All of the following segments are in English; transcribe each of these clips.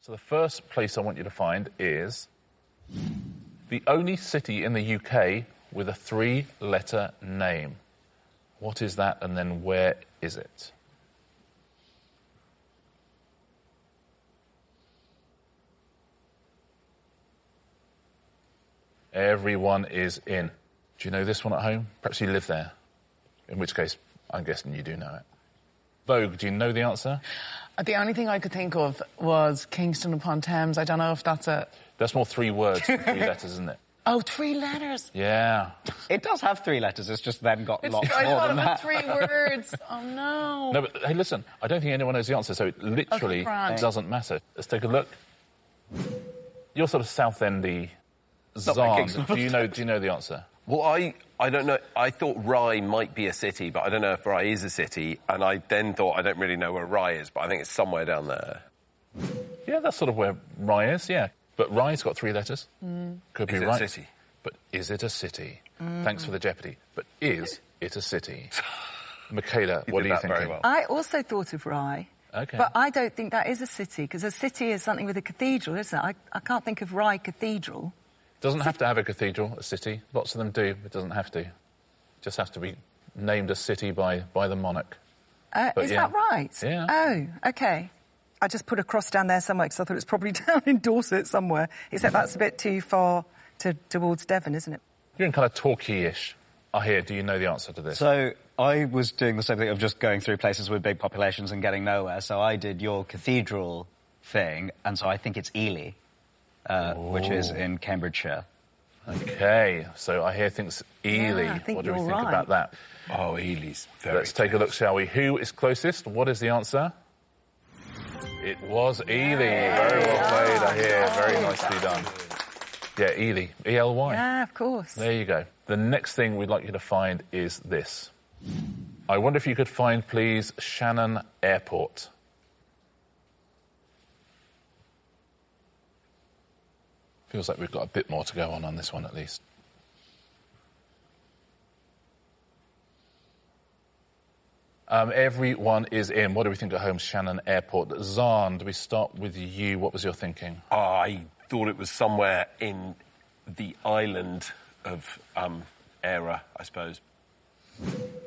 So the first place I want you to find is the only city in the UK with a 3-letter name. What is that, and then where is it? Everyone is in. Do you know this one at home? Perhaps you live there. In which case, I'm guessing you do know it. Vogue, do you know the answer? The only thing I could think of was Kingston upon Thames. I don't know if that's a... That's more 3 words than 3 letters, isn't it? Oh, 3 letters. Yeah. It does have 3 letters, it's just then got lots more than that. I thought it was 3 words. Oh, no. No, but hey, listen, I don't think anyone knows the answer, so it literally doesn't matter. Let's take a look. You're sort of South-endy. Zand, do you know the answer? Well, I don't know. I thought Rye might be a city, but I don't know if Rye is a city. And I then thought I don't really know where Rye is, but I think it's somewhere down there. Yeah, that's sort of where Rye is, yeah. But Rye's got 3 letters. Could be right. Is it a city? But is it a city? Thanks for the jeopardy. But is it a city? Michaela, what are you thinking? Well. I also thought of Rye. Okay. But I don't think that is a city, because a city is something with a cathedral, isn't it? I can't think of Rye Cathedral. Doesn't have to have a cathedral, a city. Lots of them do. It doesn't have to. It just has to be named a city by the monarch. Is that right? Yeah. Oh, OK. I just put a cross down there somewhere because I thought it was probably down in Dorset somewhere, except that's a bit too far towards Devon, isn't it? You're in kind of Torquay-ish. I hear. Do you know the answer to this? So I was doing the same thing of just going through places with big populations and getting nowhere. So I did your cathedral thing, and so I think it's Ely. Which is in Cambridgeshire. OK, so I hear thinks Ely. Yeah, I think what do we think right. about that? Oh, Ely's very Let's take a look, shall we? Who is closest? What is the answer? It was Ely. Very well played, I hear. Very nicely done. Yeah, Ely. E-L-Y. Yeah, of course. There you go. The next thing we'd like you to find is this. I wonder if you could find, please, Shannon Airport. Feels like we've got a bit more to go on this one, at least. Everyone is in. What do we think at home, Shannon Airport? Zahn, do we start with you? What was your thinking? I thought it was somewhere in the island of Era, I suppose.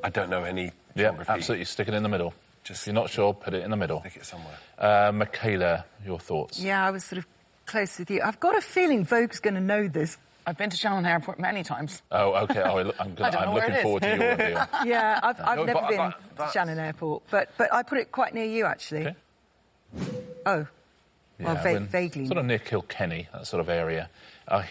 I don't know any geography. Yeah, absolutely. Stick it in the middle. If you're not sure, put it in the middle. Stick it somewhere. Michaela, your thoughts? Yeah, I was sort of close with you. I've got a feeling Vogue's going to know this. I've been to Shannon Airport many times. Oh, OK. Oh, I'm looking forward to your reveal. Yeah, I've never been to Shannon Airport, but I put it quite near you, actually. Okay. Oh. Well, Yeah, vaguely. Sort of near Kilkenny, that sort of area.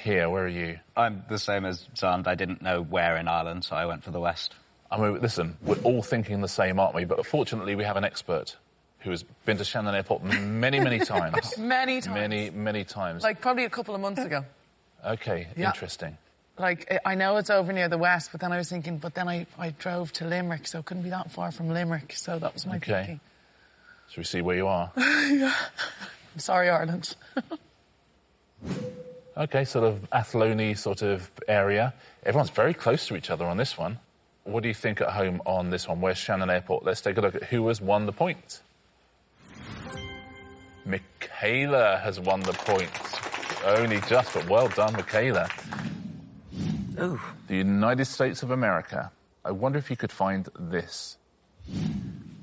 Here, where are you? I'm the same as Zand. I didn't know where in Ireland, so I went for the west. I mean, listen, we're all thinking the same, aren't we? But fortunately, we have an expert who has been to Shannon Airport many, many times. Many times. Many, many times. Like, probably a couple of months ago. OK, Yeah. interesting. Like, I know it's over near the west, but then I was thinking, but then I drove to Limerick, so it couldn't be that far from Limerick, so that was my thinking. Shall we see where you are? Yeah. I'm sorry, Ireland. OK, sort of Athlone sort of area. Everyone's very close to each other on this one. What do you think at home on this one? Where's Shannon Airport? Let's take a look at who has won the point. Michaela has won the point. Only just, but well done, Michaela. Oh. The United States of America. I wonder if you could find this.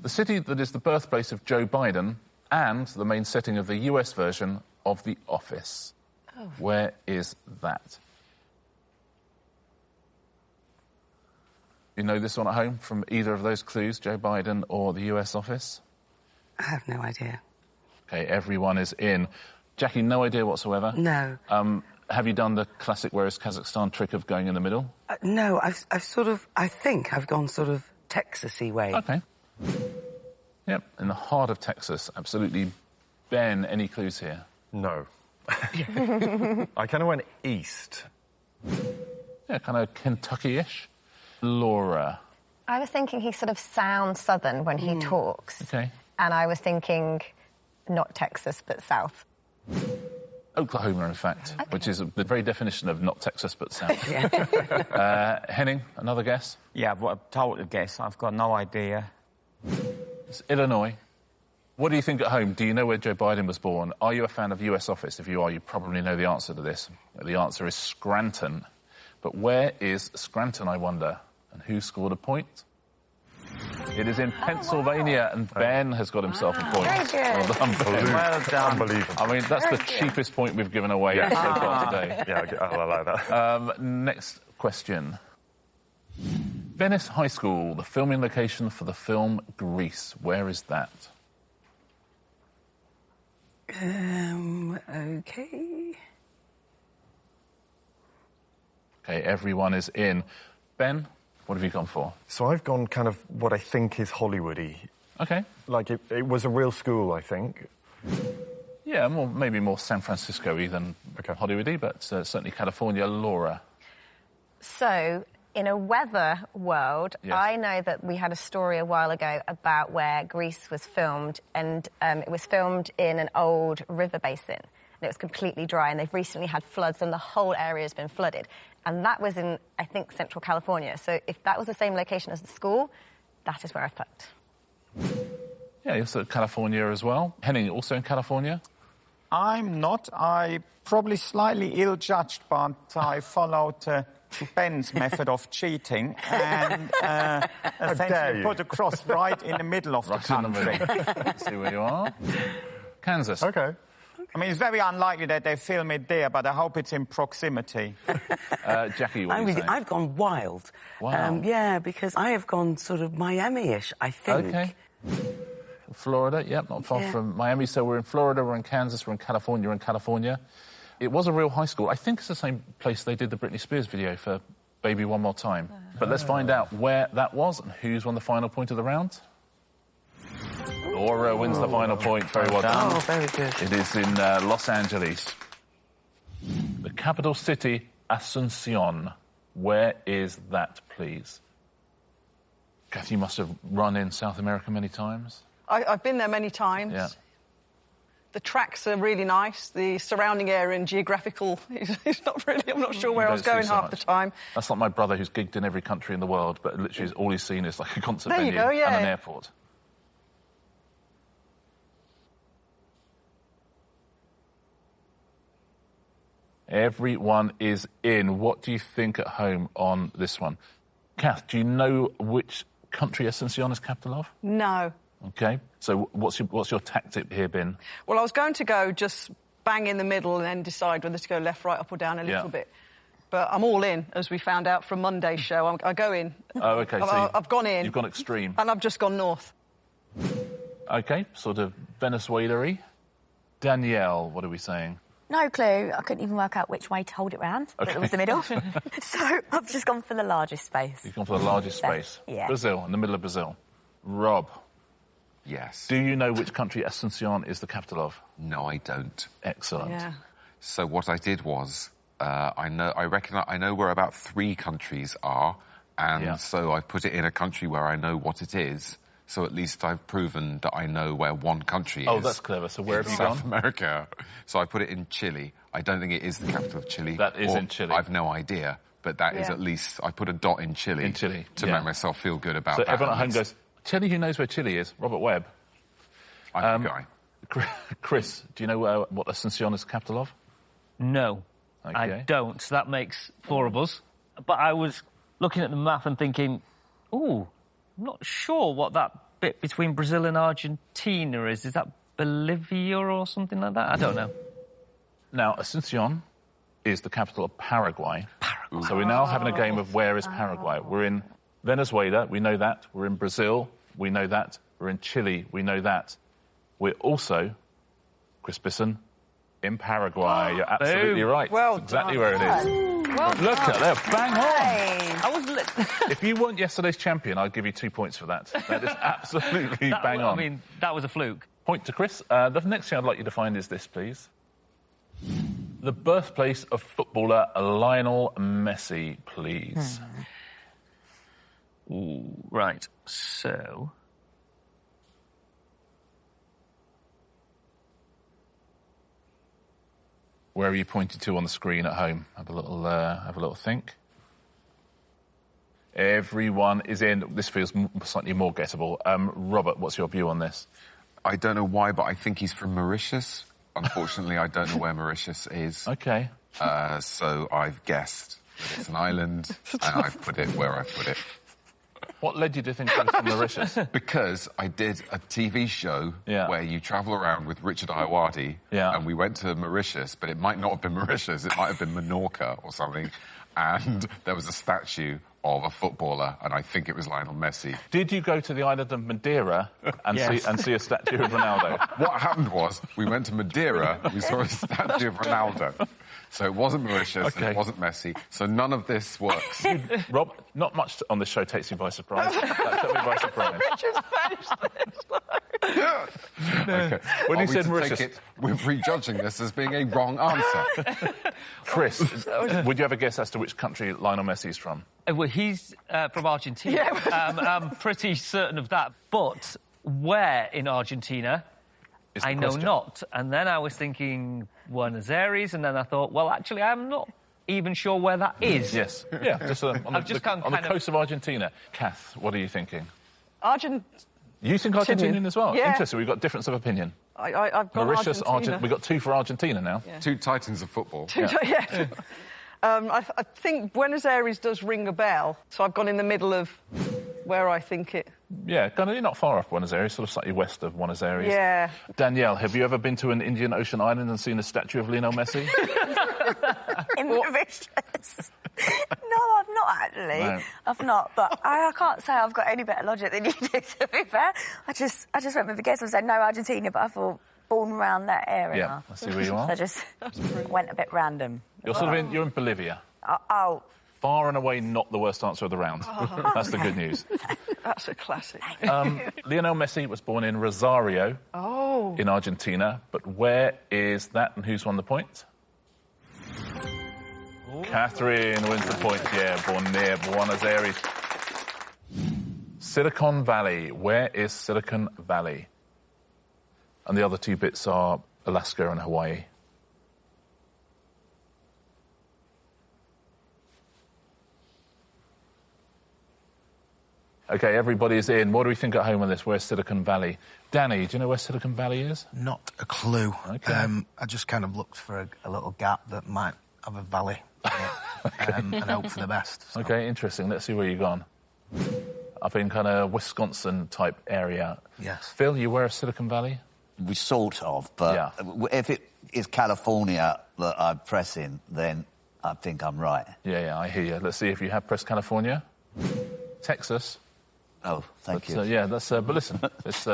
The city that is the birthplace of Joe Biden and the main setting of the US version of The Office. Oh. Where is that? You know this one at home from either of those clues, Joe Biden or the US office? I have no idea. OK, everyone is in. Jackie, no idea whatsoever? No. Have you done the classic where is Kazakhstan trick of going in the middle? No, I've sort of... I think I've gone sort of Texas-y way. OK. Yep, in the heart of Texas, absolutely. Ben, any clues here? No. I kind of went east. Yeah, kind of Kentucky-ish. Laura. I was thinking he sort of sounds southern when he talks. OK. And I was thinking not Texas, but south. Oklahoma, in fact, which is the very definition of not Texas, but south. Henning, another guess? Yeah, what a total guess. I've got no idea. It's Illinois. What do you think at home? Do you know where Joe Biden was born? Are you a fan of US Office? If you are, you probably know the answer to this. The answer is Scranton. But where is Scranton, I wonder? And who scored a point? It is in Pennsylvania, and Ben has got himself a point. Very good. Well done, Ben. Well done. Unbelievable. I mean, that's the cheapest point we've given away so far today. Yeah, I'll allow that. Next question. Venice High School, the filming location for the film Grease. Where is that? OK. OK, everyone is in. Ben, what have you gone for? So I've gone kind of what I think is Hollywoody. OK. Like, it was a real school, I think. Yeah, maybe more San Francisco-y than Hollywoody, but certainly California. Laura? So, in a weather world, Yes. I know that we had a story a while ago about where Grease was filmed, and it was filmed in an old river basin, and it was completely dry, and they've recently had floods, and the whole area has been flooded. And that was in, I think, Central California. So if that was the same location as the school, that is where I've put. Yeah, you're sort of California as well. Henning, also in California? I'm not. I probably slightly ill-judged, but I followed Ben's method of cheating and essentially put a cross right in the middle of the country. Let's see where you are. Kansas. OK. I mean, it's very unlikely that they film it there, but I hope it's in proximity. Jackie, what are you saying? I've gone wild. Wow. Yeah, because I have gone sort of Miami-ish, I think. OK. Florida, yep, not far from Miami. So we're in Florida, we're in Kansas, we're in California, It was a real high school. I think it's the same place they did the Britney Spears video for Baby One More Time. But let's find out where that was and who's won the final point of the round. Laura wins the final point. Very well done. Oh, very good. It is in Los Angeles. The capital city, Asuncion. Where is that, please? Kath, you must have run in South America many times. I've been there many times. Yeah. The tracks are really nice. The surrounding area and geographical is not really... I'm not sure where I was going half the time. That's like my brother who's gigged in every country in the world, but literally all he's seen is like a concert There you venue go, yeah. and an airport. Everyone is in. What do you think at home on this one? Kath, do you know which country Asuncion is capital of? No. OK. So what's your tactic here been? Well, I was going to go just bang in the middle and then decide whether to go left, right, up or down a little bit. But I'm all in, as we found out from Monday's show. I go in. Oh, OK. I've gone in. You've gone extreme. And I've just gone north. OK, sort of Venezuela-y. Danielle, what are we saying? No clue. I couldn't even work out which way to hold it round. But it was the middle. So I've just gone for the largest space. You've gone for the largest space. Yeah. Brazil, in the middle of Brazil. Rob. Yes. Do you know which country Asuncion is the capital of? No, I don't. Excellent. Yeah. So what I did was, I know where about 3 countries are, and so I put it in a country where I know what it is. So at least I've proven that I know where one country is. Oh, that's clever. So where have you South gone? America. So I put it in Chile. I don't think it is the capital of Chile. That is in Chile. I've no idea, but that is at least... I put a dot in Chile. To make myself feel good about that. So everyone at home goes, Chile, who knows where Chile is? Robert Webb. I'm the guy. Chris, do you know what Asuncion is the capital of? No, Okay. I don't. So that makes 4 of us. But I was looking at the map and thinking, ooh, I'm not sure what that bit between Brazil and Argentina is. Is that Bolivia or something like that? I don't know. Now, Asuncion is the capital of Paraguay. So we're now having a game of where is Paraguay. We're in Venezuela, we know that. We're in Brazil, we know that. We're in Chile, we know that. We're also, Chris Bisson, in Paraguay. You're absolutely right. Well That's exactly done. where it is. Look at that, bang on. I was If you weren't yesterday's champion, I'd give you 2 points for that. That is absolutely bang on. I mean, that was a fluke. Point to Chris. The next thing I'd like you to find is this, please. The birthplace of footballer Lionel Messi, please. Ooh, right, so... Where are you pointing to on the screen at home? Have a little think. Everyone is in. This feels slightly more gettable. Robert, what's your view on this? I don't know why, but I think he's from Mauritius. Unfortunately, I don't know where Mauritius is. Okay. So I've guessed that it's an island, and I've put it where I've put it. What led you to think it was from Mauritius? Because I did a TV show where you travel around with Richard Iowati, and we went to Mauritius, but it might not have been Mauritius, it might have been Menorca or something, and there was a statue of a footballer, and I think it was Lionel Messi. Did you go to the island of Madeira and see a statue of Ronaldo? What happened was, we went to Madeira, we saw a statue of Ronaldo. So it wasn't Mauritius, and it wasn't Messi, so none of this works. Rob, not much on this show takes you by surprise. That took me by surprise. Richard's finished this. Okay. When Are you we said to Mauritius... take it, we're prejudging this as being a wrong answer. Chris, would you have a guess as to which country Lionel Messi is from? Well, he's from Argentina. I'm pretty certain of that. But where in Argentina? I know not. And then I was thinking Buenos Aires, and then I thought, well, actually, I'm not even sure where that is. Yes. Yeah, just on the coast of Argentina. Kath, what are you thinking? You think Argentinian as well? Yeah. Interesting, we've got difference of opinion. I've got Mauritius, Argentina. We've got 2 for Argentina now. Yeah. 2 titans of football. I think Buenos Aires does ring a bell, so I've gone in the middle of where I think it... Yeah, kind of not far off Buenos Aires, sort of slightly west of Buenos Aires. Yeah. Danielle, have you ever been to an Indian Ocean island and seen a statue of Lionel Messi? In Mauritius? No, I've not, actually. No. I've not, but I can't say I've got any better logic than you do, to be fair. I just went with the guess and said no Argentina, but I thought born around that area. Yeah, I see where you are. So I just went a bit random. You're you're in Bolivia. Oh. Far and away not the worst answer of the round. That's the good news. That's a classic. Lionel Messi was born in Rosario in Argentina, but where is that and who's won the point? Catherine wins the point, born near Buenos Aires. Silicon Valley. Where is Silicon Valley? And the other 2 bits are Alaska and Hawaii. OK, everybody's in. What do we think at home on this? Where's Silicon Valley? Danny, do you know where Silicon Valley is? Not a clue. OK. I just kind of looked for a little gap that might have a valley and hope for the best. So. OK, interesting. Let's see where you've gone. Up in kind of Wisconsin-type area. Yes. Phil, you aware of Silicon Valley? We sort of, but if it is California that I'm pressing, then I think I'm right. Yeah, I hear you. Let's see if you have pressed California. Texas. Oh, thank you. Yeah, that's... but listen, it's...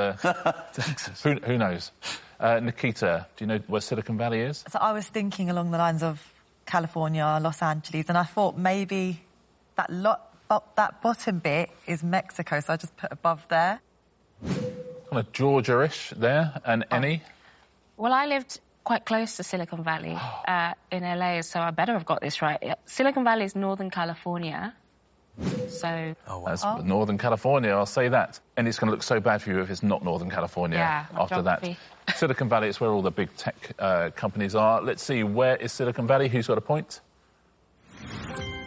who knows? Nikita, do you know where Silicon Valley is? So I was thinking along the lines of California, Los Angeles, and I thought maybe that bottom bit is Mexico, so I just put above there. Kind of Georgia-ish there. And Annie? Well, I lived quite close to Silicon Valley in LA, so I better have got this right. Silicon Valley is Northern California. So... That's Northern California, I'll say that. And it's going to look so bad for you if it's not Northern California after geography. That. Silicon Valley is where all the big tech companies are. Let's see, where is Silicon Valley? Who's got a point?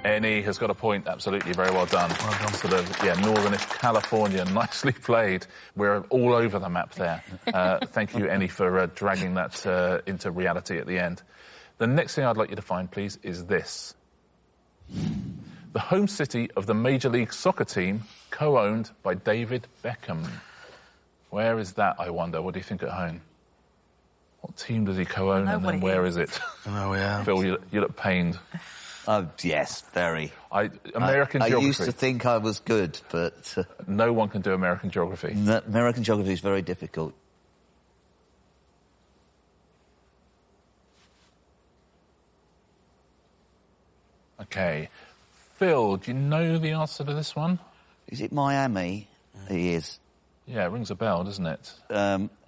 Annie has got a point. Absolutely, very well done. Well done. Sort of, northern-ish California. Nicely played. We're all over the map there. Thank you, Annie, for dragging that into reality at the end. The next thing I'd like you to find, please, is this. The home city of the Major League Soccer team, co-owned by David Beckham. Where is that, I wonder? What do you think at home? What team does he co-own and then where is it? Oh, yeah. Phil, you look pained. Oh, yes, very. American geography. I used to think I was good, but... no one can do American geography. American geography is very difficult. OK. Phil, do you know the answer to this one? Is it Miami? It is. Yeah, it rings a bell, doesn't it?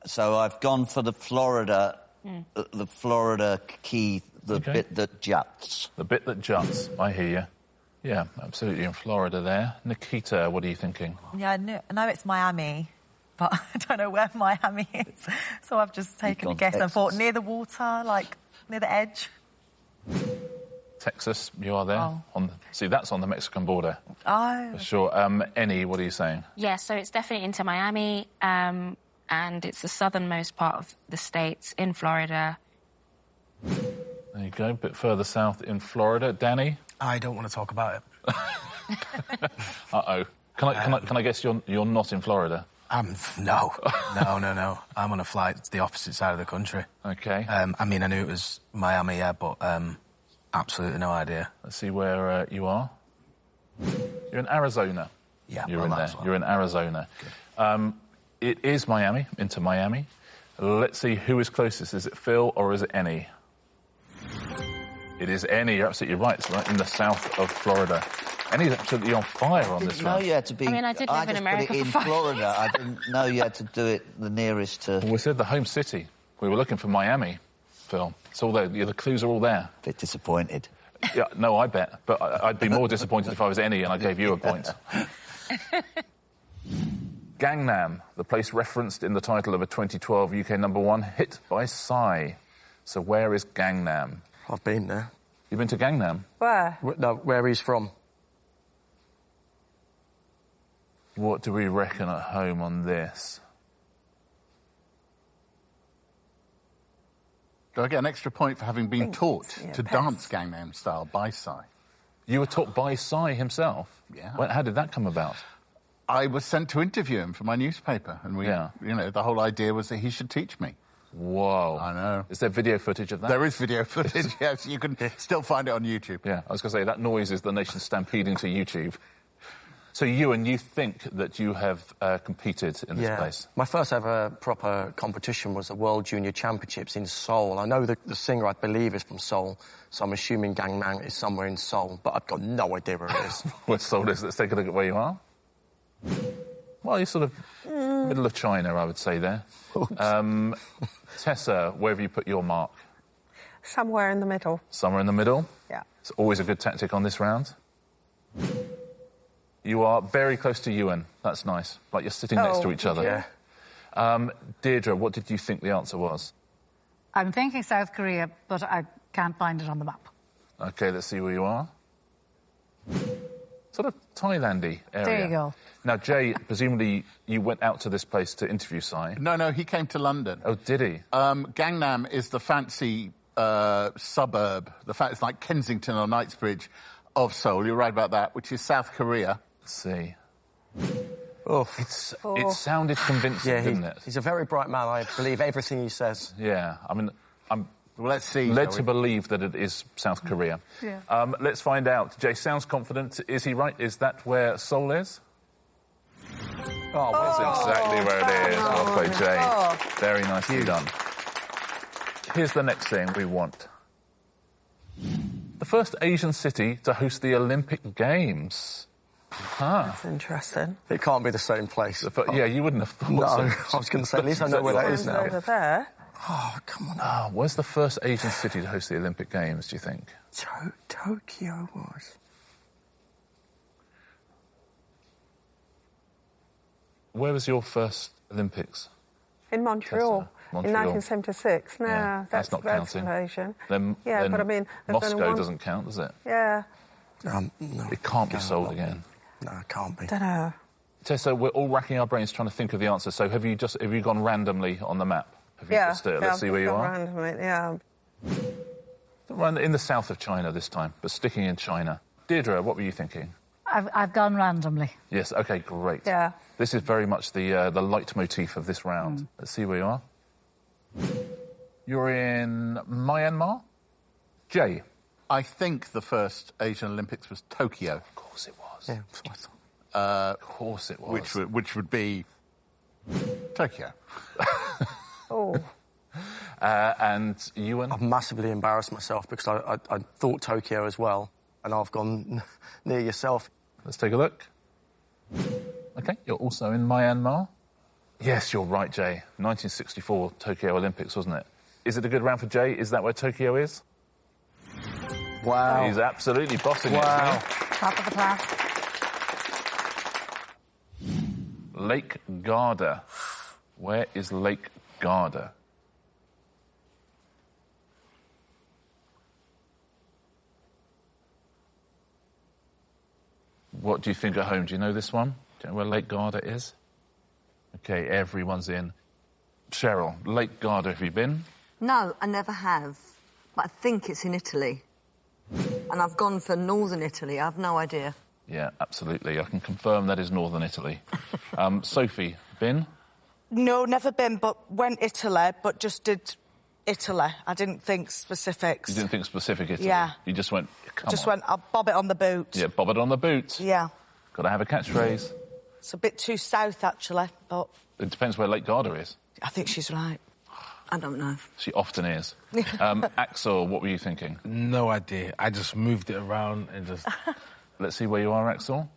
So I've gone for the Florida key, bit that juts. The bit that juts, I hear you. Yeah, absolutely, in Florida there. Nikita, what are you thinking? Yeah, I know it's Miami, but I don't know where Miami is. So I've just taken a guess and thought near the water, like near the edge. Texas, you are there. See, that's on the Mexican border. Oh. For sure. Annie, what are you saying? Yeah, so it's definitely into Miami. and it's the southernmost part of the States in Florida. There you go, a bit further south in Florida. Danny? I don't want to talk about it. Uh-oh. Can I guess you're not in Florida? No. I'm on a flight to the opposite side of the country. OK. I mean, I knew it was Miami, yeah, but absolutely no idea. Let's see where you are. You're in Arizona. Yeah, you're in there. Well. You're in Arizona. It is Miami, into Miami. Let's see who is closest. Is it Phil or is it Annie? It is Annie. You're absolutely right. It's right in the south of Florida. Annie's absolutely on fire on this one. I didn't know you had to be... I mean, I did live in America put it in for 5 Florida. years. I didn't know you had to do it the nearest to... Well, we said the home city. We were looking for Miami, Phil. It's all there. The clues are all there. A bit disappointed. Yeah, no, I bet. But I'd be more disappointed if I was Annie and I gave you a point. Gangnam, the place referenced in the title of a 2012 UK #1 hit by Psy. So where is Gangnam? I've been there. You've been to Gangnam? Where? No, where he's from. What do we reckon at home on this? Do I get an extra point for having been taught to dance Gangnam Style by Psy? You were taught by Psy himself? Yeah. Well, how did that come about? I was sent to interview him for my newspaper, and the whole idea was that he should teach me. Whoa. I know. Is there video footage of that? There is video footage, yes. You can still find it on YouTube. Yeah, I was going to say, that noise is the nation stampeding to YouTube. So, Ewan, you think that you have competed in this place? My first ever proper competition was the World Junior Championships in Seoul. I know the singer, I believe, is from Seoul, so I'm assuming Gangnam is somewhere in Seoul, but I've got no idea where it is. Where Seoul is? Let's take a look at where you are. Well, you're sort of middle of China, I would say, there. Tessa, where have you put your mark? Somewhere in the middle. Somewhere in the middle? Yeah. It's always a good tactic on this round. You are very close to Ewan. That's nice. Like you're sitting next to each other. Yeah. Deirdre, what did you think the answer was? I'm thinking South Korea, but I can't find it on the map. OK, let's see where you are. Sort of Thailand-y area. There you go. Now, Jay, presumably you went out to this place to interview Psy. No, he came to London. Oh, did he? Gangnam is the fancy suburb. It's like Kensington or Knightsbridge of Seoul. You're right about that, which is South Korea. Let's see. Oh. It sounded convincing, didn't it? He's a very bright man. I believe everything he says. Yeah, I mean, I'm let's see, led to believe that it is South Korea. Yeah. Let's find out. Jay sounds confident. Is he right? Is that where Seoul is? Oh, that's exactly where it is. Well played, Jay. Very nicely done. Here's the next thing we want. The first Asian city to host the Olympic Games. That's interesting. It can't be the same place. Yeah, you wouldn't have thought so. so. I was going to say, at least I know where that is now. Over there. Oh, come on. Where's the first Asian city to host the Olympic Games, do you think? Tokyo was. Where was your first Olympics? In Montreal. In 1976. No, that's not counting. Asian. Then but I mean... Moscow doesn't count, does it? Yeah. No, it can't be Seoul again. No, it can't be. Don't know. Tessa, we're all racking our brains trying to think of the answer. So have you gone randomly on the map? Have you let's see where you are. Randomly, yeah. In the south of China this time, but sticking in China. Deirdre, what were you thinking? I've gone randomly. Yes, OK, great. Yeah. This is very much the leitmotif of this round. Let's see where you are. You're in Myanmar? Jay? I think the first Asian Olympics was Tokyo. Of course it was. Yeah, that's what I thought. Of course it was. Which would be Tokyo. And Ewan? I've massively embarrassed myself because I thought Tokyo as well, and I've gone near yourself. Let's take a look. OK, you're also in Myanmar. Yes, you're right, Jay. 1964 Tokyo Olympics, wasn't it? Is it a good round for Jay? Is that where Tokyo is? Wow. He's absolutely bossing it. Top of the class. Lake Garda. Where is Lake Garda? What do you think at home? Do you know this one? Do you know where Lake Garda is? OK, everyone's in. Cheryl, Lake Garda, have you been? No, I never have. But I think it's in Italy. And I've gone for northern Italy. I have no idea. Yeah, absolutely. I can confirm that is northern Italy. Sophie, been? No, never been, but went Italy, but just did Italy. I didn't think specifics. You didn't think specific Italy? Yeah. You just went, I'll bob it on the boot. Yeah, bob it on the boot. Yeah. Got to have a catchphrase. It's a bit too south, actually, but... It depends where Lake Garda is. I think she's right. I don't know. She often is. Axel, what were you thinking? No idea. I just moved it around and just... Let's see where you are, Axel.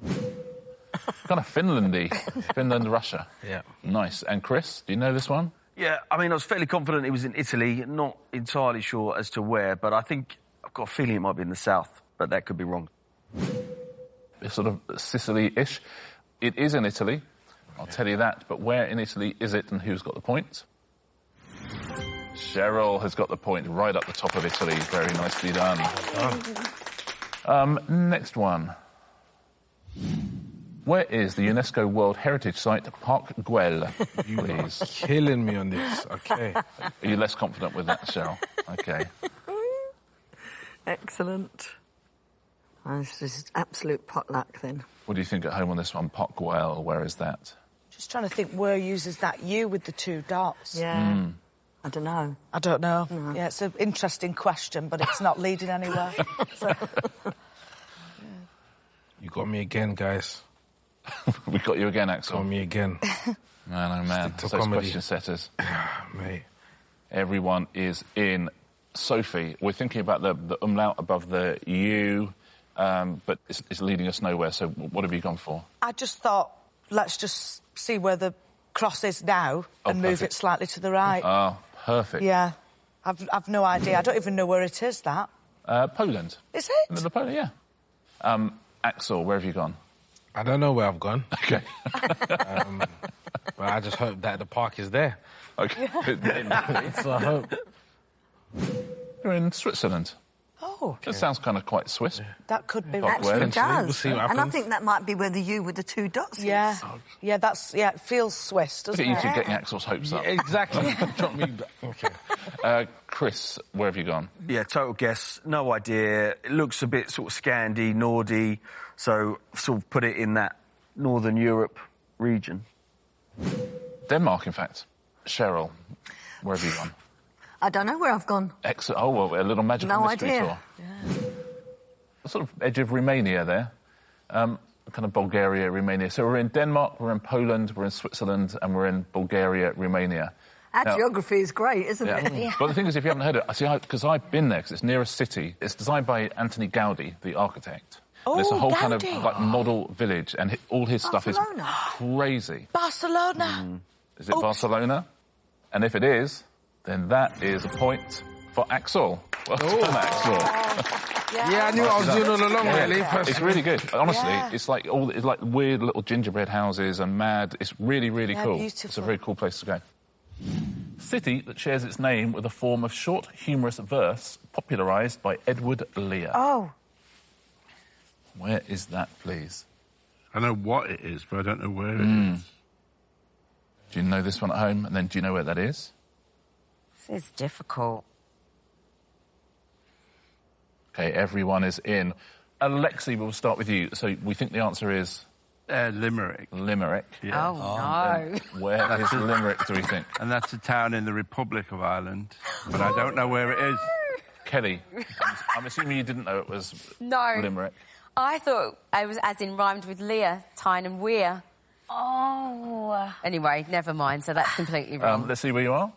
Kind of Finlandy. Finland, Russia. Yeah. Nice. And Chris, do you know this one? Yeah, I mean, I was fairly confident it was in Italy. Not entirely sure as to where, but I think I've got a feeling it might be in the south, but that could be wrong. It's sort of Sicily-ish. It is in Italy. I'll tell you that. But where in Italy is it and who's got the point? Cheryl has got the point right up the top of Italy. Very nicely done. Next one. Where is the UNESCO World Heritage Site Parc Güell? Please. Killing me on this. OK. Are you less confident with that, Cheryl? OK. Excellent. This is absolute potluck, then. What do you think at home on this one? Parc Güell, where is that? Just trying to think where uses that U with the two dots. Yeah. I don't know. I don't know. No. Yeah, it's an interesting question, but it's not leading anywhere. So. You got me again, guys. We got you again, Axel. Got me again. Man, oh man. Those question setters. Mate. Everyone is in. Sophie, we're thinking about the umlaut above the U, but it's leading us nowhere, so what have you gone for? I just thought, let's just see where the cross is now and move it slightly to the right. Oh, perfect. Yeah. I've no idea. I don't even know where it is, that. Poland. Is it? In the middle of Poland, yeah. Axel, where have you gone? I don't know where I've gone. OK. But I just hope that the park is there. OK. So I hope. You're in Switzerland. Oh. That sounds kind of quite Swiss. That could be. Actually, it does. We'll see what and I happens. think that might be where the U with the two dots is. Yeah. Yeah, it feels Swiss, doesn't Look at it? you two getting Axel's hopes up. Yeah, exactly. Drop me back. OK. Chris, where have you gone? Yeah, total guess. No idea. It looks a bit sort of Scandi, Nordy, so sort of put it in that Northern Europe region. Denmark, in fact. Cheryl, where have you gone? I don't know where I've gone. Excellent. Oh, well, a little magical mystery tour. Yeah. The sort of edge of Romania there. Kind of Bulgaria, Romania. So we're in Denmark, we're in Poland, we're in Switzerland, and we're in Bulgaria, Romania. Our geography is great, isn't it? Yeah. But the thing is, if you haven't heard it, because I've been there, because it's near a city. It's designed by Anthony Gaudi, the architect. Oh, There's a whole Gaudi. kind of like model village, and all his stuff is crazy. Barcelona. Is it Barcelona? And if it is, then that is a point for Axel. Well done, Axel. Yeah, I knew what I was doing all along, really. It's really good. Honestly, it's like weird little gingerbread houses and mad. It's really, really cool. Beautiful. It's a very cool place to go. City that shares its name with a form of short, humorous verse popularised by Edward Lear. Oh. Where is that, please? I know what it is, but I don't know where it is. Do you know this one at home? And then do you know where that is? This is difficult. OK, everyone is in. Alexi, we'll start with you. So we think the answer is... Limerick. Limerick. Yeah. Oh, no. Where is Limerick, do we think? And that's a town in the Republic of Ireland, but I don't know where it is. Kelly, I'm assuming you didn't know it was No. Limerick. I thought it was as in rhymed with Lear, Tyne and Weir. Oh. Anyway, never mind, so that's completely wrong. Let's see where you are.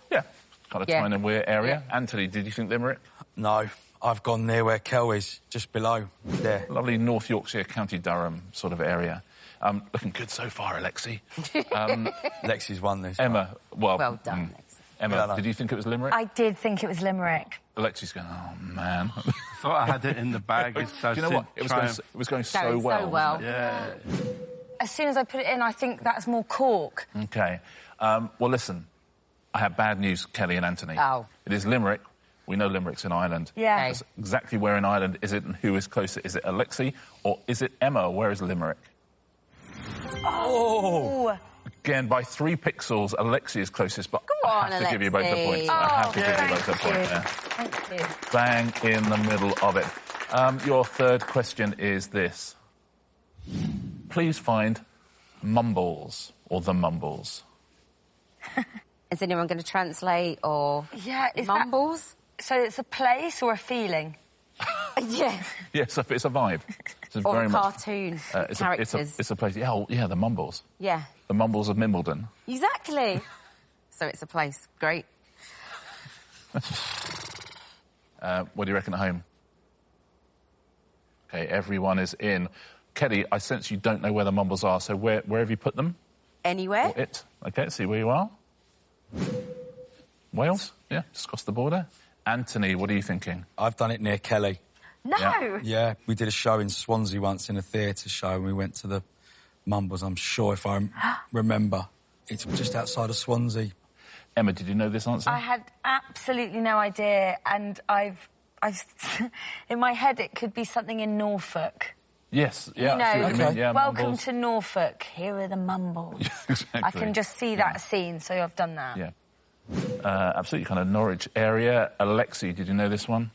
Yeah, kind of Tyne and Weir area. Yeah. Anthony, did you think Limerick? No, I've gone near where Kel is, just below there. Lovely North Yorkshire, County Durham sort of area. Looking good so far, Alexi. Lexi's won this. Emma, well done, Lexi. Emma, did you think it was Limerick? I did think it was Limerick. Alexi's going, oh, man. I thought I had it in the bag. Do you know what? It was going so well. Yeah. As soon as I put it in, I think that's more Cork. OK. Well, listen, I have bad news, Kelly and Anthony. Oh. It is Limerick. We know Limerick's in Ireland. Yeah. That's exactly where in Ireland is it and who is closer? Is it Alexi or is it Emma? Where is Limerick? Oh! Again, by 3 pixels, Alexi is closest, but Go on, I have to give you both the Alexi. points. I have to give you both the point there. Thank you. Bang in the middle of it. Your third question is this. Please find Mumbles, or the Mumbles. Is anyone going to translate, or is Mumbles? So it's a place or a feeling? Yeah. Yes, it's a vibe. It's Or very a much- cartoon, characters. It's a place. Yeah, yeah, the Mumbles. Yeah. The Mumbles of Mimbledon. Exactly. So it's a place. Great. What do you reckon at home? Okay, everyone is in. Kelly, I sense you don't know where the Mumbles are, so where have you put them? Anywhere. Or it? Okay, see where you are. Wales? Yeah, just across the border. Anthony, what are you thinking? I've done it near Kelly. No! Yeah, we did a show in Swansea once, in a theatre show, and we went to the Mumbles, I'm sure, if I remember. It's just outside of Swansea. Emma, did you know this answer? I had absolutely no idea, and I've in my head it could be something in Norfolk. Yes, yeah. You know, I see what you mean, yeah, welcome Mumbles. to Norfolk. Here are the Mumbles. Exactly. I can just see that scene, so I've done that. Yeah. Absolutely, kind of Norwich area. Alexi, did you know this one?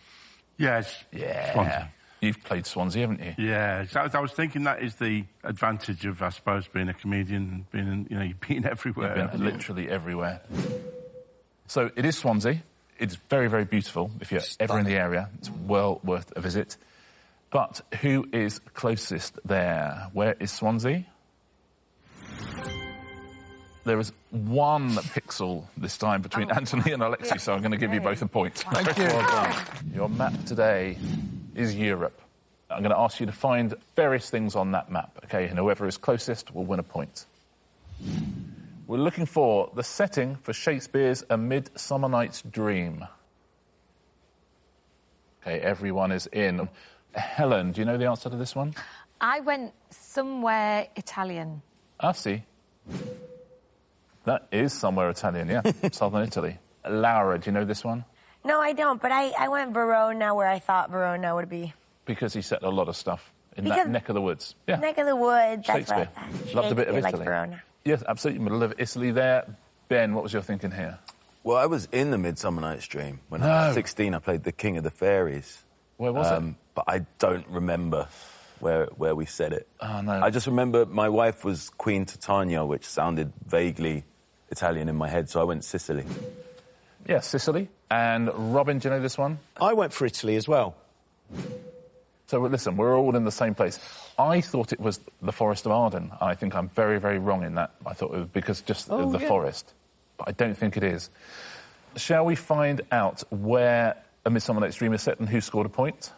Yes. Yeah. Swansea. You've played Swansea, haven't you? Yeah. So I was thinking that is the advantage of, I suppose, being a comedian, you've been everywhere. You've been literally everywhere. So it is Swansea. It's very, very beautiful. If you're ever in the area, it's well worth a visit. But who is closest there? Where is Swansea? There is 1 pixel this time between Anthony and Alexi, so I'm going to give you both a point. Thank you. Well done. Your map today is Europe. I'm going to ask you to find various things on that map, OK? And whoever is closest will win a point. We're looking for the setting for Shakespeare's A Midsummer Night's Dream. OK, everyone is in. Helen, do you know the answer to this one? I went somewhere Italian. I see. That is somewhere Italian, yeah. Southern Italy. Laura, do you know this one? No, I don't, but I went Verona where I thought Verona would be. Because he set a lot of stuff in that Because- neck of the woods. Yeah. Neck of the woods, that's Shakespeare. right. Loved a bit of Shakespeare Italy. likes Verona. Yes, absolutely. Middle of Italy there. Ben, what was your thinking here? Well, I was in the Midsummer Night's Dream. When I was 16, I played the King of the Fairies. Where was it? But I don't remember where we said it. Oh, no. I just remember my wife was Queen Titania, which sounded vaguely Italian in my head, so I went Sicily. Yeah, Sicily. And Robin, do you know this one? I went for Italy as well. So listen, we're all in the same place. I thought it was the Forest of Arden. I think I'm very, very wrong in that. I thought it was because just of the forest. But I don't think it is. Shall we find out where A Midsummer Night's Dream is set and who scored a point?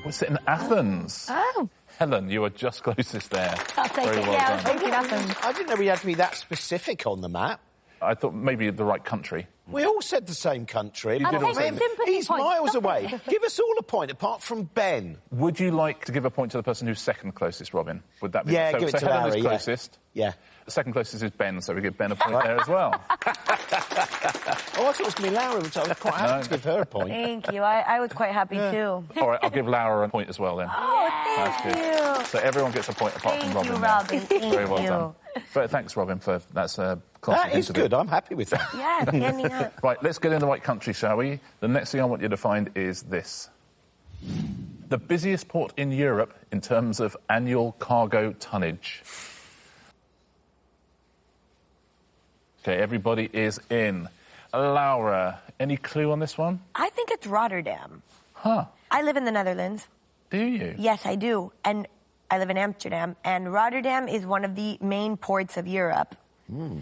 We're set in Athens. Oh. Helen, you are just closest there. I'll take Very it. well Yeah, I was done. thinking Athens. I didn't know we had to be that specific on the map. I thought maybe the right country. We all said the same country. You did all say- He's miles away. Give us all a point, apart from Ben. Would you like to give a point to the person who's second closest, Robin? Would that be Yeah, so? give it so to Helen Larry, is yeah. closest. Yeah. The second closest is Ben, so we give Ben a point there as well. Oh, I thought it was going to be Laura, which I was quite happy to give her a point. Thank you. I was quite happy too. All right, I'll give Laura a point as well then. Oh, That's good. So everyone gets a point apart from Robin. you, there. Robin. Thank Very well you. done. But thanks, Robin, for that's a class. That is good. I'm happy with that. Yeah, standing up. Right, let's get in the right country, shall we? The next thing I want you to find is this. The busiest port in Europe in terms of annual cargo tonnage. OK, everybody is in. Laura, any clue on this one? I think it's Rotterdam. Huh. I live in the Netherlands. Do you? Yes, I do. And I live in Amsterdam. And Rotterdam is one of the main ports of Europe.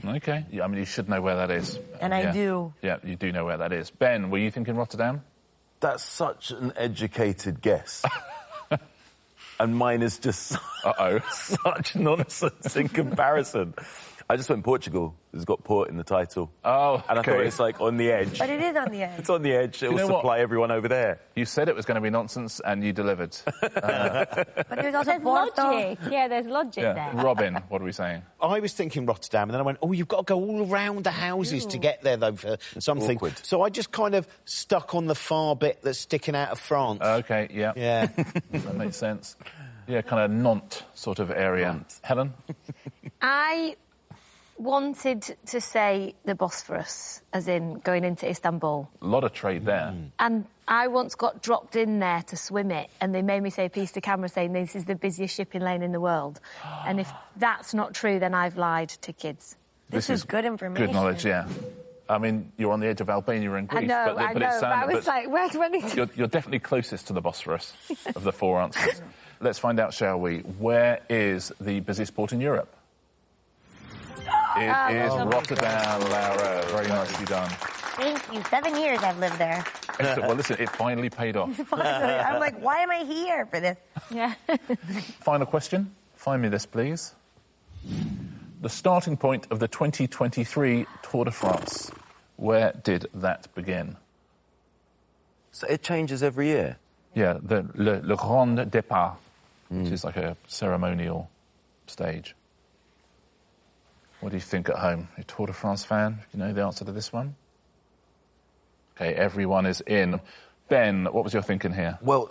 OK. Yeah, I mean, you should know where that is. And I do. Yeah, you do know where that is. Ben, were you thinking Rotterdam? That's such an educated guess. And mine is just such nonsense in comparison. I just went Portugal. It's got port in the title. Oh, and I okay. thought it's like on the edge. But it is on the edge. It's on the edge. It You will know what? supply everyone over there. You said it was going to be nonsense, and you delivered. But there's also There's logic. Yeah, there's logic there. Robin, what are we saying? I was thinking Rotterdam, and then I went, oh, you've got to go all around the houses to get there, though, for something. Awkward. So I just kind of stuck on the far bit that's sticking out of France. OK, yeah. Yeah. That makes sense. Yeah, kind of Nantes sort of area. Helen? I wanted to say the Bosphorus, as in going into Istanbul. A lot of trade there. And I once got dropped in there to swim it, and they made me say a piece to camera saying this is the busiest shipping lane in the world. And if that's not true, then I've lied to kids. This is good information. Good knowledge, yeah. I mean, you're on the edge of Albania and Greece. I know, but it's, but I was like, where do I need to... You're definitely closest to the Bosphorus of the 4 answers. Let's find out, shall we? Where is the busiest port in Europe? It is Rotterdam, Laura. Very nicely done. Thank you. 7 years I've lived there. Excellent. Well, listen, it finally paid off. I'm like, why am I here for this? Yeah. Final question. Find me this, please. The starting point of the 2023 Tour de France. Where did that begin? So it changes every year? Yeah, le Grand Départ, which is like a ceremonial stage. What do you think at home? Are you a Tour de France fan? Do you know the answer to this one? OK, everyone is in. Ben, what was your thinking here? Well,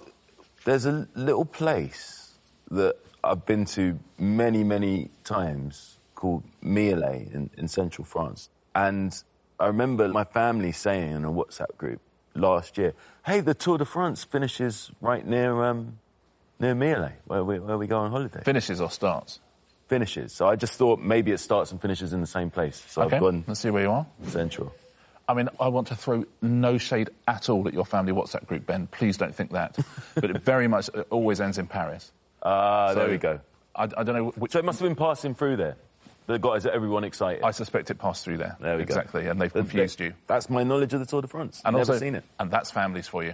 there's a little place that I've been to many, many times called Miele in central France. And I remember my family saying in a WhatsApp group last year, hey, the Tour de France finishes right near Miele, where we go on holiday. Finishes or starts? Finishes. So I just thought maybe it starts and finishes in the same place. So okay, I've gone... let's see where you are. Central. I mean, I want to throw no shade at all at your family WhatsApp group, Ben. Please don't think that. But it very much always ends in Paris. So there we go. I don't know... So it must have been passing through there. That got everyone excited. I suspect it passed through there. There we go. Exactly, and they've confused you. That's my knowledge of the Tour de France. And Never also, seen it. And that's families for you.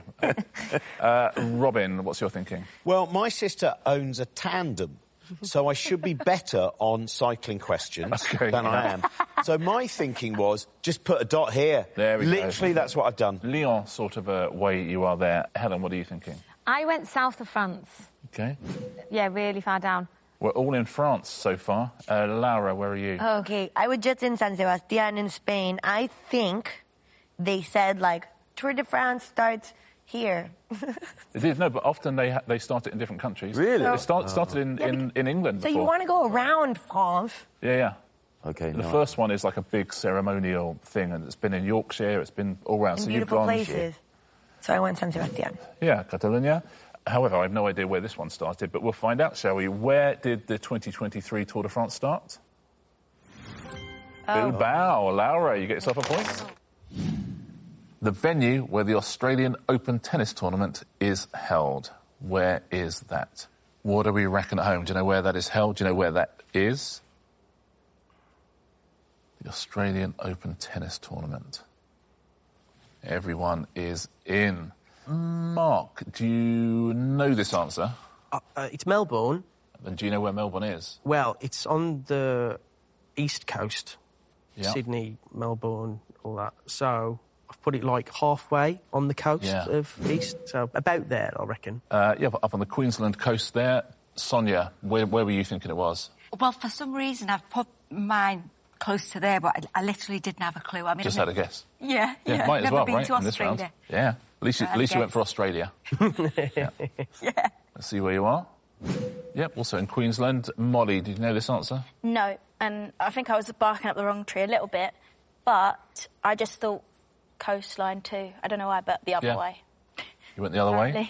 Robin, what's your thinking? Well, my sister owns a tandem, so I should be better on cycling questions than I am. So my thinking was, just put a dot here. There we go. Literally, that's what I've done. Lyon sort of a way you are there. Helen, what are you thinking? I went south of France. OK. Yeah, really far down. We're all in France so far. Laura, where are you? Okay, I was just in San Sebastián in Spain. I think they said, like, Tour de France starts here. It is, no, but often they start it in different countries. Really? They started in England So before. you want to go around France? Yeah. Okay, The first one is like a big ceremonial thing, and it's been in Yorkshire, it's been all round. In so beautiful you've gone... places. So I went San Sebastián. Yeah, Catalonia. However, I have no idea where this one started, but we'll find out, shall we? Where did the 2023 Tour de France start? Bilbao. Laura, you get yourself a point. The venue where the Australian Open tennis tournament is held. Where is that? What do we reckon at home? Do you know where that is held? Do you know where that is? The Australian Open tennis tournament. Everyone is in. Mark, do you know this answer? It's Melbourne. And do you know where Melbourne is? Well, it's on the east coast. Yeah. Sydney, Melbourne, all that. So I've put it like halfway on the coast of east. So about there, I reckon. Yeah, up on the Queensland coast there. Sonia, where were you thinking it was? Well, for some reason, I've put mine close to there, but I literally didn't have a clue. I mean, Just had a guess. Yeah. Might as Never well, been right? to In this round. Australia. Yeah. At least you went for Australia. Yeah. Let's see where you are. Yep, also in Queensland. Molly, did you know this answer? No, and I think I was barking up the wrong tree a little bit, but I just thought coastline too. I don't know why, but the other way. You went the other way?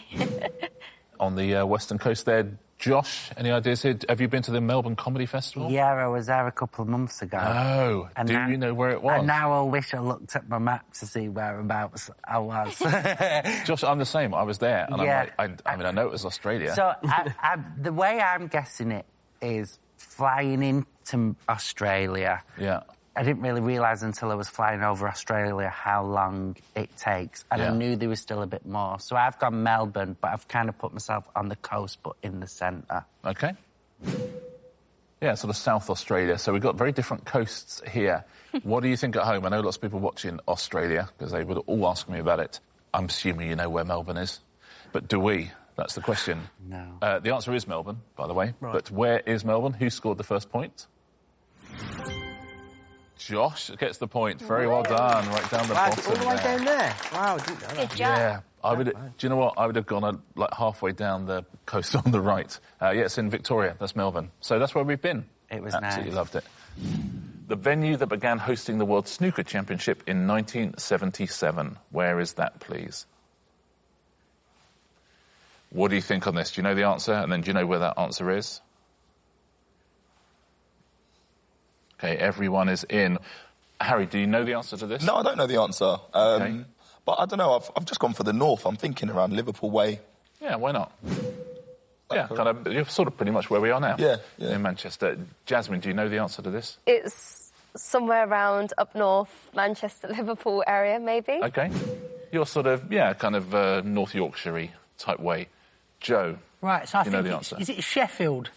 On the western coast there. Josh, any ideas here? Have you been to the Melbourne Comedy Festival? Yeah, I was there a couple of months ago. Oh, and you know where it was? And now I wish I looked at my map to see whereabouts I was. Josh, I'm the same. I was there, and Yeah. I mean, I know it was Australia. So the way I'm guessing it is flying into Australia. Yeah. I didn't really realise until I was flying over Australia how long it takes. And I knew there was still a bit more. So I've gone Melbourne, but I've kind of put myself on the coast, but in the centre. OK. Yeah, sort of South Australia. So we've got very different coasts here. What do you think at home? I know lots of people watching Australia, because they would all ask me about it. I'm assuming you know where Melbourne is. But do we? That's the question. No. The answer is Melbourne, by the way. Right. But where is Melbourne? Who scored the first point? Josh gets the point. Very well done. Right down the bottom. All the way down there. Wow, I didn't know that. Good job. Yeah. I would. Do you know what? I would have gone like halfway down the coast on the right. Yeah, it's in Victoria. That's Melbourne. So that's where we've been. It was Absolutely nice. loved it. The venue that began hosting the World Snooker Championship in 1977. Where is that, please? What do you think on this? Do you know the answer? And then do you know where that answer is? Okay, everyone is in. Harry, do you know the answer to this? No, I don't know the answer. Okay. But I don't know, I've just gone for the north. I'm thinking around Liverpool Way. Yeah, why not? Yeah, kind of. You're sort of pretty much where we are now. Yeah. In Manchester. Jasmine, do you know the answer to this? It's somewhere around up north, Manchester, Liverpool area, maybe. Okay. You're sort of, kind of North Yorkshire-y type way. Joe, right, so I think know the answer. Is it Sheffield?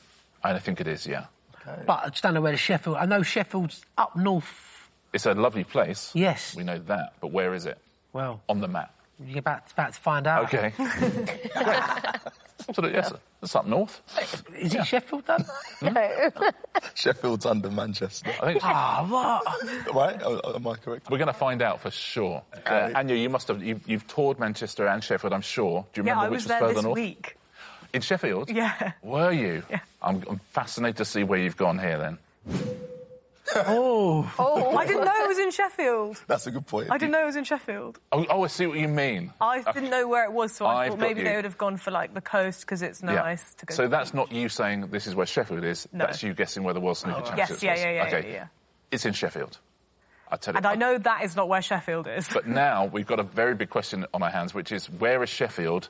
I think it is, yeah. Okay. But I just don't know where the Sheffield... I know Sheffield's up north. It's a lovely place. Yes. We know that, but where is it? Well... On the map. You're about to find out. Okay. Great. Yes, it's up north. Is it Sheffield, though? No. Sheffield's under Manchester. I think what? Right? Am I correct? We're going to find out for sure. Okay. Anya, you must have... You've toured Manchester and Sheffield, I'm sure. Do you remember which was further north? Week. In Sheffield? Yeah. Were you? Yeah. I'm fascinated to see where you've gone here, then. Oh, I didn't know it was in Sheffield. That's a good point. I didn't know it was in Sheffield. Oh, I see what you mean. I didn't know where it was, so I I've thought got maybe you. they would have gone for, like, the coast, because it's nice to go So to. that's not you saying this is where Sheffield is, No. that's you guessing where the World Snooker Championships Yes, yeah, was. Okay. yeah. It's in Sheffield. I tell you. And I know that is not where Sheffield is. But now we've got a very big question on our hands, which is where is Sheffield?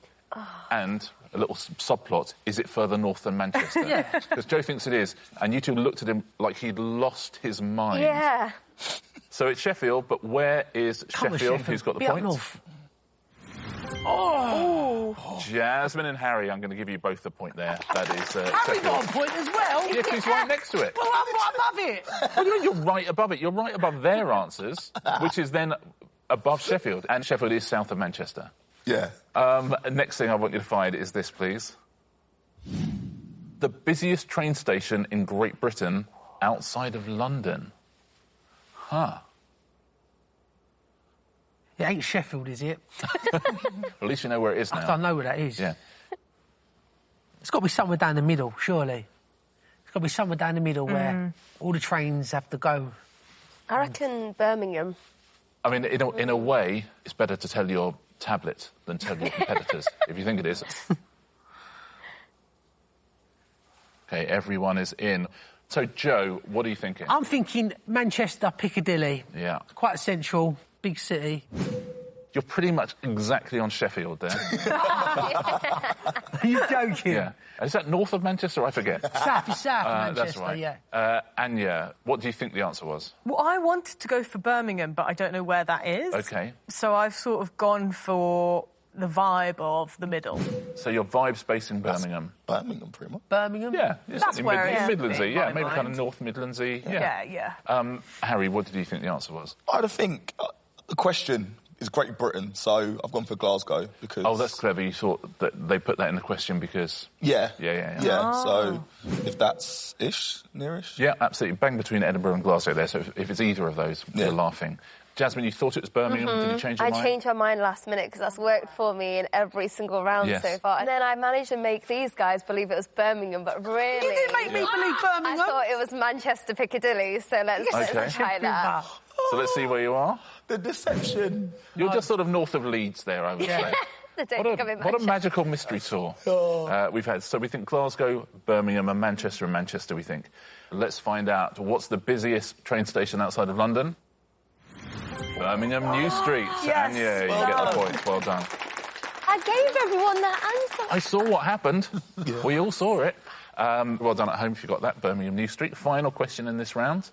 And a little subplot, is it further north than Manchester? Yeah. Because Joe thinks it is, and you two looked at him like he'd lost his mind. Yeah. So it's Sheffield, but where is Sheffield? Who's got the Be up point? north. Jasmine and Harry, I'm going to give you both the point there. That is Harry Sheffield. got a point as well. Yeah, he's right next to it. Well, I'm right above it. What do you mean you're right above it? You're right above their answers, which is then above Sheffield. And Sheffield is south of Manchester. Yeah. Next thing I want you to find is this, please. The busiest train station in Great Britain outside of London. Huh. It ain't Sheffield, is it? At least you know where it is now. I don't know where that is. Yeah. It's got to be somewhere down the middle, surely. It's got to be somewhere down the middle where all the trains have to go. I reckon Birmingham. I mean, in a way, it's better to tell your tablet than tell your competitors, if you think it is. OK, everyone is in. So, Joe, what are you thinking? I'm thinking Manchester, Piccadilly. Yeah. Quite central, big city. You're pretty much exactly on Sheffield there. Are you joking? Yeah. Is that north of Manchester? I forget. South of Manchester, that's right. yeah. Anya, what do you think the answer was? Well, I wanted to go for Birmingham, but I don't know where that is. OK. So I've sort of gone for the vibe of the middle. So your vibe's based in Birmingham? Birmingham, pretty much. Birmingham? Yeah. That's where it is Midlandsy, in yeah. my Maybe mind. kind of North Midlandsy. Yeah. Harry, what did you think the answer was? I think the question is Great Britain, so I've gone for Glasgow because... Oh, that's clever. You thought that they put that in the question because... Yeah. Yeah, so if that's nearish? Yeah, absolutely. Bang between Edinburgh and Glasgow there, so if it's either of those, you're laughing. Jasmine, you thought it was Birmingham. Did you change your mind? I changed my mind last minute because that's worked for me in every single round so far. And then I managed to make these guys believe it was Birmingham, but really... You didn't make me believe Birmingham. I thought it was Manchester Piccadilly, so let's try that. So let's see where you are. The deception. You're just sort of north of Leeds there, I would say. What a magical mystery tour we've had. So we think Glasgow, Birmingham and Manchester, we think. Let's find out what's the busiest train station outside of London. Birmingham New Street. Yes. Anya, you get the point. Well done. I gave everyone that answer. I saw what happened. We all saw it. Well done at home if you got that. Birmingham New Street. Final question in this round.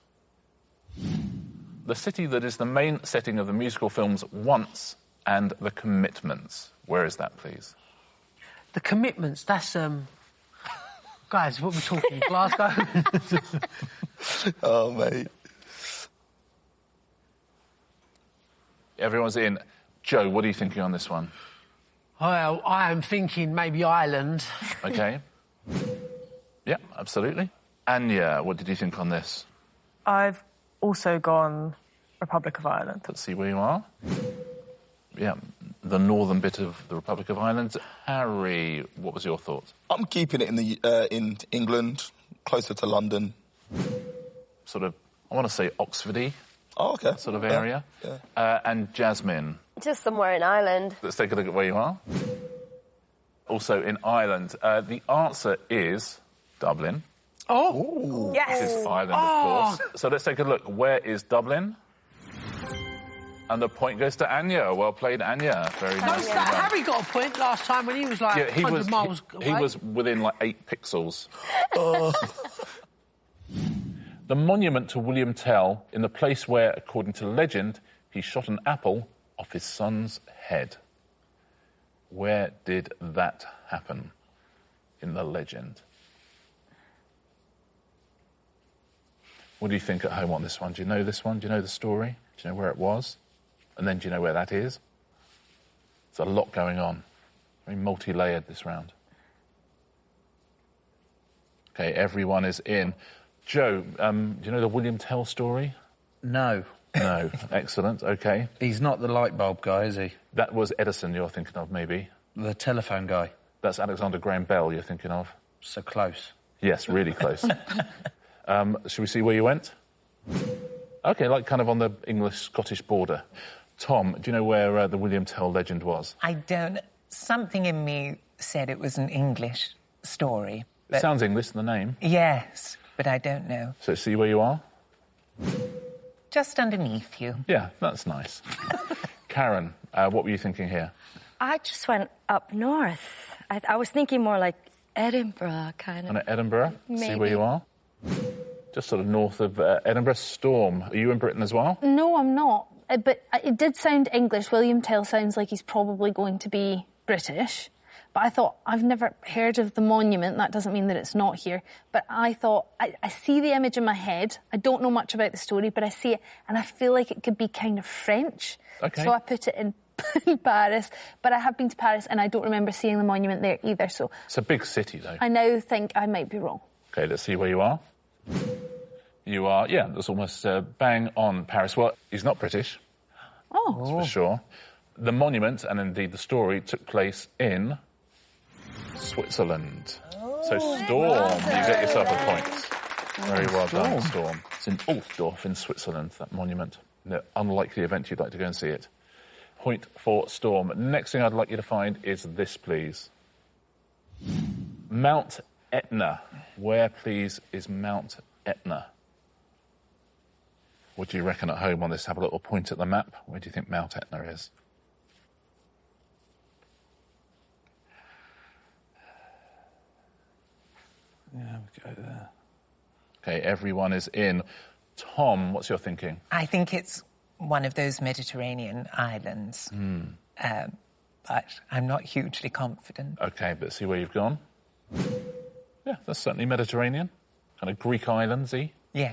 The city that is the main setting of the musical films Once and The Commitments. Where is that, please? The Commitments, that's... Guys, what we're talking, Glasgow? Oh, mate. Everyone's in. Joe, what are you thinking on this one? Well, I am thinking maybe Ireland. OK. Yeah, absolutely. Anya, what did you think on this? I've also gone Republic of Ireland. Let's see where you are. Yeah, the northern bit of the Republic of Ireland. Harry, what was your thought? I'm keeping it in England, closer to London. Sort of I want to say Oxfordy. Oh, okay. That sort of area. Yeah. And Jasmine. Just somewhere in Ireland. Let's take a look at where you are. Also in Ireland. The answer is Dublin. Oh! Yes! It is Ireland, of course. So let's take a look. Where is Dublin? And the point goes to Anya. Well played, Anya. Very nice. Harry got a point last time when he was like 100 miles away. He was within like 8 pixels. The monument to William Tell in the place where, according to legend, he shot an apple off his son's head. Where did that happen in the legend? What do you think at home on this one? Do you know this one? Do you know the story? Do you know where it was? And then do you know where that is? There's a lot going on. Very multi-layered this round. Okay, everyone is in. Joe, do you know the William Tell story? No. No. Excellent, okay. He's not the light bulb guy, is he? That was Edison you're thinking of, maybe. The telephone guy. That's Alexander Graham Bell you're thinking of. So close. Yes, really close. Should we see where you went? OK, like kind of on the English-Scottish border. Tom, do you know where the William Tell legend was? I don't. Something in me said it was an English story. But... Sounds English, the name. Yes, but I don't know. So see where you are? Just underneath you. Yeah, that's nice. Karen, what were you thinking here? I just went up north. I was thinking more like Edinburgh, kind of. And at Edinburgh? Maybe. See where you are? Just sort of north of Edinburgh. Storm, are you in Britain as well? No, I'm not. But it did sound English. William Tell sounds like he's probably going to be British. But I thought, I've never heard of the monument. That doesn't mean that it's not here. But I thought, I see the image in my head. I don't know much about the story, but I see it, and I feel like it could be kind of French. Okay. So I put it in Paris. But I have been to Paris, and I don't remember seeing the monument there either. So it's a big city, though. I now think I might be wrong. OK, let's see where you are. You are, yeah, that's almost bang on, Paris. Well, he's not British. Oh. That's for sure. The monument, and indeed the story, took place in Switzerland. So, Storm, you get yourself a point. Very well done, Storm. It's in Altdorf in Switzerland, that monument. The unlikely event you'd like to go and see it. Point for Storm. Next thing I'd like you to find is this, please. Mount Etna. Where, please, is Mount Etna? What do you reckon at home on this? Have a little point at the map. Where do you think Mount Etna is? Yeah, we go there. OK, everyone is in. Tom, what's your thinking? I think it's one of those Mediterranean islands. But I'm not hugely confident. OK, but see where you've gone? Yeah, that's certainly Mediterranean. Kind of Greek islands-y. Yeah.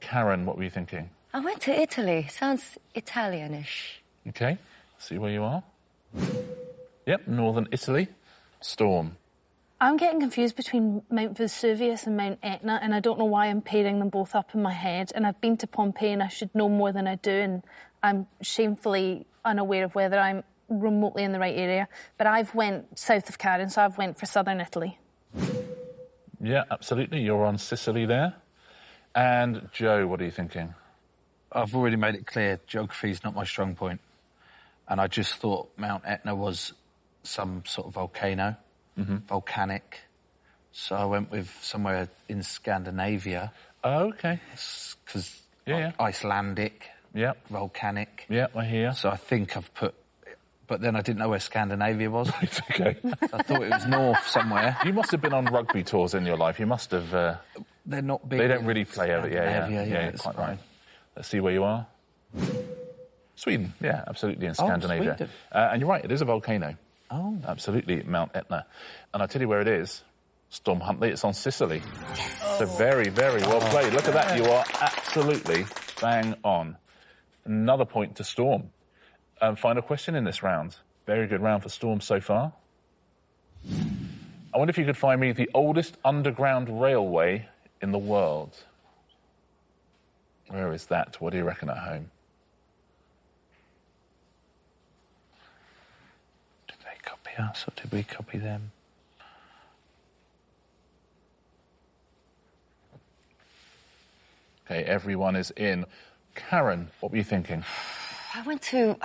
Karen, what were you thinking? I went to Italy. Sounds Italianish. OK, see where you are? Yep, northern Italy. Storm. I'm getting confused between Mount Vesuvius and Mount Etna, and I don't know why I'm pairing them both up in my head. And I've been to Pompeii, and I should know more than I do, and I'm shamefully unaware of whether I'm remotely in the right area. But I've went south of Karen, so I've went for southern Italy. Yeah, absolutely. You're on Sicily there. And Joe, what are you thinking? I've already made it clear, geography's not my strong point. And I just thought Mount Etna was some sort of volcano, volcanic. So I went with somewhere in Scandinavia. Oh, OK. Because yeah. Icelandic, volcanic. Yeah, I hear. So I think I've put... But then I didn't know where Scandinavia was. Right, OK. I thought it was north somewhere. You must have been on rugby tours in your life. You must have... They're not big. They don't really play over... Yeah, quite right. Let's see where you are. Sweden, yeah, absolutely, in Scandinavia. Sweden. And you're right, it is a volcano. Oh. Absolutely, Mount Etna. And I'll tell you where it is. Storm Huntley, it's on Sicily. So very, very well played. Look at that, you are absolutely bang on. Another point to Storm. Final question in this round. Very good round for Storm so far. I wonder if you could find me the oldest underground railway in the world. Where is that? What do you reckon at home? Did they copy us or did we copy them? OK, everyone is in. Karen, what were you thinking? I went to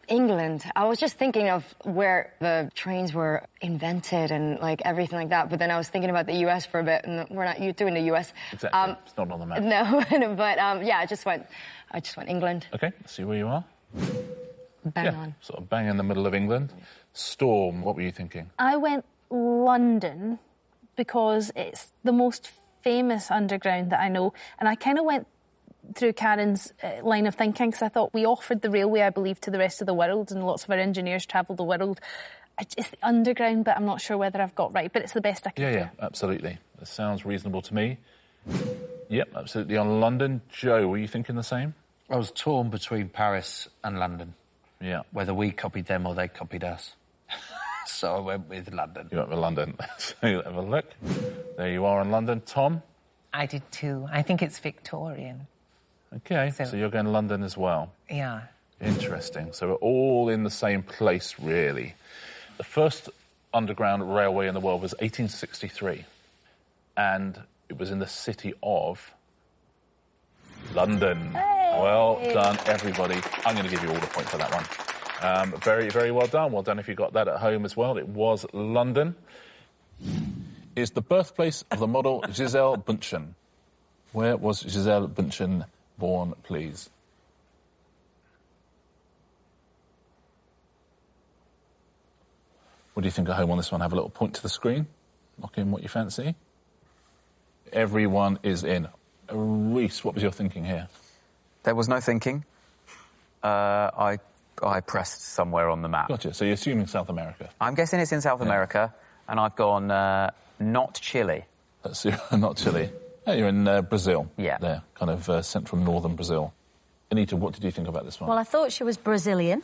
England. I was just thinking of where the trains were invented and, like, everything like that. But then I was thinking about the US for a bit, and we're not doing the US. Exactly. It's not on the map. No, but, yeah, I just went England. OK, let's see where you are. Bang on. Sort of bang in the middle of England. Storm, what were you thinking? I went London because it's the most famous underground that I know. And I kind of went through Karen's line of thinking, because I thought we offered the railway, I believe, to the rest of the world, and lots of our engineers travel the world. It's the underground, but I'm not sure whether I've got right, but it's the best I can do. Yeah, absolutely. That sounds reasonable to me. Yep, absolutely. On London. Joe, were you thinking the same? I was torn between Paris and London. Yeah. Whether we copied them or they copied us. So I went with London. You went with London. So have a look. There you are in London. Tom? I did too. I think it's Victorian. OK, so you're going to London as well. Yeah. Interesting. So we're all in the same place, really. The first underground railway in the world was 1863. And it was in the city of London. Hey. Well done, everybody. I'm going to give you all the points for that one. Very, very well done. Well done if you got that at home as well. It was London. Is the birthplace of the model Gisele Bündchen. Where was Gisele Bündchen born, please? What do you think at home on this one? Have a little point to the screen. Knock in what you fancy. Everyone is in. Reese, what was your thinking here? There was no thinking. I pressed somewhere on the map. Gotcha. So you're assuming South America? I'm guessing it's in South America, and I've gone not Chile. That's not Chile. Yeah, you're in Brazil. Yeah. There, kind of central northern Brazil. Anita, what did you think about this one? Well, I thought she was Brazilian,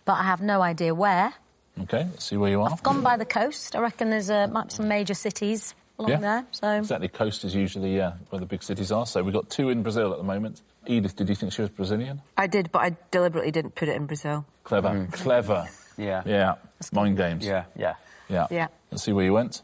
but I have no idea where. OK, let's see where you are. I've gone by the coast. I reckon there's might be some major cities along there. So exactly, coast is usually where the big cities are. So we've got 2 in Brazil at the moment. Edith, did you think she was Brazilian? I did, but I deliberately didn't put it in Brazil. Clever. Clever. Yeah. Yeah. Mind games. Yeah. Let's see where you went.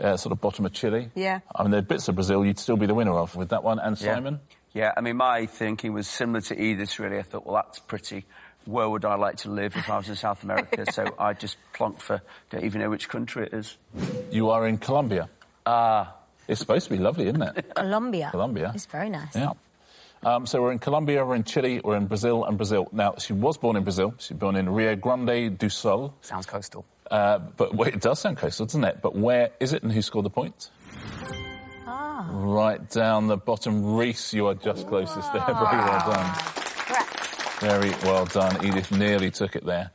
Sort of bottom of Chile. Yeah. I mean, there are bits of Brazil you'd still be the winner of with that one. And Simon? Yeah, I mean, my thinking was similar to Edith's, really. I thought, well, that's pretty... Where would I like to live if I was in South America? So I just plonked for... Don't even know which country it is. You are in Colombia. It's supposed to be lovely, isn't it? Colombia. Colombia. It's very nice. Yeah. So we're in Colombia, we're in Chile, we're in Brazil and Brazil. Now, she was born in Brazil. She was born in Rio Grande do Sul. Sounds coastal. But it does sound coastal, doesn't it? But where is it and who scored the point? Right down the bottom. Reese, you are just closest there. Very well done. Very well done. Edith nearly took it there.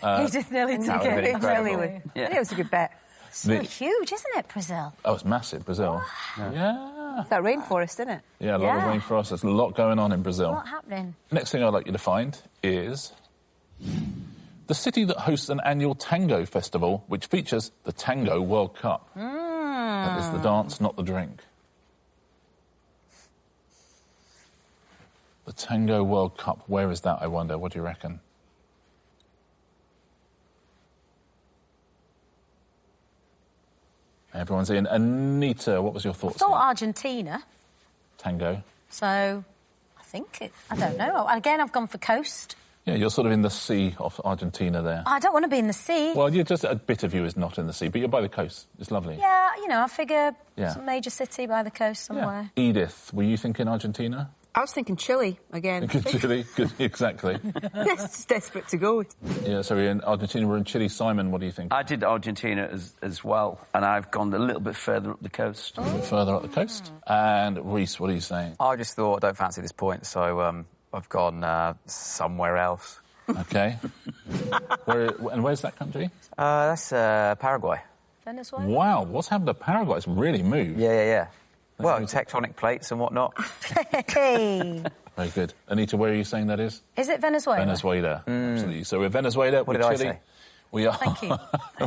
Edith nearly took it. It really would. Yeah. I think it was a good bet. So huge, isn't it, Brazil? Oh, it's massive, Brazil. Yeah. It's that rainforest, isn't it? Yeah, a lot of rainforest. There's a lot going on in Brazil. A lot happening. Next thing I'd like you to find is the city that hosts an annual tango festival, which features the Tango World Cup. That is the dance, not the drink. The Tango World Cup. Where is that, I wonder? What do you reckon? Everyone's in. Anita, what was your thoughts? I thought Argentina. Tango. So, I think I don't know. Again, I've gone for coast. Yeah, you're sort of in the sea of Argentina there. I don't want to be in the sea. Well, you're just a bit of you is not in the sea, but you're by the coast. It's lovely. Yeah, I figure some major city by the coast somewhere. Yeah. Edith, were you thinking Argentina? I was thinking Chile again. Chile, exactly. Just desperate to go. Yeah, so we're in Argentina, we're in Chile. Simon, what do you think? I did Argentina as well, and I've gone a little bit further up the coast. A bit further up the coast. And Reese, what are you saying? I just thought I don't fancy this point, so I've gone somewhere else. OK. Where's that country? That's Paraguay. Venezuela? Wow, what's happened to Paraguay? It's really moved. Yeah. Well, tectonic plates and whatnot. Hey. Very good. Anita, where are you saying that is? Is it Venezuela? Venezuela, absolutely. So we're Venezuela, what we're did Chile. I say? We are. Thank you.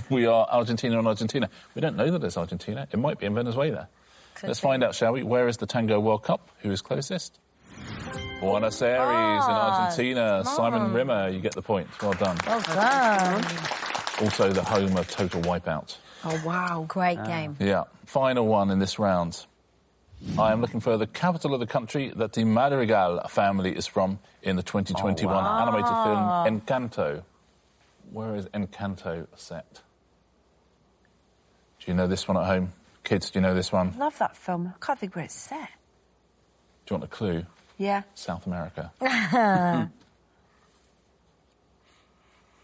We are Argentina and Argentina. We don't know that it's Argentina. It might be in Venezuela. Let's find out, shall we? Where is the Tango World Cup? Who is closest? Buenos Aires in Argentina. Simon Rimmer, you get the point. Well done. Well done. Also the home of Total Wipeout. Oh, wow. Great game. Yeah. Final one in this round. I am looking for the capital of the country that the Madrigal family is from in the 2021 animated film Encanto. Where is Encanto set? Do you know this one at home? Kids, do you know this one? Love that film. I can't think where it's set. Do you want a clue? Yeah. South America.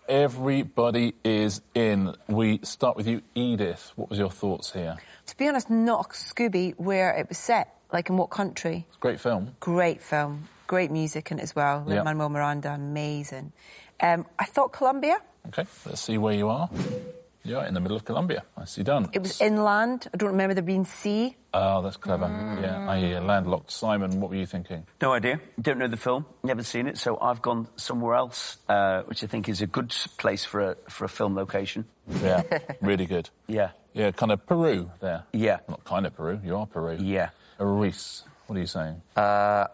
Everybody is in. We start with you, Edith. What was your thoughts here? To be honest, not a Scooby where it was set, like in what country. It's a great film. Great film. Great music in it as well. Yep. Lin-Manuel Miranda, amazing. I thought Colombia. OK, let's see where you are. You're in the middle of Colombia. Nicely done. It was inland. I don't remember there being sea. Oh, that's clever. Yeah, I hear landlocked. Simon, what were you thinking? No idea. Don't know the film. Never seen it. So I've gone somewhere else, which I think is a good place for a film location. Yeah, really good. Yeah. Yeah, kind of Peru there. Yeah. Not kind of Peru. You are Peru. Yeah. Reese, what are you saying? I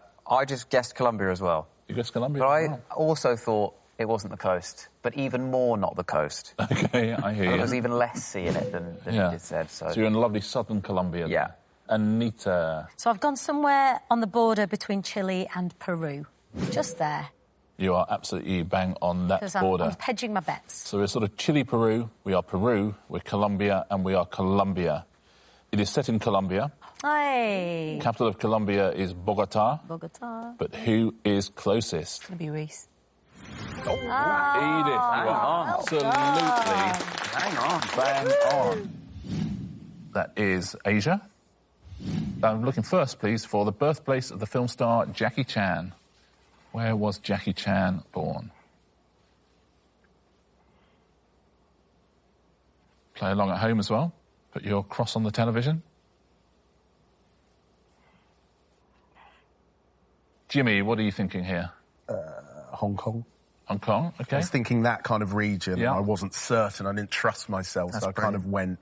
just guessed Colombia as well. You guessed Colombia? But I also thought it wasn't the coast, but even more not the coast. OK, I hear you. There was even less sea in it than you just said. So you're in lovely southern Colombia. Yeah. Anita. So I've gone somewhere on the border between Chile and Peru. Just there. You are absolutely bang on that border. I'm hedging my bets. So we're sort of Chile, Peru. We are Peru. We're Colombia, and we are Colombia. It is set in Colombia. Hey. Capital of Colombia is Bogota. Bogota. But who is closest? It's going to be Reese. Edith, you are absolutely bang on. That is Asia. I'm looking first, please, for the birthplace of the film star Jackie Chan. Where was Jackie Chan born? Play along at home as well. Put your cross on the television. Jimmy, what are you thinking here? Hong Kong. Hong Kong, OK. I was thinking that kind of region. Yeah. I wasn't certain. I didn't trust myself, That's so I kind of went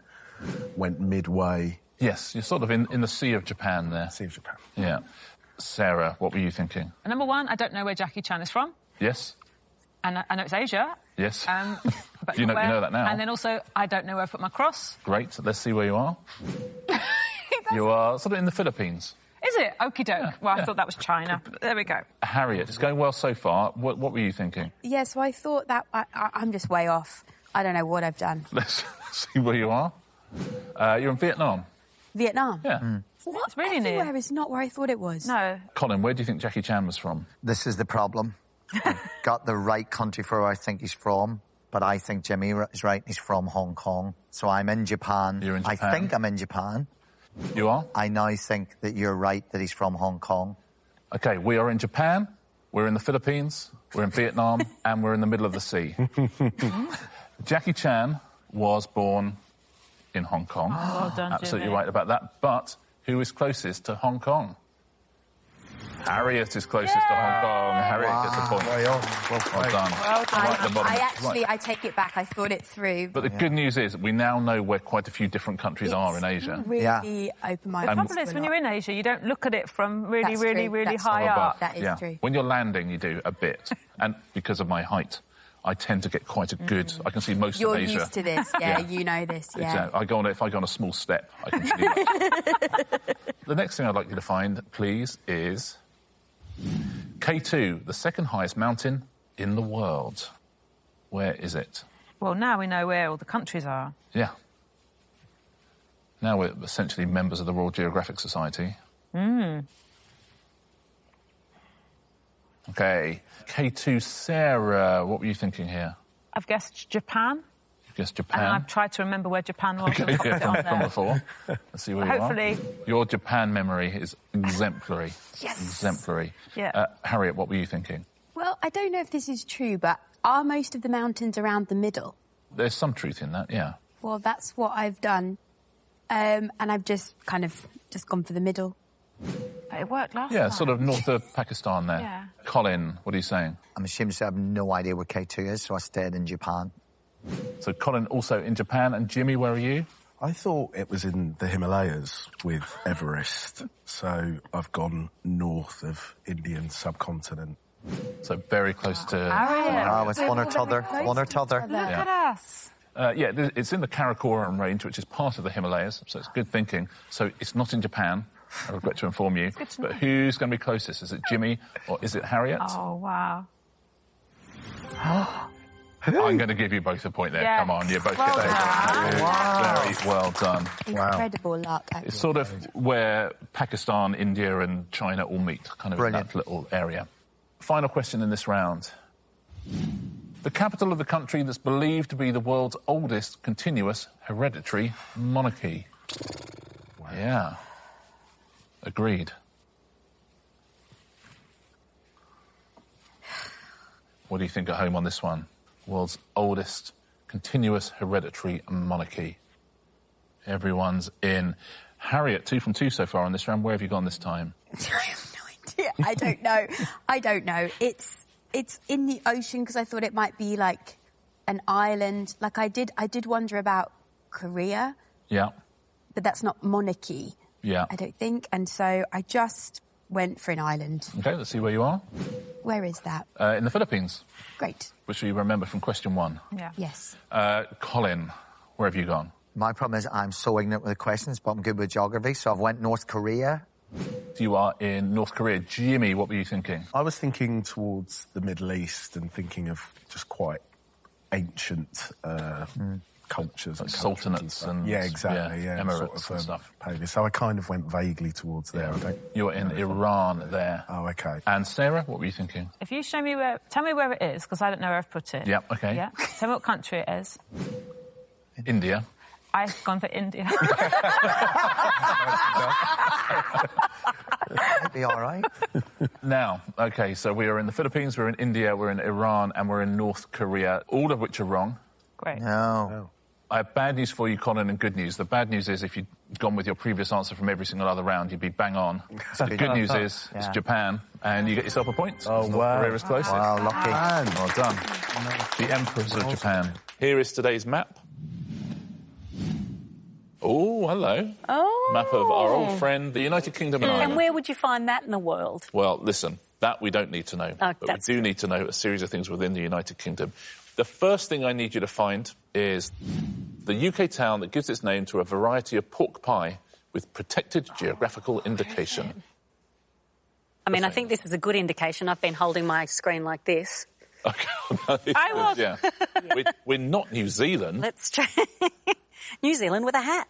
midway. Yes, you're sort of in the Sea of Japan there. Sea of Japan. Yeah. Sarah, what were you thinking? Number one, I don't know where Jackie Chan is from. Yes. And I know it's Asia. Yes. But you know where. that now. And then also, I don't know where I put my cross. Great. Let's see where you are. You are sort of in the Philippines. Is it? Okie doke. Yeah, well, I thought that was China. But there we go. Harriet, it's going well so far. What were you thinking? Yeah, so I thought that I'm just way off. I don't know what I've done. Let's see where you are. You're in Vietnam. Vietnam? Yeah. What? It's really Everywhere near. is not where I thought it was. No. Colin, where do you think Jackie Chan was from? This is the problem. I've got the right country for where I think he's from, but I think Jimmy is right. He's from Hong Kong. So I'm in Japan. You're in Japan. I think I'm in Japan. You are? I now think that you're right, that he's from Hong Kong. OK, we are in Japan, we're in the Philippines, we're in Vietnam, and we're in the middle of the sea. Jackie Chan was born in Hong Kong. Oh, well done, Absolutely Jimmy. right about that. But who is closest to Hong Kong? Harriet is closest to Hong Kong. Harriet gets a point. Well done. Right at the bottom. I take it back. I thought it through. But the good news is we now know where quite a few different countries are in Asia. Really open-minded. The trouble is, when you're in Asia, you don't look at it from really, really, really That's high Above. up. That is true. When you're landing, you do a bit. And because of my height, I tend to get quite a good... I can see most You're of Asia. used to this. Yeah, you know this. Yeah. Exactly. If I go on a small step, I can see that. The next thing I'd like you to find, please, is K2, the second highest mountain in the world. Where is it? Well, now we know where all the countries are. Yeah. Now we're essentially members of the Royal Geographic Society. OK. K2, Sarah, what were you thinking here? I've guessed Japan. You guessed Japan. And I've tried to remember where Japan was. Okay, yeah, from before. Let's see where Hopefully. you are. Your Japan memory is exemplary. Yes. Exemplary. Yeah. Harriet, what were you thinking? Well, I don't know if this is true, but are most of the mountains around the middle? There's some truth in that, yeah. Well, that's what I've done. And I've just gone for the middle. But it worked last Yeah, time. sort of north of Pakistan there. Yeah. Colin, what are you saying? I'm ashamed to say I have no idea where K2 is, so I stayed in Japan. So Colin also in Japan. And Jimmy, where are you? I thought it was in the Himalayas with Everest, so I've gone north of Indian subcontinent. So very close to... Oh, it's one or t'other. One or t'other. Look at us. Yeah, it's in the Karakoram range, which is part of the Himalayas, so it's good thinking. So it's not in Japan, I regret to inform you. But who's going to be closest? Is it Jimmy or is it Harriet? Oh, wow. I'm going to give you both a point there. Yeah. Come on, you both Well get done. Wow. Very well done. Incredible luck. Actually. It's sort of where Pakistan, India and China all meet, kind of in that little area. Final question in this round. The capital of the country that's believed to be the world's oldest continuous hereditary monarchy. Wow. Yeah. Agreed. What do you think at home on this one? World's oldest continuous hereditary monarchy. Everyone's in. Harriet, 2 from 2 so far on this round. Where have you gone this time? I have no idea. I don't know. It's in the ocean because I thought it might be like an island. Like I did wonder about Korea. Yeah. But that's not monarchy. Yeah. I don't think. And so I just went for an island. OK, let's see where you are. Where is that? In the Philippines. Great. Which you remember from question 1. Yeah. Yes. Colin, where have you gone? My problem is I'm so ignorant with the questions, but I'm good with geography, so I've went North Korea. You are in North Korea. Jimmy, what were you thinking? I was thinking towards the Middle East and thinking of just quite ancient cultures. Like sultanates and... Yeah, exactly, yeah. Emirates sort of, and stuff. So I kind of went vaguely towards there. I don't You're in Iran there. Oh, OK. And Sarah, what were you thinking? If you show me where... Tell me where it is, because I don't know where I've put it. Yeah, OK. Yeah? Tell me what country it is. India. I've gone for India. Might be all right. Now, OK, so we are in the Philippines, we're in India, we're in Iran, and we're in North Korea, all of which are wrong. Great. No. I have bad news for you, Colin, and good news. The bad news is if you'd gone with your previous answer from every single other round, you'd be bang on. The good news is it's Japan, and you get yourself a point. Oh, wow. Korea is closest. Wow, lucky. Well done. The Emperors of Japan. Here is today's map. Oh, hello. Oh. Map of our old friend, the United Kingdom and Ireland. And where would you find that in the world? Well, listen, that we don't need to know. Oh, but we do need to know a series of things within the United Kingdom. The first thing I need you to find is the UK town that gives its name to a variety of pork pie with protected geographical indication. I mean, I think this is a good indication. I've been holding my screen like this. Okay. I was. Yeah. We're not New Zealand. Let's try New Zealand with a hat.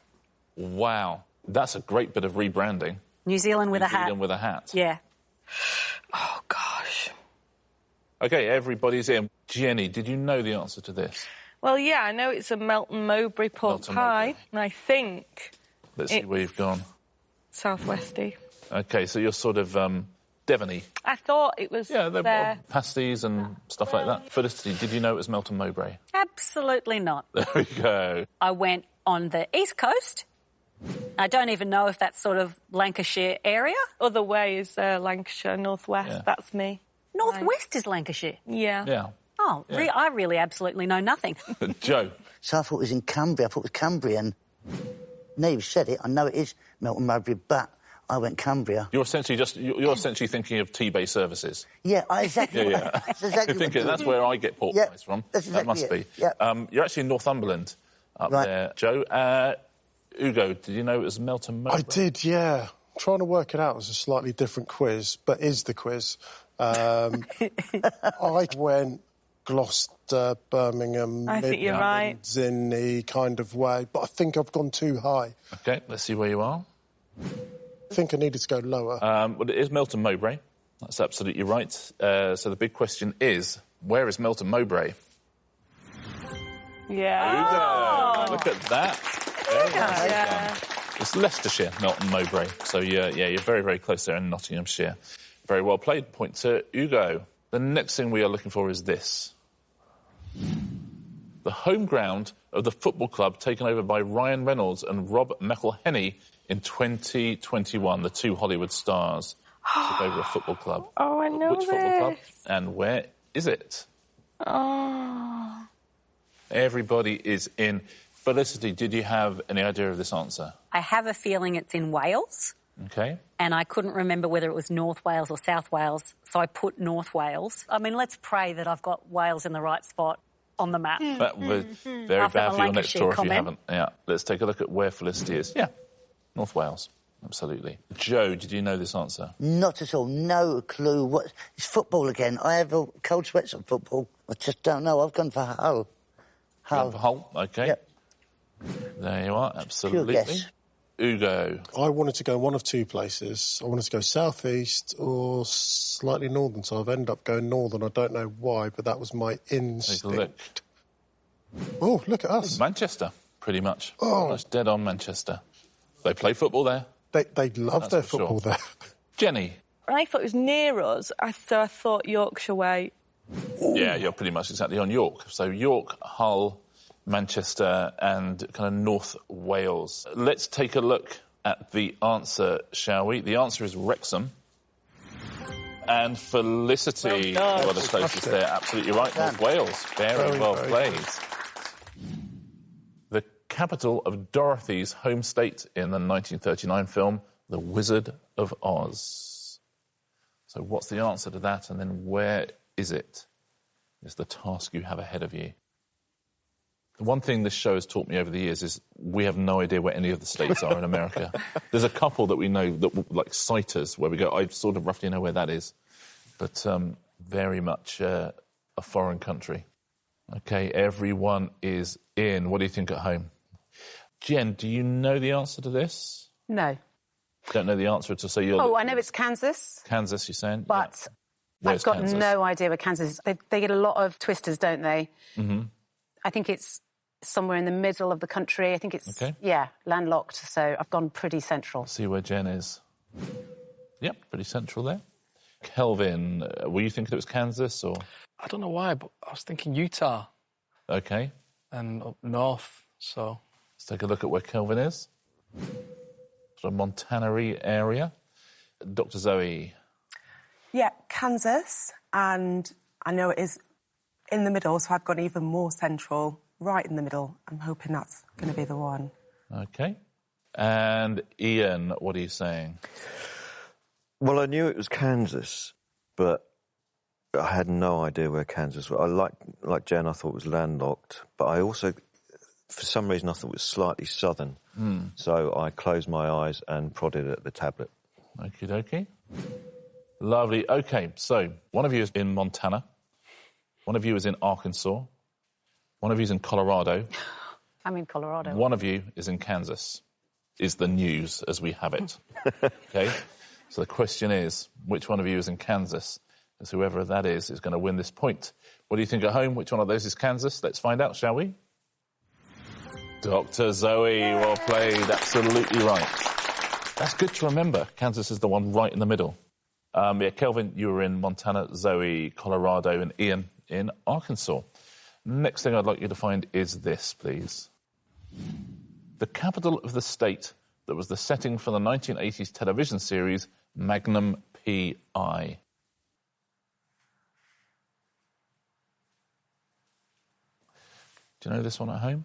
Wow. That's a great bit of rebranding. New Zealand with a hat. New Zealand with a hat. Yeah. Oh, gosh. OK, everybody's in. Jenny, did you know the answer to this? Well, yeah, I know it's a Melton Mowbray pork pie, and I think Let's see where you've gone. Southwesty. OK, so you're sort of Devony. I thought it was there. Pasties and stuff like that. Felicity, did you know it was Melton Mowbray? Absolutely not. There we go. I went on the East Coast. I don't even know if that's sort of Lancashire area. Other way is Lancashire, Northwest. Yeah. That's me. Northwest is Lancashire. Yeah. Yeah. Oh, Yeah. I really absolutely know nothing. Joe. So I thought it was in Cumbria. I thought it was Cambrian. Neve said it. I know it is Melton Mowbray, but I went Cumbria. You're essentially thinking of T-Bay services. Yeah, exactly. Yeah. That's exactly You're thinking that's where I get pork pies from. That's exactly that must be. Yeah. You're actually in Northumberland up there, Joe. Ugo, did you know it was Melton Mowbray? I did, yeah. Trying to work it out was a slightly different quiz, but is the quiz. I went Gloucester, Birmingham, I think you're right. Midlands in the kind of way, but I think I've gone too high. OK, let's see where you are. I think I needed to go lower. Well, it is Melton Mowbray. That's absolutely right. So the big question is, where is Melton Mowbray? Yeah. Ugo, look at that. Very well done. It's Leicestershire, Melton Mowbray. So, yeah, you're very, very close there in Nottinghamshire. Very well played. Point to Ugo. The next thing we are looking for is this. The home ground of the football club taken over by Ryan Reynolds and Rob McElhenney in 2021, the two Hollywood stars took over a football club. Oh, I know Which football club and where is it? Oh. Everybody is in. Felicity, did you have any idea of this answer? I have a feeling it's in Wales. OK. And I couldn't remember whether it was North Wales or South Wales, so I put North Wales. I mean, let's pray that I've got Wales in the right spot on the map. That was very After bad the for your next Lancashire door if you comment. haven't. Yeah, let's take a look at where Felicity is. Yeah, North Wales. Absolutely. Joe, did you know this answer? Not at all. No clue. What? It's football again. I have a cold sweats on football. I just don't know. I've gone for Hull. Gone for Hull, OK. Yep. There you are, absolutely. Pure guess. Ugo. I wanted to go one of two places. I wanted to go southeast or slightly northern, so I've ended up going northern. I don't know why, but that was my instinct. Oh, look at us. Manchester, pretty much. Oh. That's dead on Manchester. They play football there. They love their football there. Jenny. I thought it was near us, so I thought Yorkshire way. Yeah, you're pretty much exactly on York. So York, Hull, Manchester and kind of North Wales. Let's take a look at the answer, shall we? The answer is Wrexham. And Felicity, you are the closest there. Absolutely right. North Wales. Very well played. The capital of Dorothy's home state in the 1939 film The Wizard of Oz. So what's the answer to that, and then where is it? Is the task you have ahead of you. The one thing this show has taught me over the years is we have no idea where any of the states are in America. There's a couple that we know, that like citers, where we go, I sort of roughly know where that is. But very much a foreign country. OK, everyone is in. What do you think at home? Jen, do you know the answer to this? No. Don't know the answer to say you're... Oh, I know it's Kansas. Kansas, you're saying? But yeah. I've got Kansas? No idea where Kansas is. They get a lot of twisters, don't they? Mm-hmm. I think it's somewhere in the middle of the country. I think it's, okay. Yeah, landlocked, so I've gone pretty central. See where Jen is. Yep, pretty central there. Kelvin, were you thinking it was Kansas, or...? I don't know why, but I was thinking Utah. OK. And up north, so... Let's take a look at where Kelvin is. Sort of Montana-y area. Dr. Zoe. Yeah, Kansas, and I know it is in the middle, so I've gone even more central, right in the middle. I'm hoping that's going to be the one. OK. And Ian, what are you saying? Well, I knew it was Kansas, but I had no idea where Kansas was. I like Jen, I thought it was landlocked, but I also, for some reason, I thought it was slightly southern. So I closed my eyes and prodded at the tablet. Okie dokie. Lovely. OK, so one of you is in Montana. One of you is in Arkansas. One of you is in Colorado. I'm in Colorado. One of you is in Kansas, is the news as we have it. OK? So the question is, which one of you is in Kansas? Because whoever that is going to win this point. What do you think at home? Which one of those is Kansas? Let's find out, shall we? Dr. Zoe, well played. Absolutely right. That's good to remember. Kansas is the one right in the middle. Yeah, Kelvin, you were in Montana, Zoe, Colorado, and Ian in Arkansas. Next thing I'd like you to find is this, please. The capital of the state that was the setting for the 1980s television series Magnum P.I. Do you know this one at home?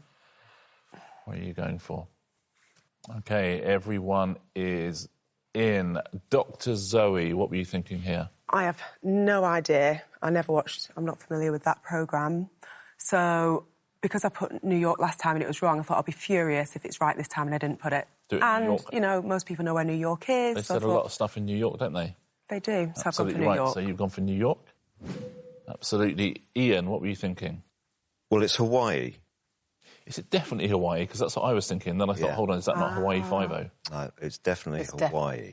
What are you going for? OK, everyone is in. Dr. Zoe, what were you thinking here? I have no idea. I'm not familiar with that programme. So, because I put New York last time and it was wrong, I thought I'd be furious if it's right this time and I didn't put it. Do it in New York. You know, most people know where New York is. They said a lot of stuff in New York, don't they? They do, so Absolutely I've gone for New right. York. So you've gone for New York? Absolutely. Ian, what were you thinking? Well, it's Hawaii. Is it definitely Hawaii? Because that's what I was thinking. Then I thought, hold on, is that not Hawaii 5-0? No, it's definitely Hawaii.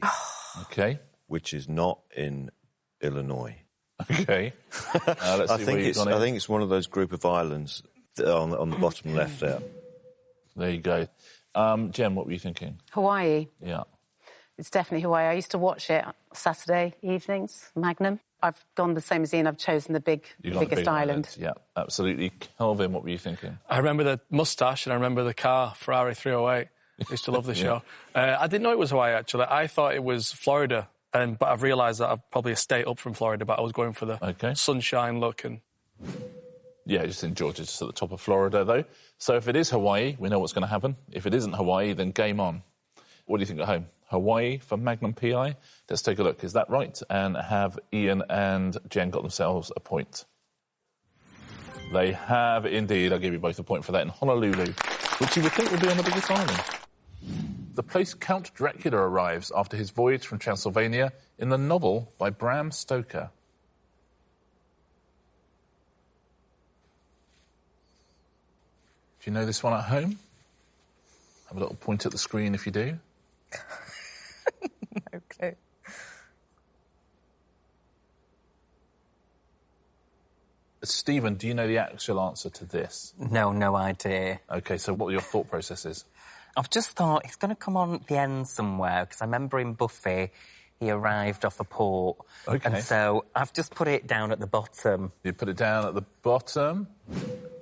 OK. Which is not in Illinois. OK. Let's see where you've gone in. I think it's one of those group of islands on the bottom left there. There you go. Jen, what were you thinking? Hawaii. Yeah. It's definitely Hawaii. I used to watch it Saturday evenings, Magnum. I've gone the same as Ian. I've chosen the biggest island. Yeah, absolutely. Kelvin, what were you thinking? I remember the moustache and I remember the car, Ferrari 308. I used to love the show. I didn't know it was Hawaii, actually. I thought it was Florida, but I've realised that I'm probably a state up from Florida, but I was going for the sunshine look. And yeah, just in Georgia, just at the top of Florida, though. So if it is Hawaii, we know what's going to happen. If it isn't Hawaii, then game on. What do you think at home? Hawaii for Magnum P.I.? Let's take a look. Is that right? And have Ian and Jen got themselves a point? They have indeed. I'll give you both a point for that in Honolulu, which you would think would be on the biggest island. the place Count Dracula arrives after his voyage from Transylvania in the novel by Bram Stoker? Do you know this one at home? Have a little point at the screen if you do. No clue. Stephen, do you know the actual answer to this? No idea. OK, so what are your thought processes? I've just thought it's going to come on at the end somewhere, because I remember in Buffy, he arrived off a port. OK. And so I've just put it down at the bottom. You put it down at the bottom?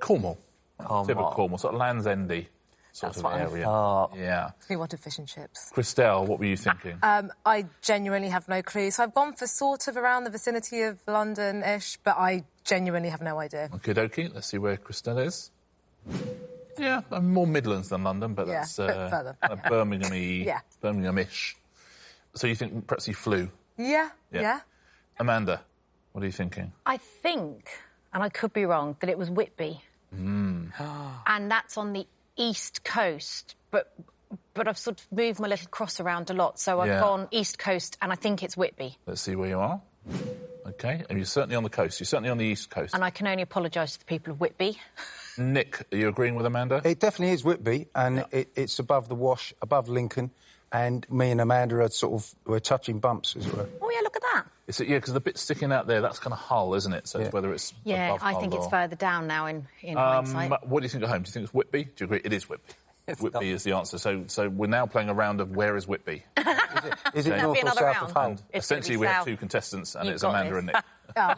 Cornwall. Typical Cornwall, sort of Land's Endy sort That's of what I area. thought. Yeah. We wanted fish and chips. Christelle, what were you thinking? I genuinely have no clue. So I've gone for sort of around the vicinity of London-ish, but I genuinely have no idea. Okie dokie, let's see where Christelle is. Yeah, I'm more Midlands than London, but Yeah, that's bit further. kind of Birmingham-y, Yeah. Birmingham-ish. So you think perhaps he flew? Yeah. Amanda, what are you thinking? I think, and I could be wrong, that it was Whitby. And that's on the east coast, but I've sort of moved my little cross around a lot, so I've gone east coast, and I think it's Whitby. Let's see where you are. OK, and you're certainly on the coast. You're certainly on the east coast. And I can only apologise to the people of Whitby. Nick, are you agreeing with Amanda? It definitely is Whitby, and it's above the Wash, above Lincoln, and me and Amanda are we're touching bumps, as it were. Oh, yeah, look at that. Because the bit sticking out there, that's kind of Hull, isn't it? So it's whether it's above I Hull think it's or... further down now in hindsight. What do you think at home? Do you think it's Whitby? Do you agree? It is Whitby. Whitby is the answer. So we're now playing a round of where is Whitby? Is it north or south of Hull? Essentially, we have two contestants, and it's Amanda and Nick.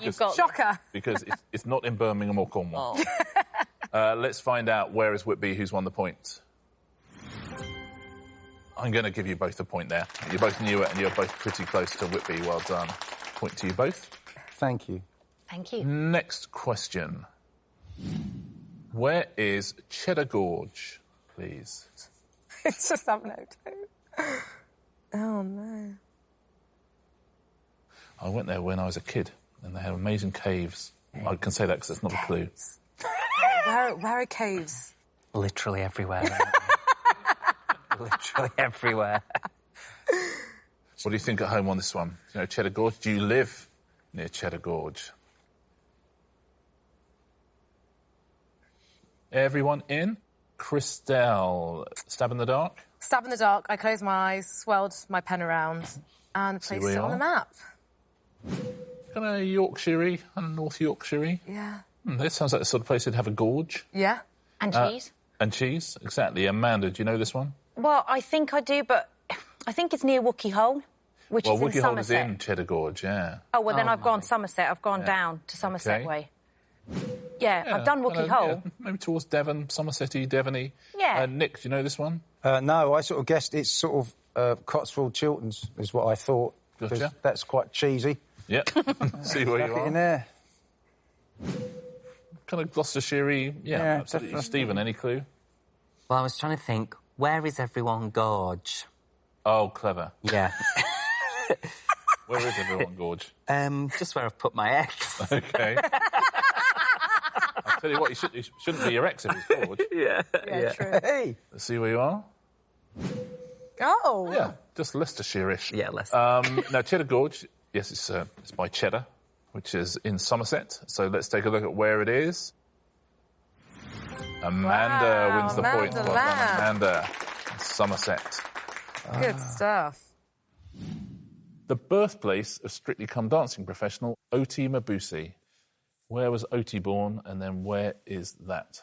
You've got Shocker. Because it's not in Birmingham or Cornwall. Let's find out where is Whitby, who's won the point. I'm going to give you both a point there. You both knew it, and you're both pretty close to Whitby. Well done. Point to you both. Thank you. Thank you. Next question. Where is Cheddar Gorge, please? It's just have no clue. Oh, no. I went there when I was a kid, and they had amazing caves. I can say that because it's not a clue. Where are caves? Literally everywhere. Literally everywhere. What do you think at home on this one? You know Cheddar Gorge? Do you live near Cheddar Gorge? Everyone in? Christelle, stab in the dark? Stab in the dark. I closed my eyes, swirled my pen around, and placed it on the map. Kind of Yorkshire-y, North Yorkshire-y. Yeah. This sounds like the sort of place that'd have a gorge. Yeah. And cheese. And cheese, exactly. Amanda, do you know this one? Well, I think I do, but I think it's near Wookey Hole, which is in Wookey Hole is Somerset. in Cheddar Gorge, yeah. Oh, well, then I've gone Somerset. I've gone down to Somerset way. Yeah, I've done Wookey Hole. Yeah, maybe towards Devon, Somerset-y, Devon-y. Yeah. Nick, do you know this one? No, I sort of guessed it's sort of Cotswold Chilterns is what I thought. Gotcha. That's quite cheesy. Yep. See where you Back are. it in there. Kind of Gloucestershire-y. Yeah, absolutely. Definitely. Stephen, any clue? Well, I was trying to think, where is everyone Gorge? Oh, clever. Yeah. Where is everyone Gorge? Just where I've put my ex. OK. I'll tell you what, you shouldn't be your ex if it's Gorge. Yeah. True. Hey! Let's see where you are. Oh. Yeah, just Leicestershire-ish. Yeah, Leicester. Now, Cheddar Gorge, yes, it's by Cheddar, which is in Somerset. So let's take a look at where it is. Amanda wins the point. Well done, Amanda. Somerset. Good stuff. The birthplace of Strictly Come Dancing professional Oti Mabuse. Where was Oti born, and then where is that?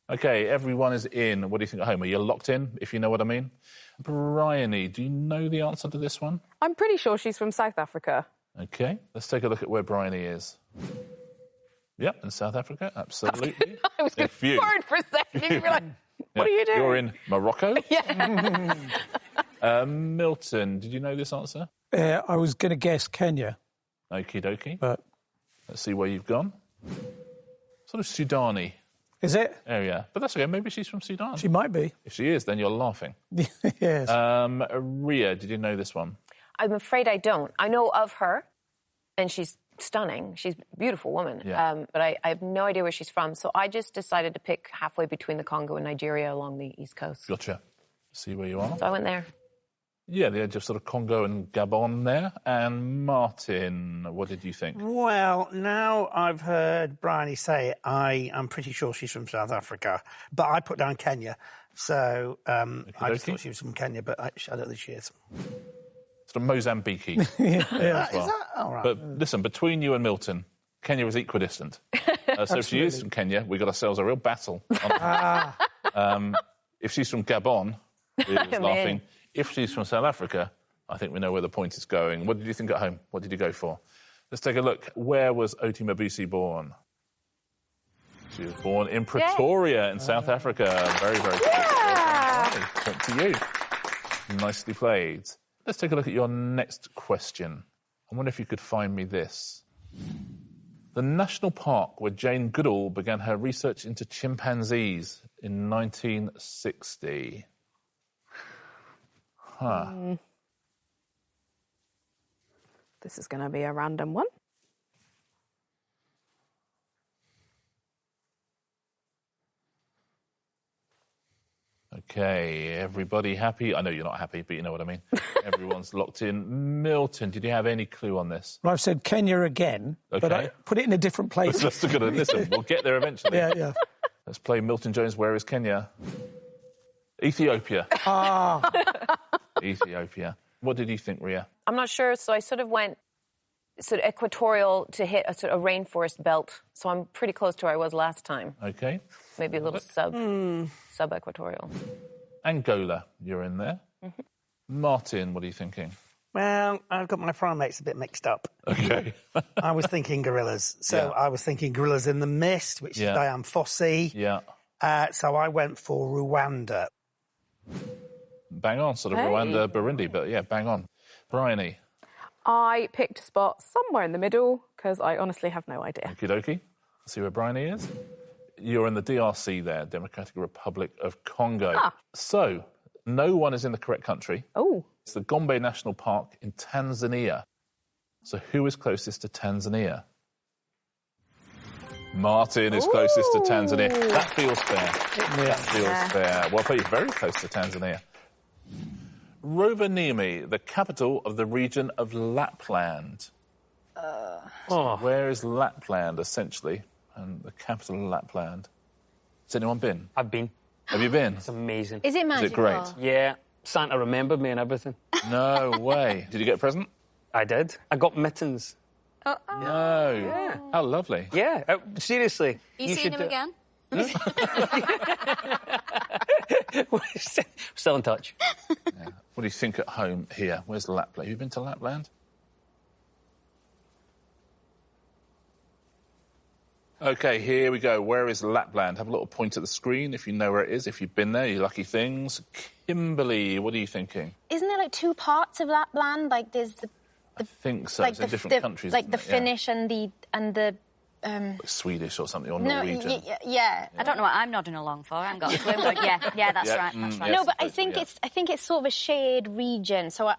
OK, everyone is in. What do you think at home? Are you locked in, if you know what I mean? Bryony, do you know the answer to this one? I'm pretty sure she's from South Africa. OK, let's take a look at where Bryony is. Yep, in South Africa, absolutely. I was worried for a second. You'd be like, what are you doing? You're in Morocco? Yeah. Milton, did you know this answer? I was going to guess Kenya. Okie dokie. But let's see where you've gone. Sort of Sudani. Is it? Area. But that's okay, maybe she's from Sudan. She might be. If she is, then you're laughing. Yes. Ria, did you know this one? I'm afraid I don't. I know of her, and she's stunning. She's a beautiful woman. Yeah. But I have no idea where she's from. So I just decided to pick halfway between the Congo and Nigeria along the east coast. Gotcha. See where you are. So I went there. Yeah, the edge of sort of Congo and Gabon there. And Martin, what did you think? Well, now I've heard Bryony say it, I'm pretty sure she's from South Africa. But I put down Kenya. So I just thought she was from Kenya, but I don't think she is. Sort of Mozambique. Yeah. Is that? All right. But listen, between you and Milton, Kenya is equidistant. So if she is from Kenya, we've got ourselves a real battle. If she's from Gabon, we're laughing. If she's from South Africa, I think we know where the point is going. What did you think at home? What did you go for? Let's take a look. Where was Oti Mabuse born? She was born in Pretoria in South Africa. Very, very good. Yeah. Point to you. Nicely played. Let's take a look at your next question. I wonder if you could find me this. The national park where Jane Goodall began her research into chimpanzees in 1960. This is going to be a random one. Okay, everybody happy? I know you're not happy, but you know what I mean. Everyone's locked in. Milton, did you have any clue on this? Well, I've said Kenya again, but I put it in a different place. Let's look at it. Listen, we'll get there eventually. Yeah. Let's play Milton Jones, Where is Kenya? Ethiopia. Ethiopia. What did you think, Ria? I'm not sure, so I sort of went sort of equatorial to hit a sort of rainforest belt. So I'm pretty close to where I was last time. Okay. Maybe a little sub-equatorial. Angola, you're in there. Mm-hmm. Martin, what are you thinking? Well, I've got my primates a bit mixed up. Okay. I was thinking gorillas. So I was thinking gorillas in the mist, which is Diane Fossey. Yeah. So I went for Rwanda. Bang on, sort of Rwanda, Burundi, but yeah, bang on. Bryony. I picked a spot somewhere in the middle because I honestly have no idea. Okie dokie. See where Bryony is? You're in the DRC there, Democratic Republic of Congo. So, no one is in the correct country. Oh. It's the Gombe National Park in Tanzania. So who is closest to Tanzania? Martin is closest to Tanzania. That feels fair. That feels fair. Well played. Very close to Tanzania. Rovaniemi, the capital of the region of Lapland. Where is Lapland, essentially? And the capital of Lapland. Has anyone been? I've been. Have you been? It's amazing. Is it magical? Is it great? Yeah. Santa remembered me and everything. No way. Did you get a present? I did. I got mittens. No. Yeah. How lovely. Yeah. Seriously. You seen him again? Still in touch. Yeah. What do you think at home here? Where's Lapland? Have you been to Lapland? OK, here we go. Where is Lapland? Have a little point at the screen if you know where it is. If you've been there, you lucky things. Kimberly, what are you thinking? Isn't there, like, two parts of Lapland? Like, there's the I think so. like it's in different countries. Like the it? Finnish and the Like Swedish or something, or Norwegian. Yeah. I don't know what I'm nodding along for. I haven't got a clue. But yeah, that's right. That's right. No, but I think it's sort of a shared region. So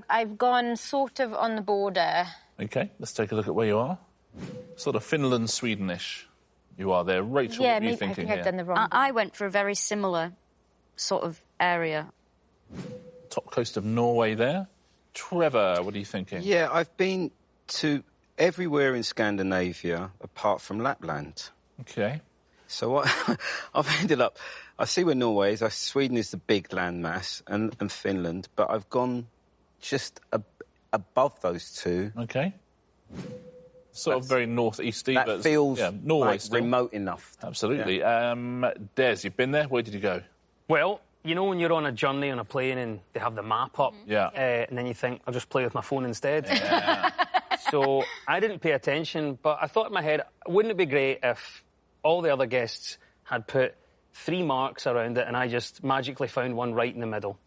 I've gone sort of on the border. OK, let's take a look at where you are. Sort of Finland, Swedenish. You are there. Rachel, what are you thinking I think here? I've done the wrong. I went for a very similar sort of area. Top coast of Norway there. Trevor, what are you thinking? Yeah, I've been to everywhere in Scandinavia apart from Lapland. OK. So what I've ended up... I see where Norway is. Sweden is the big landmass, and Finland, but I've gone just above those two. OK. Sort of very northeasty. That but feels Norway like remote enough. Absolutely. Yeah. Des, you've been there? Where did you go? Well, you know when you're on a journey on a plane and they have the map up? Yeah. And then you think, I'll just play with my phone instead. Yeah. So I didn't pay attention, but I thought in my head, wouldn't it be great if all the other guests had put 3 marks around it and I just magically found one right in the middle?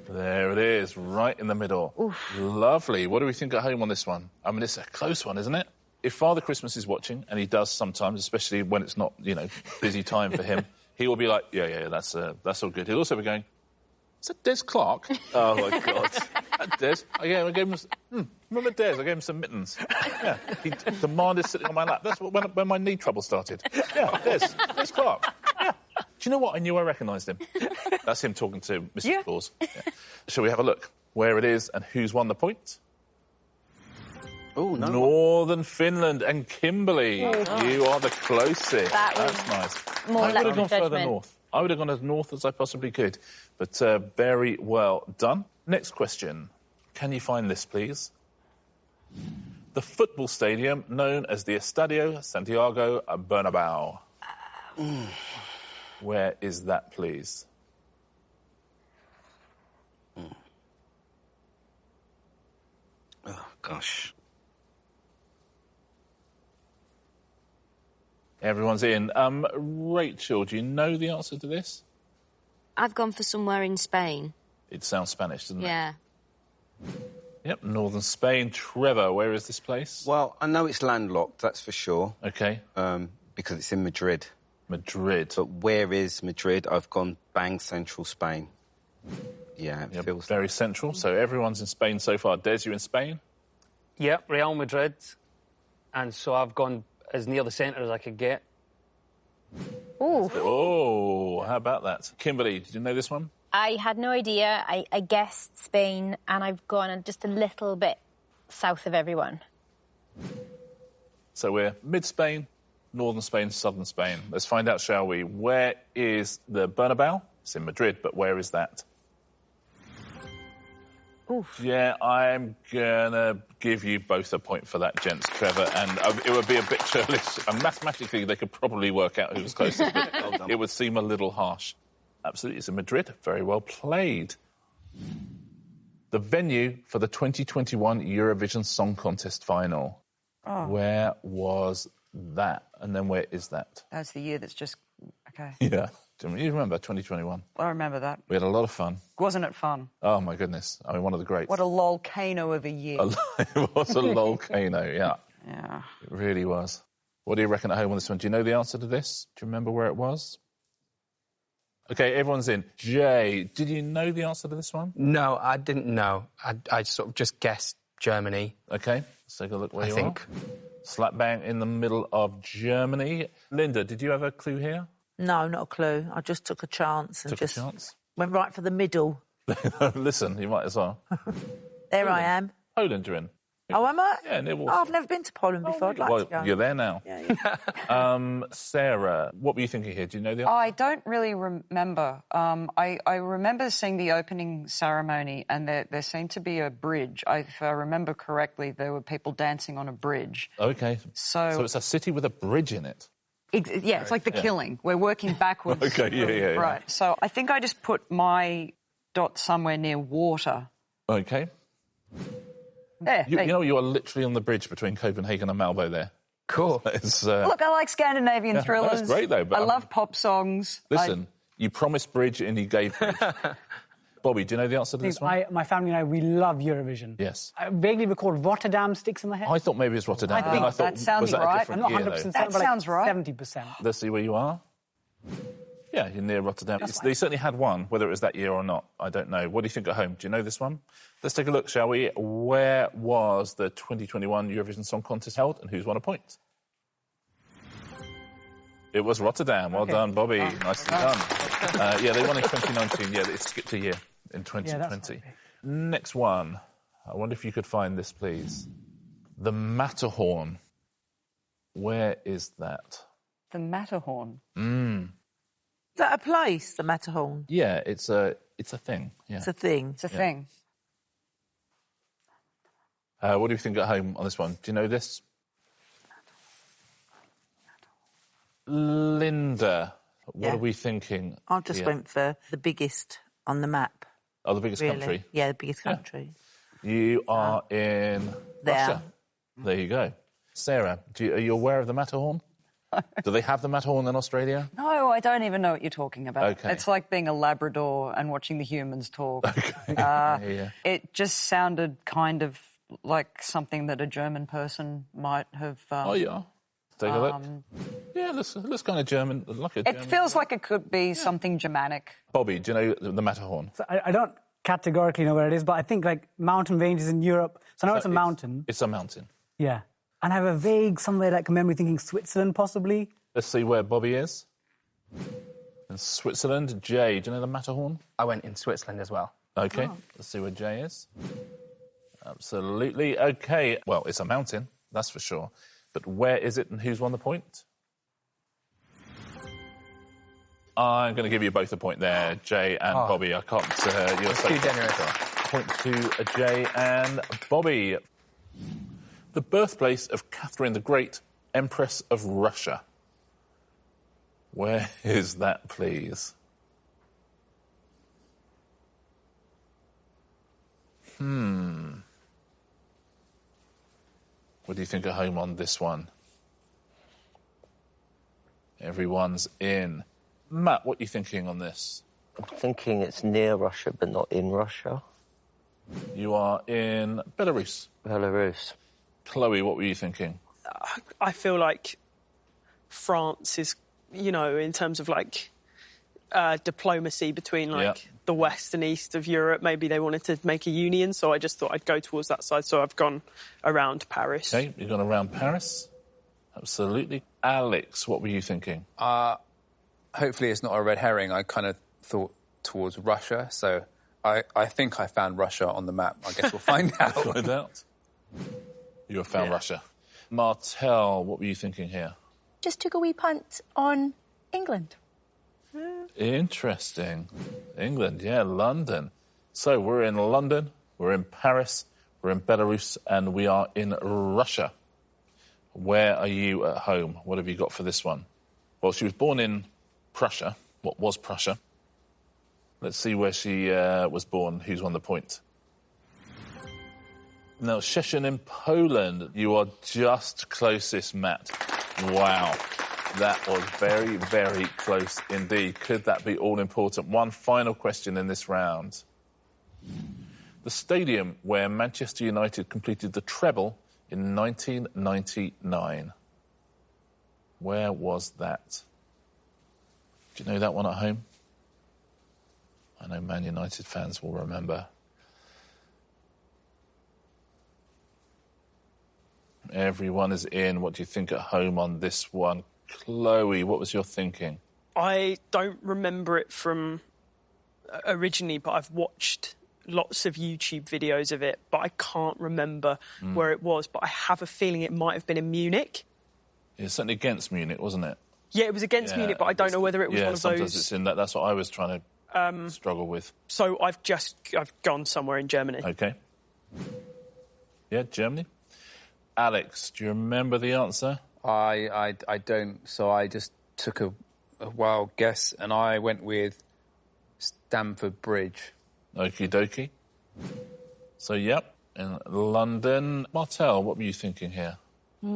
There it is, right in the middle. Oof. Lovely. What do we think at home on this one? I mean, it's a close one, isn't it? If Father Christmas is watching, and he does sometimes, especially when it's not, busy time for him, he will be like, yeah, that's all good. He'll also be going, is that Des Clark? Oh, my God. Des? Yeah, I gave him Remember Des? I gave him some mittens. Yeah, he demanded sitting on my lap. That's when my knee trouble started. Yeah, Des Clark. Yeah. Do you know what? I knew I recognised him. That's him talking to Mr. Claus. Yeah. Shall we have a look where it is and who's won the point? Oh, no. Northern Finland and Kimberly. Oh. You are the closest. That's nice. more I would have gone judgment. further north. I would have gone as north as I possibly could. But very well done. Next question. Can you find this, please? The football stadium known as the Estadio Santiago Bernabéu. Where is that, please? Oh, gosh. Everyone's in. Rachel, do you know the answer to this? I've gone for somewhere in Spain. It sounds Spanish, doesn't it? Yeah. Yep, northern Spain. Trevor, where is this place? Well, I know it's landlocked, that's for sure. OK. Because it's in Madrid. Madrid. But where is Madrid? I've gone bang central Spain. Yeah, it feels... Very central. So everyone's in Spain so far. Des, you in Spain? Yep, Real Madrid. And so I've gone as near the centre as I could get. Ooh. Oh, how about that? Kimberly, did you know this one? I had no idea. I guessed Spain, and I've gone just a little bit south of everyone. So we're mid-Spain, northern Spain, southern Spain. Let's find out, shall we? Where is the Bernabéu? It's in Madrid, but where is that? Oof. Yeah, I'm gonna give you both a point for that, gents, Trevor, and it would be a bit churlish. And mathematically, they could probably work out who was closest, but it would seem a little harsh. Absolutely, it's in Madrid. Very well played. The venue for the 2021 Eurovision Song Contest final. Oh. Where was that? And then where is that? That's the year that's just... OK. Yeah. Do you remember 2021? I remember that. We had a lot of fun. Wasn't it fun? Oh, my goodness. I mean, one of the greats. What a volcano of a year. It was a volcano, yeah. Yeah. It really was. What do you reckon at home on this one? Do you know the answer to this? Do you remember where it was? OK, everyone's in. Jay, did you know the answer to this one? No, I didn't know. I sort of just guessed Germany. OK, let's take a look where you think. are. Slap bang in the middle of Germany. Linda, did you have a clue here? No, not a clue. I just took a chance and Took a chance? went right for the middle. Listen, you might as well. There I am. Poland, you're in. Oh, am I? Yeah, near Oh, Warsaw. I've never been to Poland before. I'd like to go. You're there now. Yeah. Sarah, what were you thinking here? Do you know the answer? I don't really remember. I remember seeing the opening ceremony and there seemed to be a bridge. If I remember correctly, there were people dancing on a bridge. OK. So it's a city with a bridge in it. Yeah, it's like The Killing. We're working backwards. OK, yeah. Right. So I think I just put my dot somewhere near water. OK. There. You know, you are literally on the bridge between Copenhagen and Malbo there. Cool. Look, I like Scandinavian thrillers. That's great, though. But I love pop songs. Listen, you promised bridge and you gave bridge. Bobby, do you know the answer to this one? My family and I, we love Eurovision. Yes. I vaguely recall Rotterdam sticks in my head. I thought maybe it's Rotterdam. I thought, that sounds right. I'm not 100% certain, That but sounds right. 70%. Let's see where you are. Yeah, you're near Rotterdam. They certainly had one, whether it was that year or not, I don't know. What do you think at home? Do you know this one? Let's take a look, shall we? Where was the 2021 Eurovision Song Contest held and who's won a point? It was Rotterdam. Well done, Bobby. Nicely done. Yeah, they won in 2019. Yeah, it skipped a year in 2020. Next one. I wonder if you could find this, please. The Matterhorn. Where is that? The Matterhorn. Is that a place, the Matterhorn? Yeah, it's a thing. Yeah. It's a thing. It's a thing. What do you think at home on this one? Do you know this? Linda, what are we thinking? I just went for the biggest on the map. Oh, the biggest country? Yeah, the biggest country. You are in Russia. There you go. Sarah, are you aware of the Matterhorn? Do they have the Matterhorn in Australia? No, I don't even know what you're talking about. Okay. It's like being a Labrador and watching the humans talk. Okay. It just sounded kind of like something that a German person might have... oh, yeah. Take a look. Yeah, looks kind of German. Like a It German. feels like it could be something Germanic. Bobby, do you know the Matterhorn? So I don't categorically know where it is, but I think like mountain ranges in Europe. So I know it's a mountain. It's a mountain. Yeah. And I have a vague somewhere like a memory thinking Switzerland possibly. Let's see where Bobby is. In Switzerland. Jay, do you know the Matterhorn? I went in Switzerland as well. OK, let's see where Jay is. Absolutely. OK, well, it's a mountain, that's for sure. But where is it and who's won the point? I'm going to give you both a point there, Jay and Bobby. I can't... you're so too generous. Point to Jay and Bobby. The birthplace of Catherine the Great, Empress of Russia. Where is that, please? What do you think at home on this one? Everyone's in. Matt, what are you thinking on this? I'm thinking it's near Russia, but not in Russia. You are in Belarus. Belarus. Chloe, what were you thinking? I feel like France is, you know, in terms of, like, diplomacy between, like, the west and east of Europe, maybe they wanted to make a union, so I just thought I'd go towards that side, so I've gone around Paris. OK, you've gone around Paris. Absolutely. Alex, what were you thinking? Hopefully it's not a red herring. I kind of thought towards Russia, so I think I found Russia on the map. I guess we'll find out. We'll find out. You have found Russia. Martel, what were you thinking here? Just took a wee punt on England. Interesting. England, yeah, London. So we're in London, we're in Paris, we're in Belarus, and we are in Russia. Where are you at home? What have you got for this one? Well, she was born in Prussia. What was Prussia? Let's see where she was born. Who's won the point? Now, Szczecin in Poland. You are just closest, Matt. Wow. That was very, very close indeed. Could that be all-important? One final question in this round. The stadium where Manchester United completed the treble in 1999. Where was that? Do you know that one at home? I know Man United fans will remember. Everyone is in. What do you think at home on this one? Chloe, what was your thinking? I don't remember it from originally, but I've watched lots of YouTube videos of it, but I can't remember where it was. But I have a feeling it might have been in Munich. It's certainly against Munich, wasn't it? Yeah, it was against Munich, but I don't know whether it was one of sometimes those. It's in that. That's what I was trying to struggle with. So I've gone somewhere in Germany. OK. Yeah, Germany. Alex, do you remember the answer? I don't, so I just took a wild guess and I went with Stamford Bridge. Okie dokie. So, yep, in London. Martel, what were you thinking here?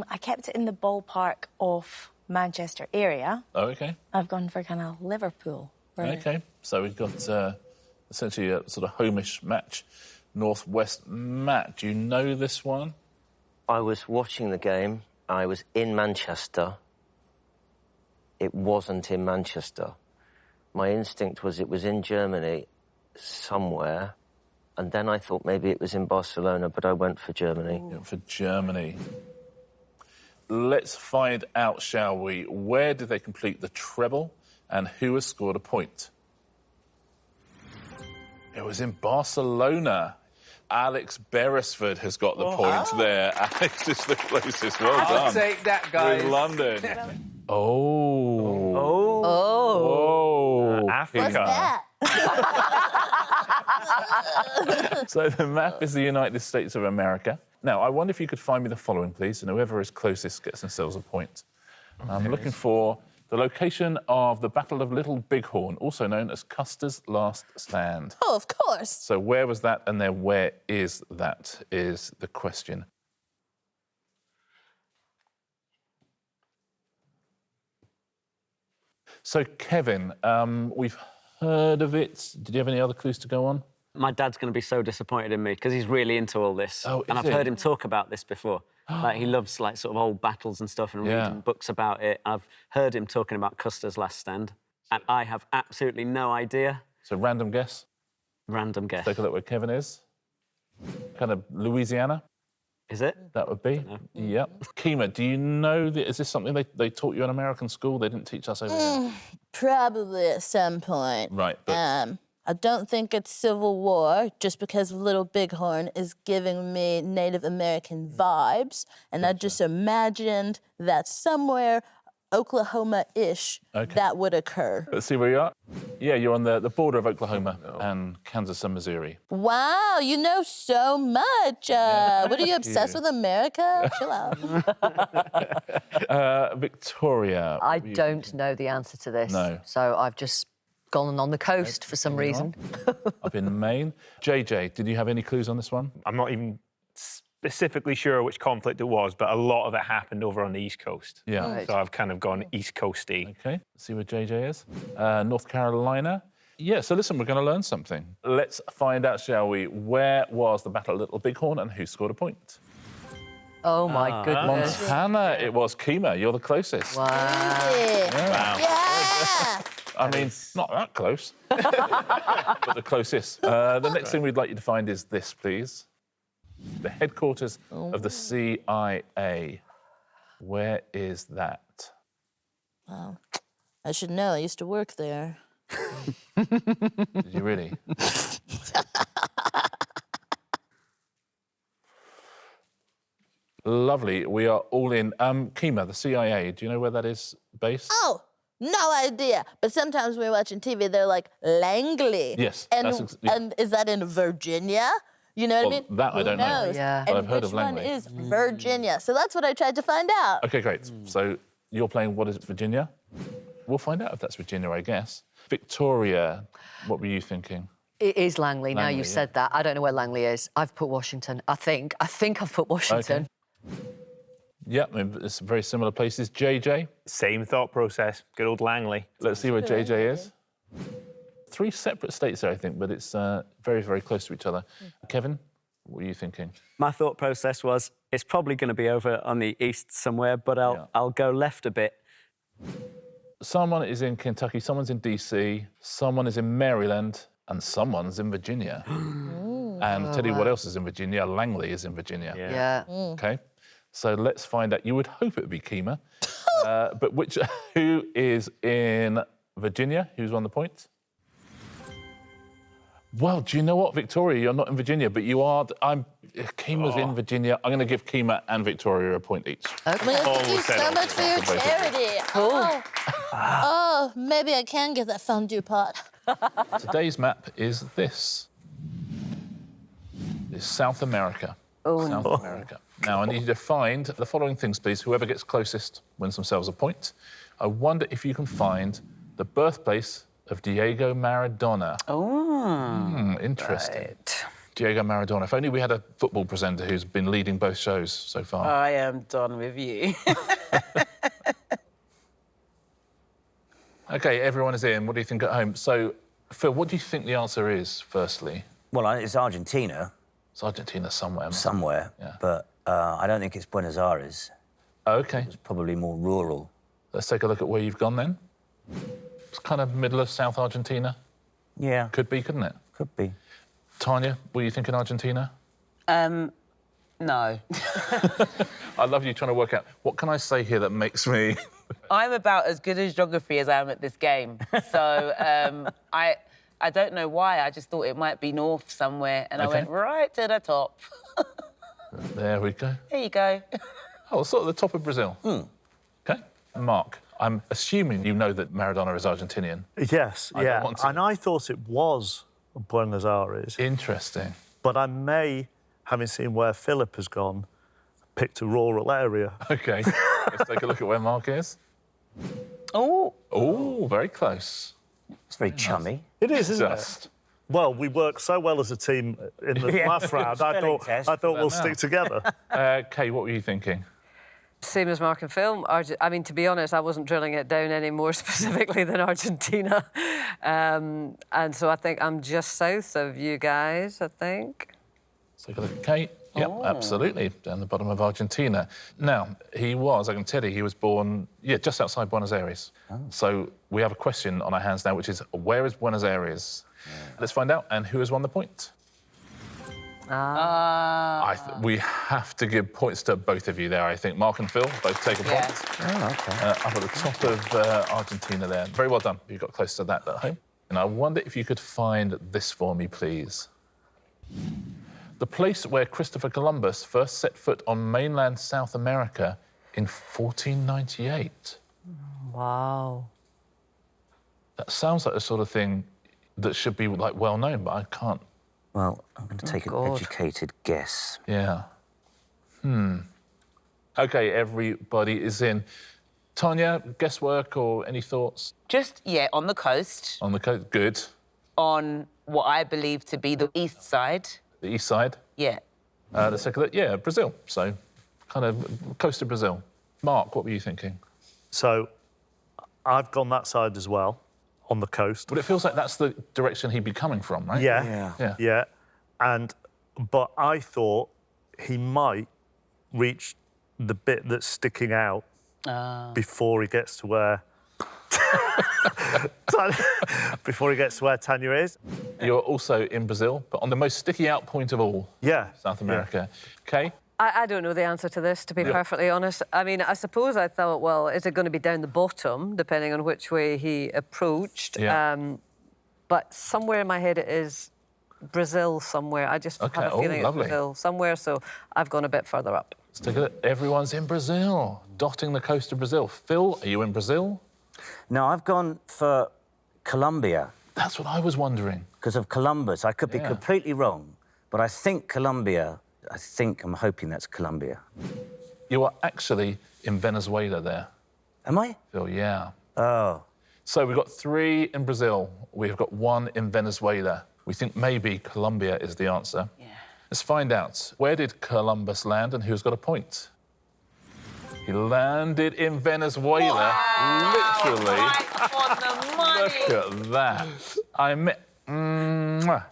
I kept it in the ballpark of Manchester area. Oh, OK. I've gone for kind of Liverpool. OK, so we've got essentially a sort of home-ish match. Northwest. Matt, do you know this one? I was watching the game. I was in Manchester. It wasn't in Manchester. My instinct was it was in Germany somewhere, and then I thought maybe it was in Barcelona, but I went for Germany. Yeah, for Germany. Let's find out, shall we? Where did they complete the treble, and who has scored a point? It was in Barcelona. Alex Beresford has got the point there. Alex is the closest. Well done. I'll take that, guys. With London. Africa. So the map is the United States of America. Now, I wonder if you could find me the following, please, and whoever is closest gets themselves a point. I'm looking for the location of the Battle of Little Bighorn, also known as Custer's Last Stand. Oh, of course. So where was that, and then where is that, is the question. So, Kevin, we've heard of it. Did you have any other clues to go on? My dad's going to be so disappointed in me because he's really into all this. Oh, and I've heard him talk about this before. Like, he loves, like, sort of old battles and stuff and reading books about it. I've heard him talking about Custer's Last Stand, and I have absolutely no idea. So, random guess? random guess. Take a look where Kevin is. Kind of Louisiana. Is it? That would be. Yep. Kima, do you know that? Is this something they taught you in American school? They didn't teach us over here. Probably at some point. Right, but I don't think it's Civil War, just because Little Bighorn is giving me Native American vibes, and I just imagined that somewhere Oklahoma-ish that would occur. Let's see where you are. Yeah, you're on the border of Oklahoma and Kansas and Missouri. Wow, you know so much. What are you, obsessed with America? Chill out. Victoria. I don't know the answer to this. No. So I've just gone on the coast for some reason. Up in Maine. JJ, did you have any clues on this one? I'm not even specifically sure which conflict it was, but a lot of it happened over on the East Coast. Yeah. Right. So I've kind of gone East Coasty. Okay, let's see where JJ is. North Carolina. Yeah, so listen, we're going to learn something. Let's find out, shall we? Where was the Battle of Little Bighorn and who scored a point? Oh, my goodness. Montana, it was Kima. You're the closest. Wow. Yeah. I mean, not that close, but the closest. The next thing we'd like you to find is this, please. The headquarters of the CIA. Where is that? Well, I should know. I used to work there. Did you really? Lovely. We are all in. Kima, the CIA, do you know where that is based? Oh, no idea. But sometimes when we're watching TV, they're like, Langley. Yes. And is that in Virginia? You know what I mean? That I don't know. Yeah. But And I've heard which of Langley. one is Virginia? So that's what I tried to find out. OK, great. So you're playing What Is It, Virginia? We'll find out if that's Virginia, I guess. Victoria, what were you thinking? It is Langley. Now Langley, you've said that. I don't know where Langley is. I've put Washington. I think I've put Washington. Okay. Yeah, it's very similar places. JJ? Same thought process. Good old Langley. Let's see where JJ is. 3 separate states there, I think, but it's very, very close to each other. Kevin, what were you thinking? My thought process was it's probably going to be over on the east somewhere, but I'll go left a bit. Someone is in Kentucky, someone's in DC, someone is in Maryland, and someone's in Virginia. And I'll tell you what else is in Virginia. Langley is in Virginia. Yeah. OK, so let's find out. You would hope it would be Kima. But who is in Virginia? Who's won the point? Well, do you know what, Victoria? You're not in Virginia, but you are. Kima's in Virginia. I'm going to give Kima and Victoria a point each. Okay. Thank you so much for your charity. Oh, maybe I can get that fondue pot. Today's map is this. It's South America. South America. Now, I need you to find the following things, please. Whoever gets closest wins themselves a point. I wonder if you can find the birthplace of Diego Maradona. Interesting. Right. Diego Maradona. If only we had a football presenter who's been leading both shows so far. I am done with you. OK, everyone is in. What do you think at home? So, Phil, what do you think the answer is, firstly? Well, it's Argentina. It's Argentina somewhere. Somewhere, but I don't think it's Buenos Aires. OK. It's probably more rural. Let's take a look at where you've gone, then. It's kind of middle of South Argentina. Yeah. Could be, couldn't it? Could be. Tanya, were you thinking Argentina? No. I love you trying to work out, what can I say here that makes me... I'm about as good at geography as I am at this game. So I don't know why. I just thought it might be north somewhere, and I went right to the top. There we go. There you go. Oh, sort of the top of Brazil. OK. Mark, I'm assuming you know that Maradona is Argentinian. Yes, and I thought it was Buenos Aires. Interesting. But I may, having seen where Philip has gone, picked a rural area. OK. Let's take a look at where Mark is. Oh. Oh, very close. It's very chummy. It is, isn't it? Well, we worked so well as a team in the last round. I thought we'll stick together. Kay, what were you thinking? Same as Mark and Phil. I mean, to be honest, I wasn't drilling it down any more specifically than Argentina. And so I think I'm just south of you guys, I think. Let's take a look at Kate. Yep, absolutely, down the bottom of Argentina. Now, I can tell you, he was born, just outside Buenos Aires. So we have a question on our hands now, which is, where is Buenos Aires? Let's find out. And who has won the point? We have to give points to both of you there, I think. Mark and Phil both take a point. Oh, OK. Up at the top of Argentina there. Very well done. You got close to that at home. And I wonder if you could find this for me, please. The place where Christopher Columbus first set foot on mainland South America in 1498. Wow. That sounds like the sort of thing that should be, like, well-known, but I can't... Well, I'm going to take an educated guess. Yeah. OK, everybody is in. Tanya, guesswork or any thoughts? Just, on the coast. On the coast, good. On what I believe to be the east side. The east side? Yeah. The second, Brazil. So, kind of coast of Brazil. Mark, what were you thinking? So, I've gone that side as well, on the coast. But it feels like that's the direction he'd be coming from, right? Yeah. But I thought he might reach the bit that's sticking out before he gets to where... before he gets to where Tanya is. You're also in Brazil, but on the most sticky out point of all. South America. OK? I don't know the answer to this, to be perfectly honest. I mean, I suppose I thought, well, is it going to be down the bottom, depending on which way he approached? But somewhere in my head it is Brazil somewhere. I just have a feeling it's Brazil somewhere, so I've gone a bit further up. Let's take a look. Everyone's in Brazil, dotting the coast of Brazil. Phil, are you in Brazil? No, I've gone for Colombia. That's what I was wondering. Because of Columbus. I could be completely wrong, but I think Colombia... I'm hoping that's Colombia. You are actually in Venezuela there. Am I? Phil, yeah. Oh. So we've got 3 in Brazil. We've got 1 in Venezuela. We think maybe Colombia is the answer. Yeah. Let's find out. Where did Columbus land and who's got a point? He landed in Venezuela. Wow. Literally. Right on the money. Look at that. Do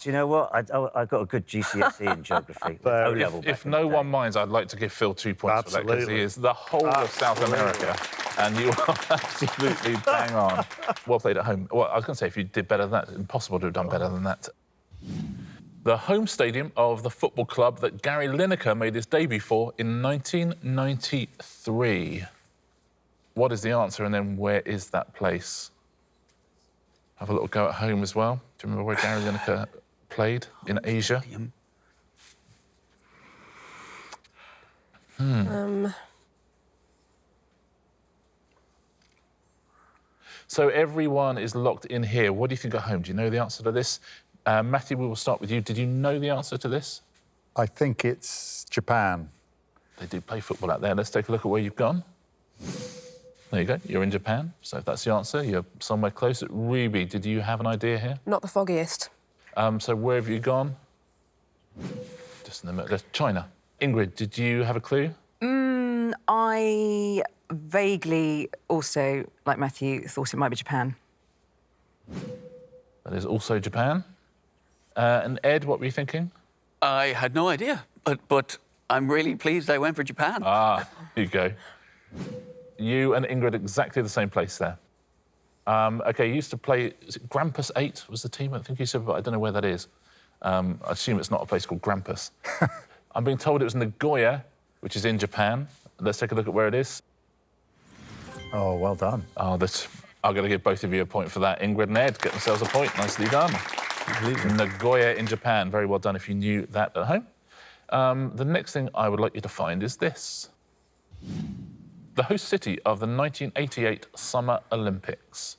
you know what? I got a good GCSE in geography. If no one minds, I'd like to give Phil 2 points for that, because he is the whole of South America, and you are absolutely bang on. Well played at home. Well, I was going to say, if you did better than that, it's impossible to have done better than that. The home stadium of the football club that Gary Lineker made his debut for in 1993. What is the answer, and then where is that place? Have a little go at home as well. Do you remember where Gary Lineker played in Asia? So everyone is locked in here. What do you think at home? Do you know the answer to this? Matthew, we will start with you. Did you know the answer to this? I think it's Japan. They do play football out there. Let's take a look at where you've gone. There you go. You're in Japan. So if that's the answer, you're somewhere close. Ruby, did you have an idea here? Not the foggiest. So where have you gone? Just in the middle. China. Ingrid, did you have a clue? I vaguely also, like Matthew, thought it might be Japan. That is also Japan. And Ed, what were you thinking? I had no idea, but I'm really pleased I went for Japan. Here you go. You and Ingrid exactly the same place there. OK, you used to play... Is it Grampus 8 was the team? I think you said, but I don't know where that is. I assume it's not a place called Grampus. I'm being told it was Nagoya, which is in Japan. Let's take a look at where it is. Oh, well done. I'm going to give both of you a point for that. Ingrid and Ed get themselves a point. Nicely done. Nagoya in Japan. Very well done if you knew that at home. The next thing I would like you to find is this. The host city of the 1988 Summer Olympics.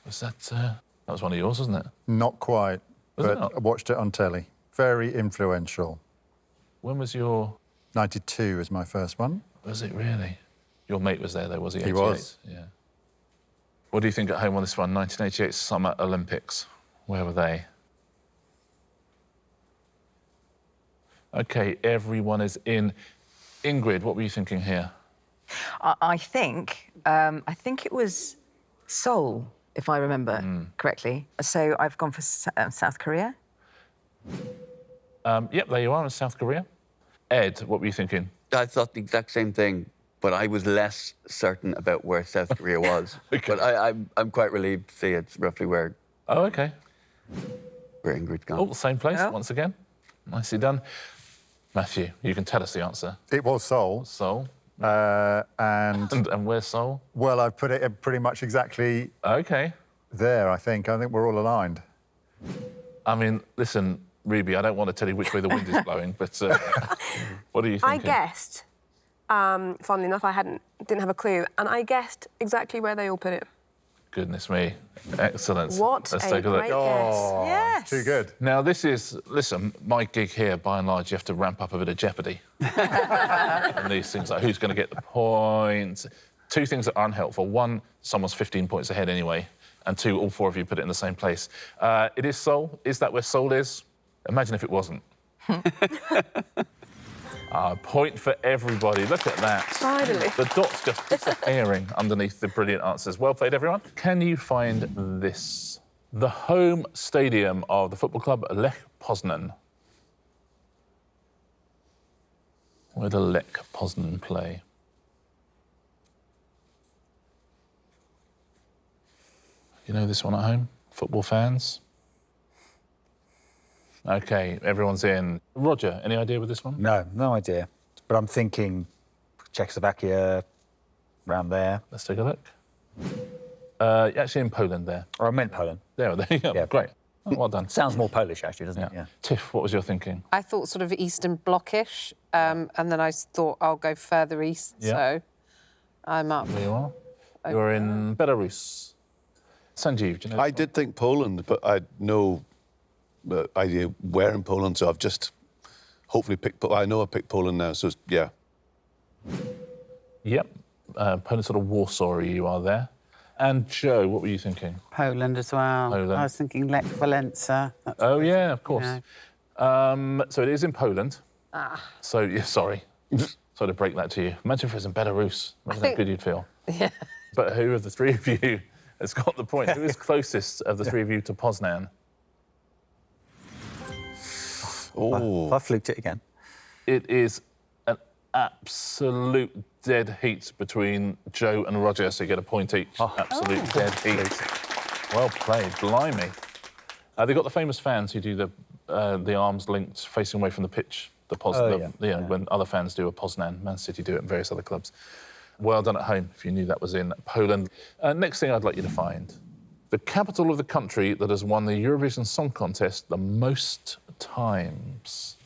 Was that... that was one of yours, wasn't it? Not quite, Was it but not? I watched it on telly. Very influential. When was your... 92 was my first one. Was it really? Your mate was there, though, was he? He was. Yeah. What do you think at home on this one? 1988 Summer Olympics. Where were they? OK, everyone is in. Ingrid, what were you thinking here? I think it was Seoul, if I remember correctly. So I've gone for South Korea. Yep, there you are in South Korea. Ed, what were you thinking? I thought the exact same thing, but I was less certain about where South Korea was. But I'm quite relieved to see it's roughly where Oh, OK. Where Ingrid gone? Oh, same place, Yeah. once again. Nicely done. Matthew, you can tell us the answer. It was Seoul. Seoul. And where's Seoul? Well, I've put it pretty much exactly there, I think. I think we're all aligned. I mean, listen, Ruby, I don't want to tell you which way the wind is blowing, but what are you I thinking? guessed, funnily enough, didn't have a clue, and I guessed exactly where they all put it. Goodness me. Excellent. What Let's a take a look. great guess. Yes. Too good. Now, this is, listen, my gig here, by and large, you have to ramp up a bit of jeopardy. And these things like who's going to get the points. Two things that are unhelpful. One, someone's 15 points ahead anyway. And two, all four of you put it in the same place. It is Seoul. Is that where Seoul is? Imagine if it wasn't. Point for everybody. Look at that. Finally. The dots just disappearing underneath the brilliant answers. Well played, everyone. Can you find this? The home stadium of the football club Lech Poznan. Where do Lech Poznan play? You know this one at home? Football fans? OK, everyone's in. Roger, any idea with this one? No, no idea. But I'm thinking Czechoslovakia, around there. Let's take a look. Actually in Poland there. Or I meant Poland. There you go. Yeah. Great. Oh, well done. Sounds more Polish, actually, doesn't it? Yeah. Tiff, what was your thinking? I thought sort of Eastern Blockish, and then I thought I'll go further east, so I'm up. There you are. You're in Belarus. Sanjeev, do you know? I did think Poland, but I had no idea where in Poland, so I've just hopefully picked... I know I picked Poland now, so yeah. Yep. Poland sort of Warsaw you are there. And Joe, what were you thinking? Poland as well. Poland. I was thinking Lech Walesa. Oh, yeah, of course. You So it is in Poland. So, yeah, sorry. Sorry to break that to you. Imagine if it was in Belarus. Imagine how good you'd feel. Yeah. But who of the three of you has got the point? Who is closest of the three of you to Poznan? Oh. I fluked it again. It is an absolute dead heat between Joe and Roger, so you get a point each. Absolute dead heat. Well played, blimey. They've got the famous fans who do the arms linked facing away from the pitch. When other fans do a Poznan, Man City do it, and various other clubs. Well done at home, if you knew that was in Poland. Next thing I'd like you to find. The capital of the country that has won the Eurovision Song Contest the most times.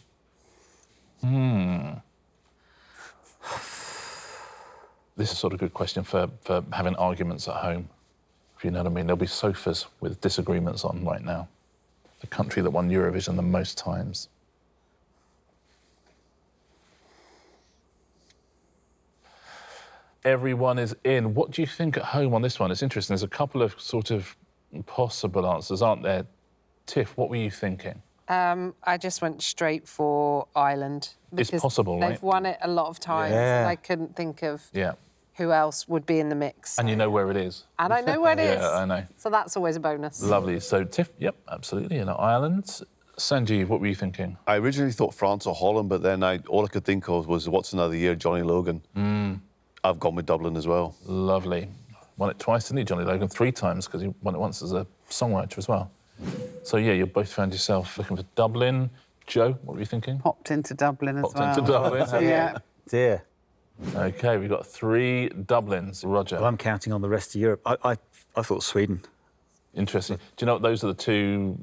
This is sort of a good question for having arguments at home, if you know what I mean. There'll be sofas with disagreements on right now. The country that won Eurovision the most times. Everyone is in. What do you think at home on this one? It's interesting. There's a couple of sort of possible answers, aren't there? Tiff, what were you thinking? I just went straight for Ireland. It's possible, they've right? won it a lot of times, and I couldn't think of who else would be in the mix. And you know where it is. And I know where it is. Yeah, I know. So that's always a bonus. Lovely. So, Tiff, yep, absolutely, in Ireland. Sanjeev, what were you thinking? I originally thought France or Holland, but then all I could think of was What's Another Year, Johnny Logan. I've gone with Dublin as well. Lovely. Won it twice, didn't he, Johnny Logan? 3 times, because he won it once as a songwriter as well. So, yeah, you both found yourself looking for Dublin. Joe, what were you thinking? Popped into Dublin as well. Popped into Dublin. Yeah. Dear. OK, we've got 3 Dublins. Roger. Well, I'm counting on the rest of Europe. I thought Sweden. Interesting. Do you know what? Those are the 2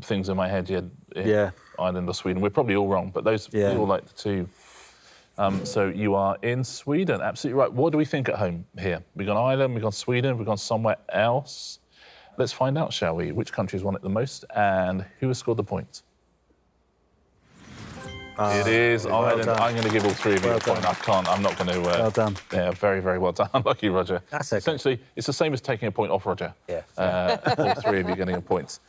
things in my head. Yeah. Ireland or Sweden. We're probably all wrong, but those are all like the 2. So you are in Sweden. Absolutely right. What do we think at home here? We've gone Ireland, we've gone Sweden, we've gone somewhere else. Let's find out, shall we? Which country's won it the most and who has scored the point? It is Ireland. Well, I'm going to give all 3 of you a point. I can't. I'm not going to... well done. Yeah, very, very well done. Lucky, Roger. That's okay. Essentially, it's the same as taking a point off Roger. Yeah. All 3 of you getting a point.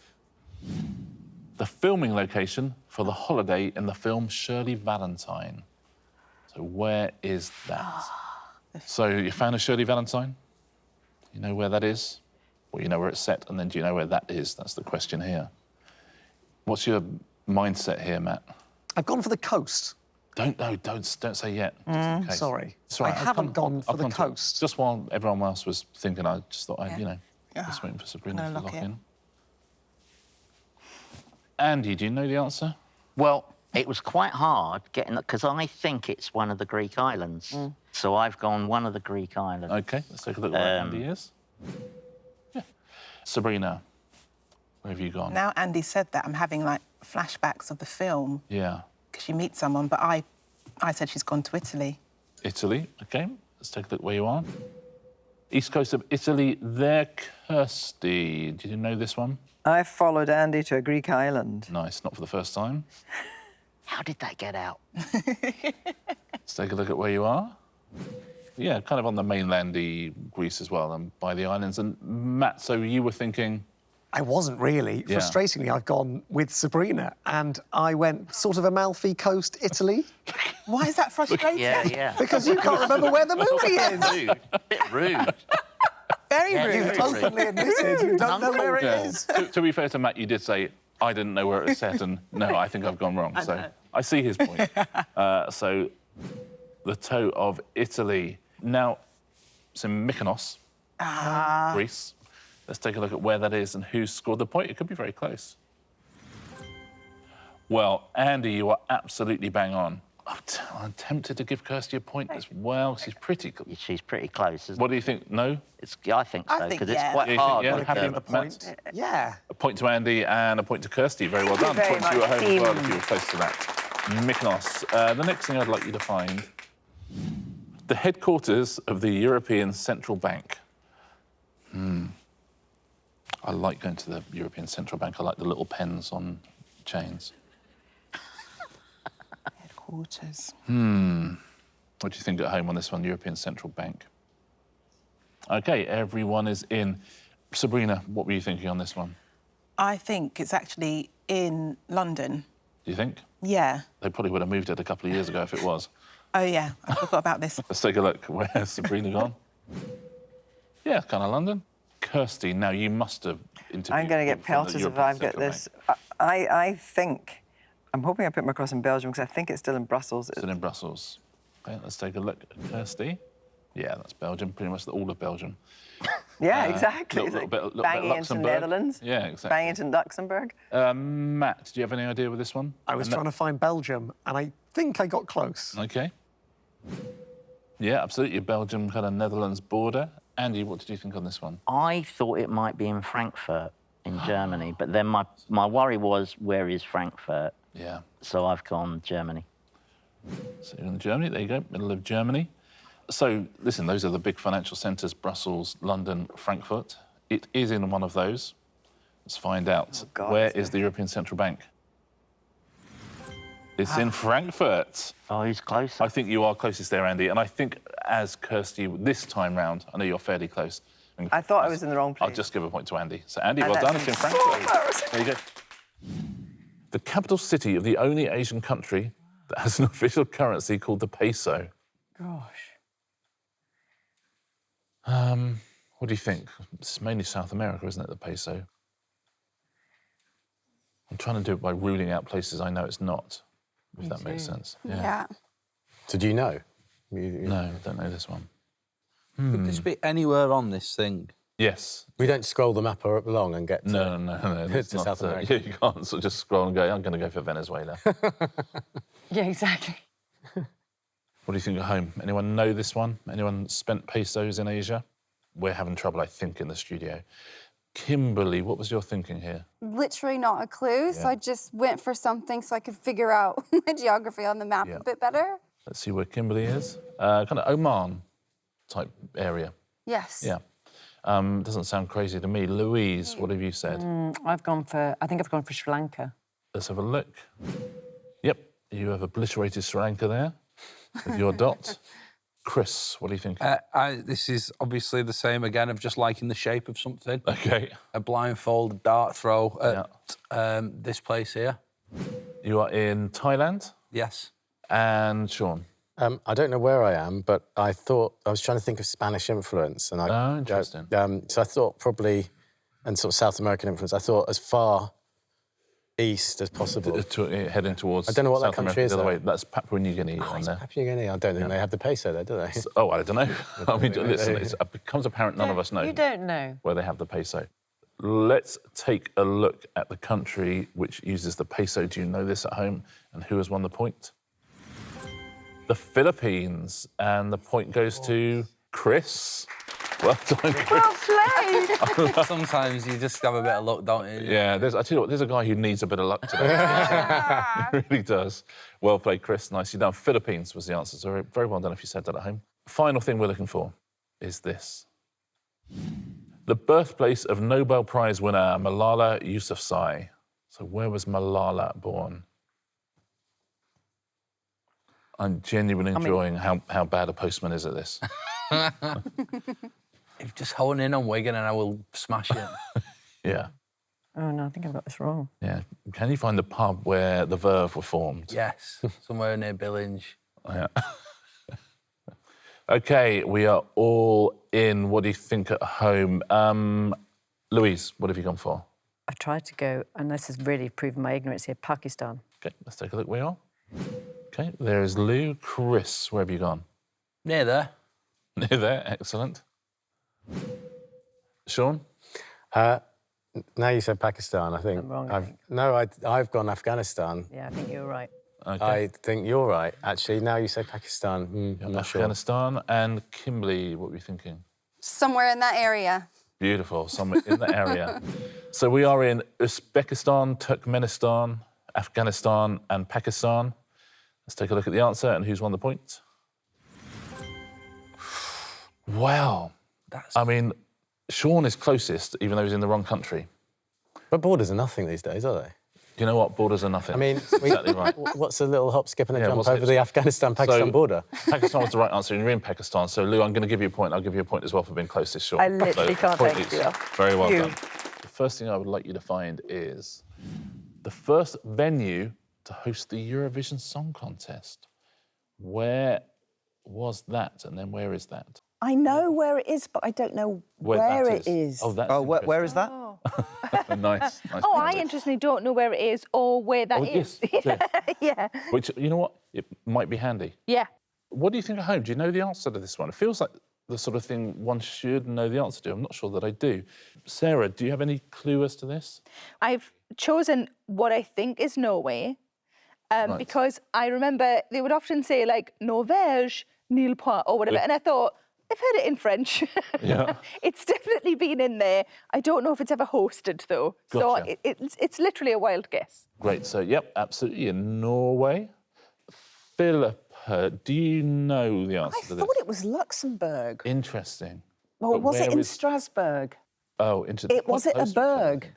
The filming location for The Holiday in the film Shirley Valentine. So where is that? So you're a fan of Shirley Valentine? You know where that is? Well, you know where it's set, and then do you know where that is? That's the question here. What's your mindset here, Matt? I've gone for the coast. Don't say yet. Just in case. Sorry. It's all right. I haven't gone for the coast. Just while everyone else was thinking, I just thought I'd, just waiting for Sabrina to lock in. Andy, do you know the answer? Well, it was quite hard getting that, because I think it's one of the Greek islands. So I've gone one of the Greek islands. OK, let's take a look at where Andy is. Yeah. Sabrina, where have you gone? Now Andy said that, I'm having, like, flashbacks of the film. Yeah. Because she meets someone, but I said she's gone to Italy. Italy, OK. Let's take a look where you are. East coast of Italy, there, Kirsty. Did you know this one? I followed Andy to a Greek island. Nice, not for the first time. How did that get out? Let's take a look at where you are. Yeah, kind of on the mainlandy Greece as well, and by the islands. And Matt, so you were thinking... I wasn't really. Yeah. Frustratingly, I've gone with Sabrina, and I went sort of Amalfi Coast, Italy. Why is that frustrating? Yeah. Because you can't remember where the movie is. Bit rude. Very rude. You've openly admitted you don't know where it is. To be fair to Matt, you did say, I didn't know where it was set, and no, I think I've gone wrong. So I see his point. So the toe of Italy. Now, it's in Mykonos, Greece. Let's take a look at where that is and who scored the point. It could be very close. Well, Andy, you are absolutely bang on. I'm tempted to give Kirsty a point as well. She's pretty close. What do you think? No? I think so, because it's quite You hard. think, with happy the- with the point? Yeah. A point to Andy and a point to Kirsty. Very well done. Thank you Point to you at very home as well much. if you were close to that. Mykonos. The next thing I'd like you to find, the headquarters of the European Central Bank. I like going to the European Central Bank. I like the little pens on chains. Headquarters. What do you think at home on this one, European Central Bank? OK, everyone is in. Sabrina, what were you thinking on this one? I think it's actually in London. Do you think? Yeah. They probably would have moved it a couple of years ago if it was. Oh, yeah. I forgot about this. Let's take a look. Where's Sabrina gone? Yeah, kind of London. Kirsty, now you must have interviewed... I'm going to get people from the pelters if European I've got Central this. I think... I'm hoping I put my cross in Belgium, because I think it's still in Brussels. Still in Brussels. OK, let's take a look at Kirsty. Yeah, that's Belgium, pretty much all of Belgium. Yeah, exactly. Little bit banging into Luxembourg. Netherlands. Yeah, exactly. Banging into Luxembourg. Matt, do you have any idea with this one? I was trying to find Belgium, and I think I got close. OK. Yeah, absolutely. Belgium kind of Netherlands border. Andy, what did you think on this one? I thought it might be in Frankfurt, in Germany, but then my worry was, where is Frankfurt? Yeah. So I've gone Germany. So you're in Germany, there you go, middle of Germany. So, listen, those are the big financial centres, Brussels, London, Frankfurt. It is in one of those. Let's find out. Where is the European Central Bank? It's in Frankfurt. Oh, he's close. I think you are closest there, Andy. And I think, as Kirsty, this time round, I know you're fairly close. I thought I was in the wrong place. I'll just give a point to Andy. So, Andy, And well that's done. It's in so Frankfurt. embarrassing. There you go. The capital city of the only Asian country that has an official currency called the peso. Gosh. What do you think? It's mainly South America, isn't it, the peso? I'm trying to do it by ruling out places I know it's not, if that makes sense. Yeah. So do you know? No, I don't know this one. Could this be anywhere on this thing? Yes. We don't scroll the map up along and get to, No. to It's not, South America. you can't sort of just scroll and go, I'm going to go for Venezuela. Yeah, exactly. What do you think at home? Anyone know this one? Anyone spent pesos in Asia? We're having trouble, I think, in the studio. Kimberly, what was your thinking here? Literally not a clue, so I just went for something so I could figure out my geography on the map a bit better. Let's see where Kimberly is. Kind of Oman type area. Yes. Yeah. Doesn't sound crazy to me. Louise, what have you said? I think I've gone for Sri Lanka. Let's have a look. Yep, you have obliterated Sri Lanka there with your dot. Chris, what do you think? This is obviously the same again of just liking the shape of something. OK. A blindfold dart throw at this place here. You are in Thailand? Yes. And Sean? I don't know where I am, but I was trying to think of Spanish influence. And Oh, interesting. So I thought probably, and sort of South American influence, I thought as far east as possible. Heading towards I don't know what South that country America, is, the other though. way. That's Papua New Guinea on there. Papua New Guinea, I don't think they have the peso there, do they? Oh, I don't know. I mean, listen, it becomes apparent none of us know You don't know. where they have the peso. let's take a look at the country which uses the peso. Do you know this at home? And who has won the point? The Philippines. And the point goes to Chris. Well done, Chris. Well played. Sometimes you just have a bit of luck, don't you? Yeah, I tell you what, there's a guy who needs a bit of luck today. He really does. Well played, Chris. Nicely done. Philippines was the answer, so very well done if you said that at home. Final thing we're looking for is this. The birthplace of Nobel Prize winner Malala Yousafzai. So where was Malala born? I'm genuinely enjoying how bad a postman is at this. If you just hone in on Wigan and I will smash it. Yeah. Oh, no, I think I've got this wrong. Yeah. Can you find the pub where the Verve were formed? Yes, somewhere near Billinge. Yeah. OK, we are all in. What do you think at home? Louise, what have you gone for? I've tried to go, and this has really proven my ignorance here, Pakistan. OK, let's take a look where you are. OK, there's Lou. Chris, where have you gone? Near there. Near there, excellent. Sean? Now you said Pakistan, I think. I'm wrong, I've gone Afghanistan. Yeah, I think you're right. Okay. I think you're right, actually. Now you say Pakistan. I'm not sure. Afghanistan. And Kimberly, what were you thinking? Somewhere in that area. Beautiful, somewhere in the area. So we are in Uzbekistan, Turkmenistan, Afghanistan and Pakistan. Let's take a look at the answer and who's won the point. Wow. I mean, Sean is closest, even though he's in the wrong country. But borders are nothing these days, are they? You know what? Borders are nothing. I mean, exactly right. What's a little hop, skip and a jump over the Afghanistan-Pakistan border? Pakistan was the right answer, and you're in Pakistan. So, Lou, I'm going to give you a point. I'll give you a point as well for being closest, Sean. I literally can't thank you. Very well done. The first thing I would like you to find is the first venue to host the Eurovision Song Contest. Where was that, and then where is that? I know where it is, but I don't know where it is. Oh, that's where is that? Nice. Oh, I interestingly don't know where it is or where that is. Yes. Yeah. Which, you know what? It might be handy. Yeah. What do you think at home? Do you know the answer to this one? It feels like the sort of thing one should know the answer to. I'm not sure that I do. Sarah, do you have any clue as to this? I've chosen what I think is Norway Right. because I remember they would often say, like, Norvège, nil point, or whatever, and I thought, I've heard it in French. Yeah. It's definitely been in there. I don't know if it's ever hosted, though. Gotcha. So it's literally a wild guess. Great. So, yep, absolutely in Norway. Philippa, do you know the answer to I this? thought it was Luxembourg. Interesting. Well, But was it where in is- Strasbourg? Oh, into Was it a berg?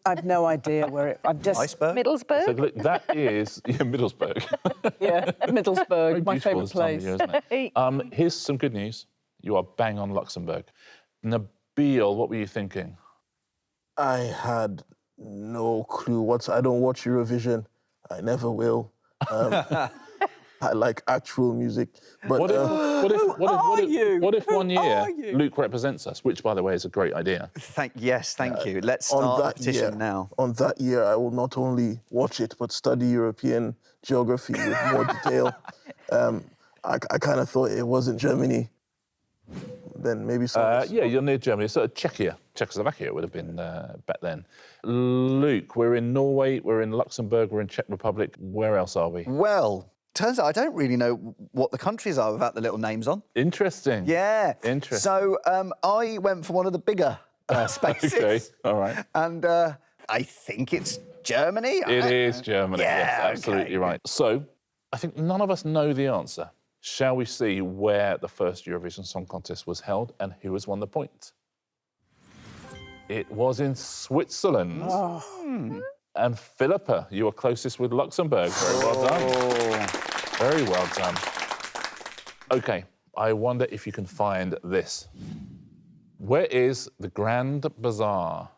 I've no idea where it... I've just... Iceberg? Middlesbrough? So, look, that is Yeah, Middlesbrough. Middlesbrough, my Beautiful favourite this time of place. year, isn't it? Here's some good news. You are bang on Luxembourg. Nabil, what were you thinking? I had no clue. I don't watch Eurovision. I never will. I like actual music. But What if one year Luke represents us, which, by the way, is a great idea? Thank you. Let's start the petition now. On that year, I will not only watch it, but study European geography with more detail. I kind of thought it wasn't Germany. Then maybe yeah, you're near Germany. So Czechoslovakia it would have been back then. Luke, we're in Norway, we're in Luxembourg, we're in Czech Republic. Where else are we? Well, turns out I don't really know what the countries are without the little names on. Interesting. Yeah. Interesting. So I went for one of the bigger spaces. Okay, all right. And I think it's Germany. It is Germany, Yeah, yes, absolutely right. So, I think none of us know the answer. Shall we see where the first Eurovision Song Contest was held and who has won the point? It was in Switzerland. And Philippa, you were closest with Luxembourg. Very well done. Very well done. OK, I wonder if you can find this. Where is the Grand Bazaar?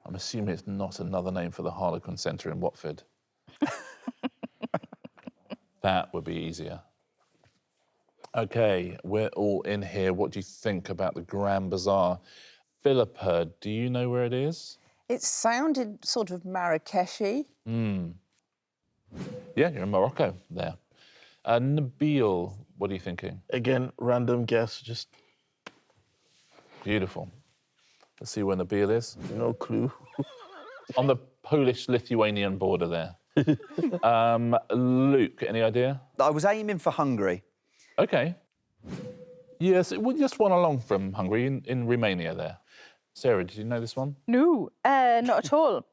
I'm assuming it's not another name for the Harlequin Centre in Watford. That would be easier. OK, we're all in here. What do you think about the Grand Bazaar? Philippa, do you know where it is? It sounded sort of Marrakeshi. Yeah, you're in Morocco there. Nabil, what are you thinking? Again, random guess, just... Beautiful. Let's see where Nabil is. No clue. On the Polish-Lithuanian border there. Luke, any idea? I was aiming for Hungary. OK. Yes, we just won along from Hungary in Romania there. Sarah, did you know this one? No, not at all.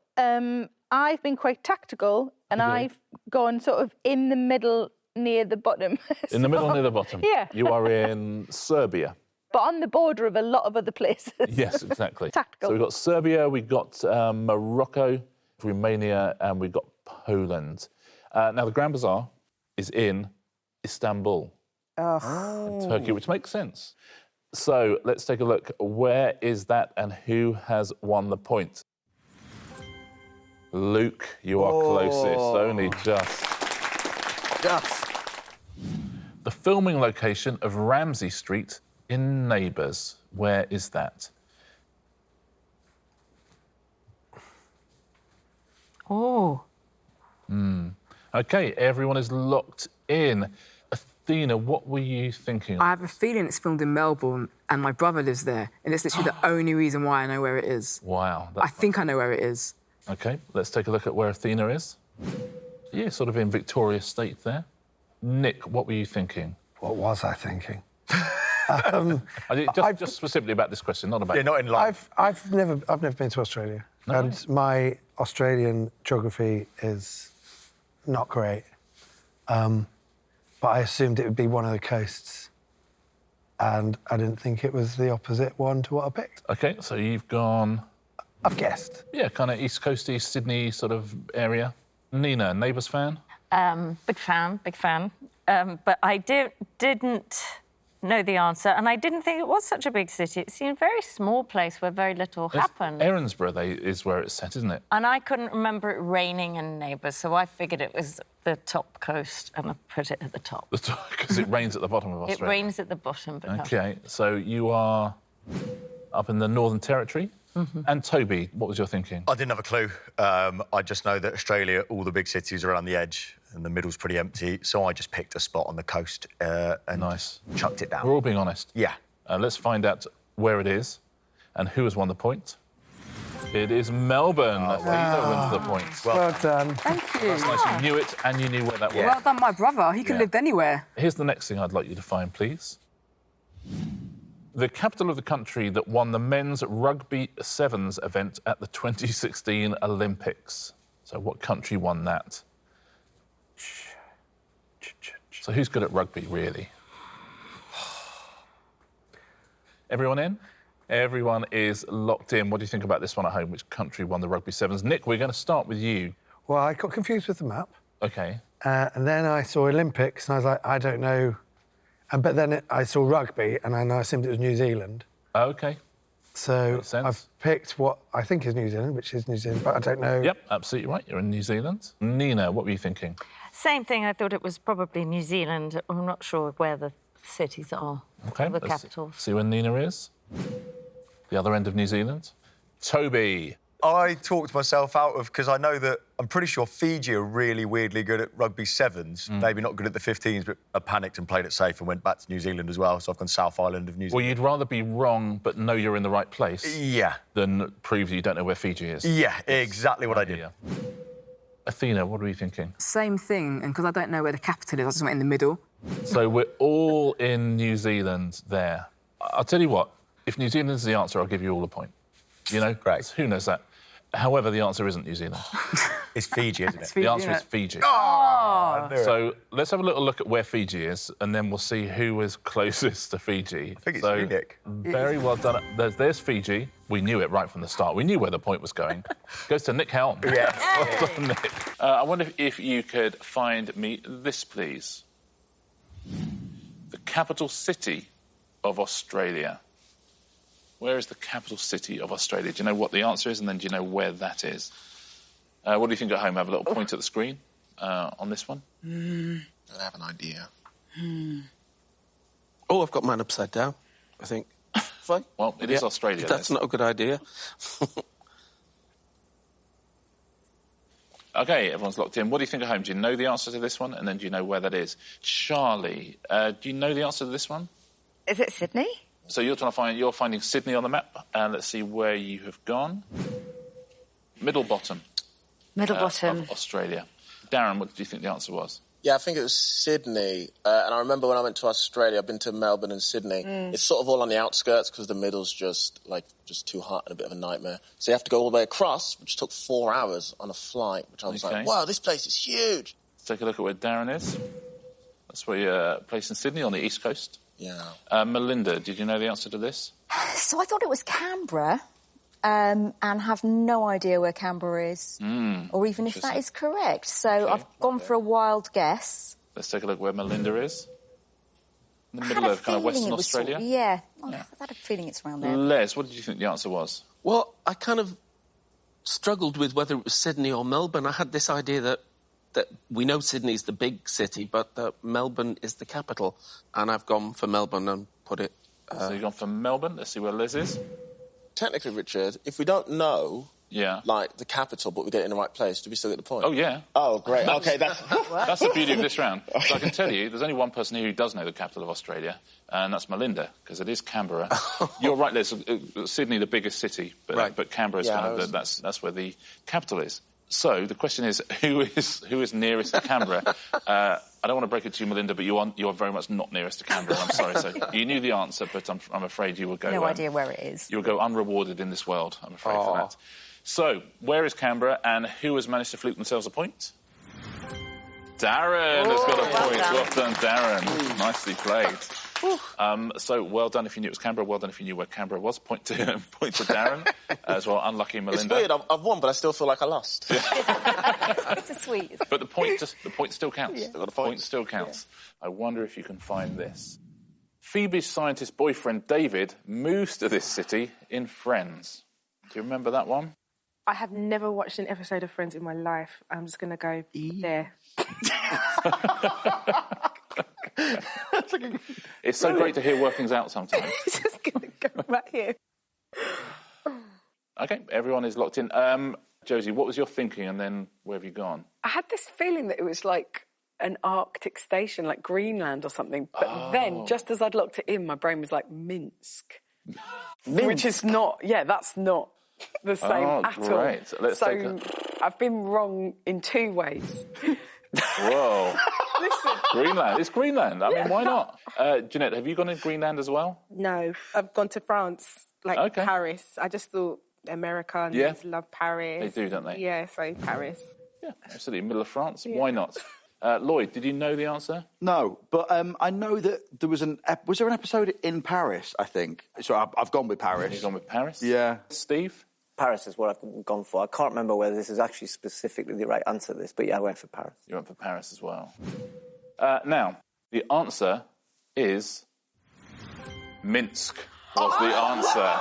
I've been quite tactical, and I've gone sort of in the middle near the bottom. In the middle near the bottom? Yeah. You are in Serbia. But on the border of a lot of other places. Yes, exactly. Tactical. So we've got Serbia, we've got Morocco, Romania, and we've got Poland. Now, the Grand Bazaar is in Istanbul, in Turkey, which makes sense. So let's take a look. Where is that and who has won the point? Luke, you are closest, only just. The filming location of Ramsey Street in Neighbours. Where is that? Oh. OK, everyone is locked in. Athena, what were you thinking? I have a feeling it's filmed in Melbourne and my brother lives there, and it's literally the only reason why I know where it is. Wow. I think I know where it is. OK, let's take a look at where Athena is. Yeah, sort of in Victoria State there. Nick, what were you thinking? What was I thinking? Just specifically about this question, not about... Yeah, not in life. I've never been to Australia, and my Australian geography is not great. But I assumed it would be one of the coasts, and I didn't think it was the opposite one to what I picked. OK, so you've gone... I've guessed. Yeah, kind of East Coast, East Sydney sort of area. Nina, Neighbours fan? Big fan. But I didn't know the answer, and I didn't think it was such a big city. It seemed a very small place where very little happened. Erinsborough is where it's set, isn't it? And I couldn't remember it raining in Neighbours, so I figured it was the top coast, and I put it at the top. Because it rains at the bottom of Australia. It rains at the bottom, but OK, so you are up in the Northern Territory. And Toby, what was your thinking? I didn't have a clue. I just know that Australia, all the big cities are around the edge and the middle's pretty empty, so I just picked a spot on the coast and chucked it down. We're all being honest. Yeah. Let's find out where it is and who has won the point. It is Melbourne. Athena wins the point. Well done. Thank you. That's nice. You knew it and you knew where that was. Well done, my brother. He could have lived anywhere. Here's the next thing I'd like you to find, please. The capital of the country that won the men's rugby sevens event at the 2016 Olympics. So what country won that? So who's good at rugby, really? Everyone in? Everyone is locked in. What do you think about this one at home? Which country won the rugby sevens? Nick, we're going to start with you. Well, I got confused with the map. OK. And then I saw Olympics, and I was like, I don't know. But then I saw rugby, and I assumed it was New Zealand. OK. So I've picked what I think is New Zealand, which is New Zealand, but I don't know. Yep, absolutely right. You're in New Zealand. Nina, what were you thinking? Same thing. I thought it was probably New Zealand. I'm not sure where the cities are. OK, the capitals. See where Nina is. The other end of New Zealand. Toby. I talked myself out of, because I know that I'm pretty sure Fiji are really weirdly good at rugby sevens, maybe not good at the 15s, but I panicked and played it safe and went back to New Zealand as well, so I've gone South Island of New Zealand. Well, you'd rather be wrong but know you're in the right place than prove that you don't know where Fiji is. Yeah, exactly what I did. Athena, what are you thinking? Same thing, and because I don't know where the capital is, I just went in the middle. So we're all in New Zealand there. I'll tell you what, if New Zealand's the answer, I'll give you all a point. You know? Great. Who knows that? However, the answer isn't New Zealand. It's Fiji, isn't it? The answer is Fiji. Oh! So let's have a little look at where Fiji is, and then we'll see who is closest to Fiji. I think it's you, Nick. Very well done. There's Fiji. We knew it right from the start. We knew where the point was going. Goes to Nick Helm. Yeah. Well done, Nick. I wonder if you could find me this, please. The capital city of Australia. Where is the capital city of Australia? Do you know what the answer is, and then do you know where that is? What do you think at home? Have a little point at the screen on this one. I have an idea. Oh, I've got mine upside down, I think. Fine. Well, it is Australia. That's not a good idea. OK, everyone's locked in. What do you think at home? Do you know the answer to this one, and then do you know where that is? Charlie, do you know the answer to this one? Is it Sydney? So you're finding Sydney on the map, and let's see where you have gone. Middle bottom. Middle bottom. Of Australia. Darren, what do you think the answer was? Yeah, I think it was Sydney. And I remember when I went to Australia, I've been to Melbourne and Sydney. It's sort of all on the outskirts because the middle's just too hot and a bit of a nightmare. So you have to go all the way across, which took 4 hours on a flight, which I was like, wow, this place is huge. Let's take a look at where Darren is. That's where you're placed in Sydney on the east coast. Yeah. Melinda, did you know the answer to this? So I thought it was Canberra, and have no idea where Canberra is, or even if that is correct. So I've gone for a wild guess. Let's take a look where Melinda is. In the middle of kind of Western Australia. Yeah, I had a feeling it's around there. Les, what did you think the answer was? Well, I kind of struggled with whether it was Sydney or Melbourne. I had this idea that we know Sydney's the big city, but Melbourne is the capital, and I've gone for Melbourne and put it... So you've gone for Melbourne. Let's see where Les is. Technically, Richard, if we don't know, the capital, but we get it in the right place, do we still get the point? Oh, yeah. Oh, great. OK, that's... That's the beauty of this round. So I can tell you, there's only one person here who does know the capital of Australia, and that's Melinda, because it is Canberra. You're right, Les. Sydney, the biggest city, but Canberra is that's where the capital is. So the question is, who is nearest to Canberra? I don't want to break it to you, Melinda, but you are very much not nearest to Canberra. I'm sorry. So you knew the answer, but I'm afraid you will go... No idea where it is. You will go unrewarded in this world, I'm afraid, for that. So, where is Canberra, and who has managed to fluke themselves a point? Darren has got a point. Well done, Darren. Nicely played. So, well done if you knew it was Canberra. Well done if you knew where Canberra was. Point to Darren as well. Unlucky Melinda. It's weird. I've won, but I still feel like I lost. It's a sweet. But the point still counts. Yeah. The point still counts. Yeah. I wonder if you can find this. Phoebe's scientist boyfriend David moves to this city in Friends. Do you remember that one? I have never watched an episode of Friends in my life. I'm just going to go there. It's so great to hear workings out sometimes. It's just going to go right here. OK, everyone is locked in. Josie, what was your thinking, and then where have you gone? I had this feeling that it was like an Arctic station, like Greenland or something. But then, just as I'd locked it in, my brain was like, Minsk. Which is not... Yeah, that's not the same at all. Let's take a... I've been wrong in 2 ways. Whoa. Listen. Greenland. It's Greenland. I mean, why not? Jeanette, have you gone to Greenland as well? No. I've gone to France, Paris. I just thought Americans love Paris. They do, don't they? Yeah, so Paris. Yeah, absolutely. Middle of France. Yeah. Why not? Lloyd, did you know the answer? No, but I know that there was was there an episode in Paris, I think? So I've gone with Paris. You've gone with Paris? Yeah. Steve? Paris is what I've gone for. I can't remember whether this is actually specifically the right answer to this, but yeah, I went for Paris. You went for Paris as well. Now, the answer is Minsk was the answer.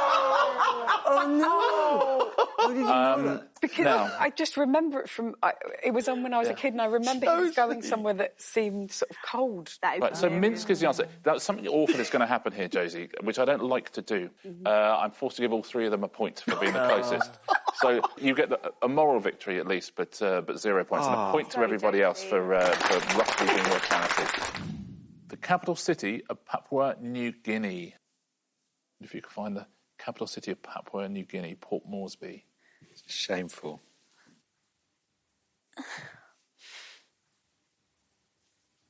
Oh, no! How did you know that? Because I just remember it from... it was on when I was a kid, and I remember he was going somewhere that seemed sort of cold. That is right, so Minsk is the answer. That's something awful is going to happen here, Josie, which I don't like to do. I'm forced to give all 3 of them a point for being the closest. So you get a moral victory at least, but 0 points. And a point to everybody else for roughly being locality. The capital city of Papua New Guinea. If you can find the capital city of Papua New Guinea, Port Moresby. Shameful.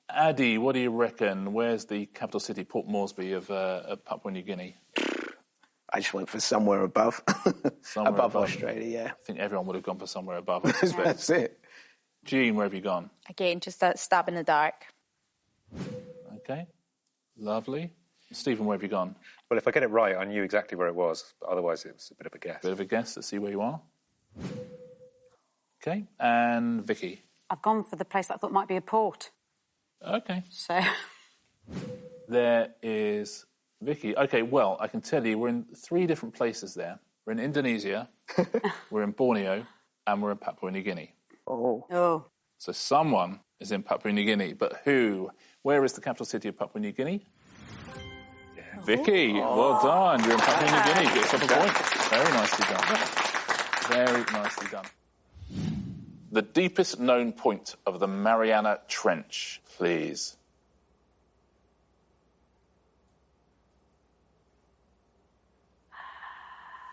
Addy, what do you reckon? Where's the capital city, Port Moresby, of Papua New Guinea? I just went for somewhere above. Above Australia, yeah. I think everyone would have gone for somewhere above. I suspect. That's it. Jean, where have you gone? Again, just that stab in the dark. OK. Lovely. Stephen, where have you gone? Well, if I get it right, I knew exactly where it was, but otherwise it was a bit of a guess. Bit of a guess. Let's see where you are. OK. And Vicky? I've gone for the place that I thought might be a port. OK. So... There is Vicky. OK, well, I can tell you we're in 3 different places there. We're in Indonesia, we're in Borneo, and we're in Papua New Guinea. Oh. So someone is in Papua New Guinea, but who? Where is the capital city of Papua New Guinea? Vicky, well done. You're in Papua New Guinea. Get yourself a point. Very nicely done. Very nicely done. The deepest known point of the Mariana Trench, please.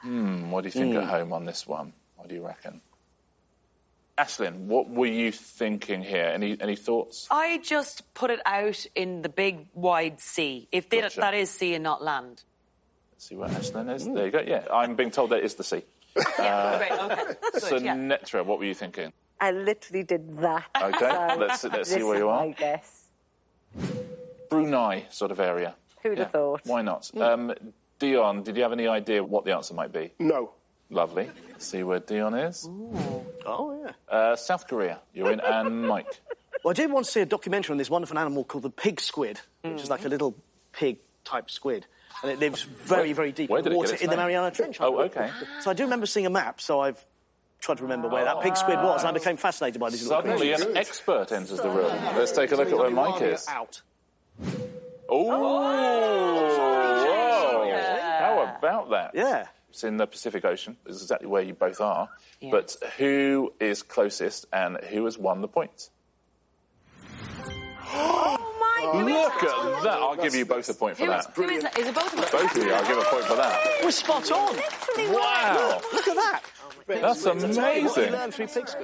What do you think at home on this one? What do you reckon? Ashlyn, what were you thinking here? Any thoughts? I just put it out in the big, wide sea, if that is sea and not land. Let's see what Ashlyn is. There you go. Yeah, I'm being told that is the sea. Great, okay. So, Netra, what were you thinking? I literally did that. Okay, so let's see where you are. I guess. Brunei sort of area. Who'd have thought? Why not? Dion, did you have any idea what the answer might be? No. Lovely. Let's see where Dion is. Ooh. Oh, yeah. South Korea. You're in, and Mike. Well, I did want to see a documentary on this wonderful animal called the pig squid, which is like a little pig-type squid. And it lives very, very deep in the water in the Mariana Trench. Oh, OK. So I do remember seeing a map, so I've tried to remember where that pig squid was, and I became fascinated by these little Suddenly creatures. an expert enters the room. Let's take a look at where Mike is. Out. How about that? Yeah. It's in the Pacific Ocean. It's exactly where you both are. Yeah. But who is closest and who has won the point? Look at that. I'll give you both a point for that. Who is that? Is it both of us? Both of you, I'll give a point for that. We're spot on. Wow. Look at that. That's amazing. You learned 3 pigs.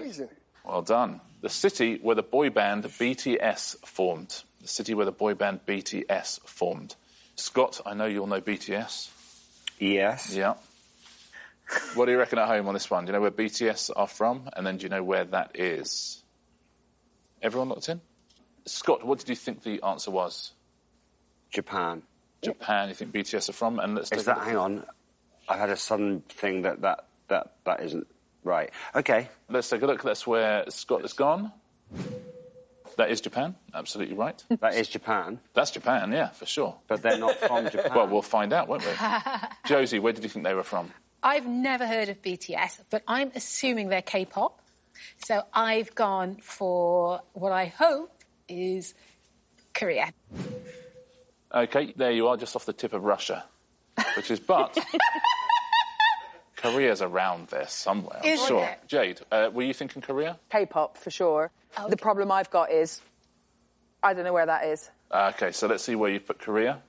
Well done. The city where the boy band BTS formed. The city where the boy band BTS formed. Scott, I know you'll know BTS. Yes. Yeah. What do you reckon at home on this one? Do you know where BTS are from? And then do you know where that is? Everyone locked in? Scott, what did you think the answer was? Japan. Japan, you think BTS are from? And let's take a look. Hang on. I had a sudden thing that isn't right. OK. Let's take a look. That's where Scott has gone. That is Japan. Absolutely right. That is Japan? That's Japan, yeah, for sure. But they're not from Japan. Well, we'll find out, won't we? Josie, where did you think they were from? I've never heard of BTS, but I'm assuming they're K-pop. So I've gone for what I hope is Korea. OK, there you are, just off the tip of Russia, which is, but Korea's around there somewhere, I'm sure. It? Jade, were you thinking Korea? K-pop, for sure. Okay. The problem I've got is I don't know where that is. OK, so let's see where you put Korea.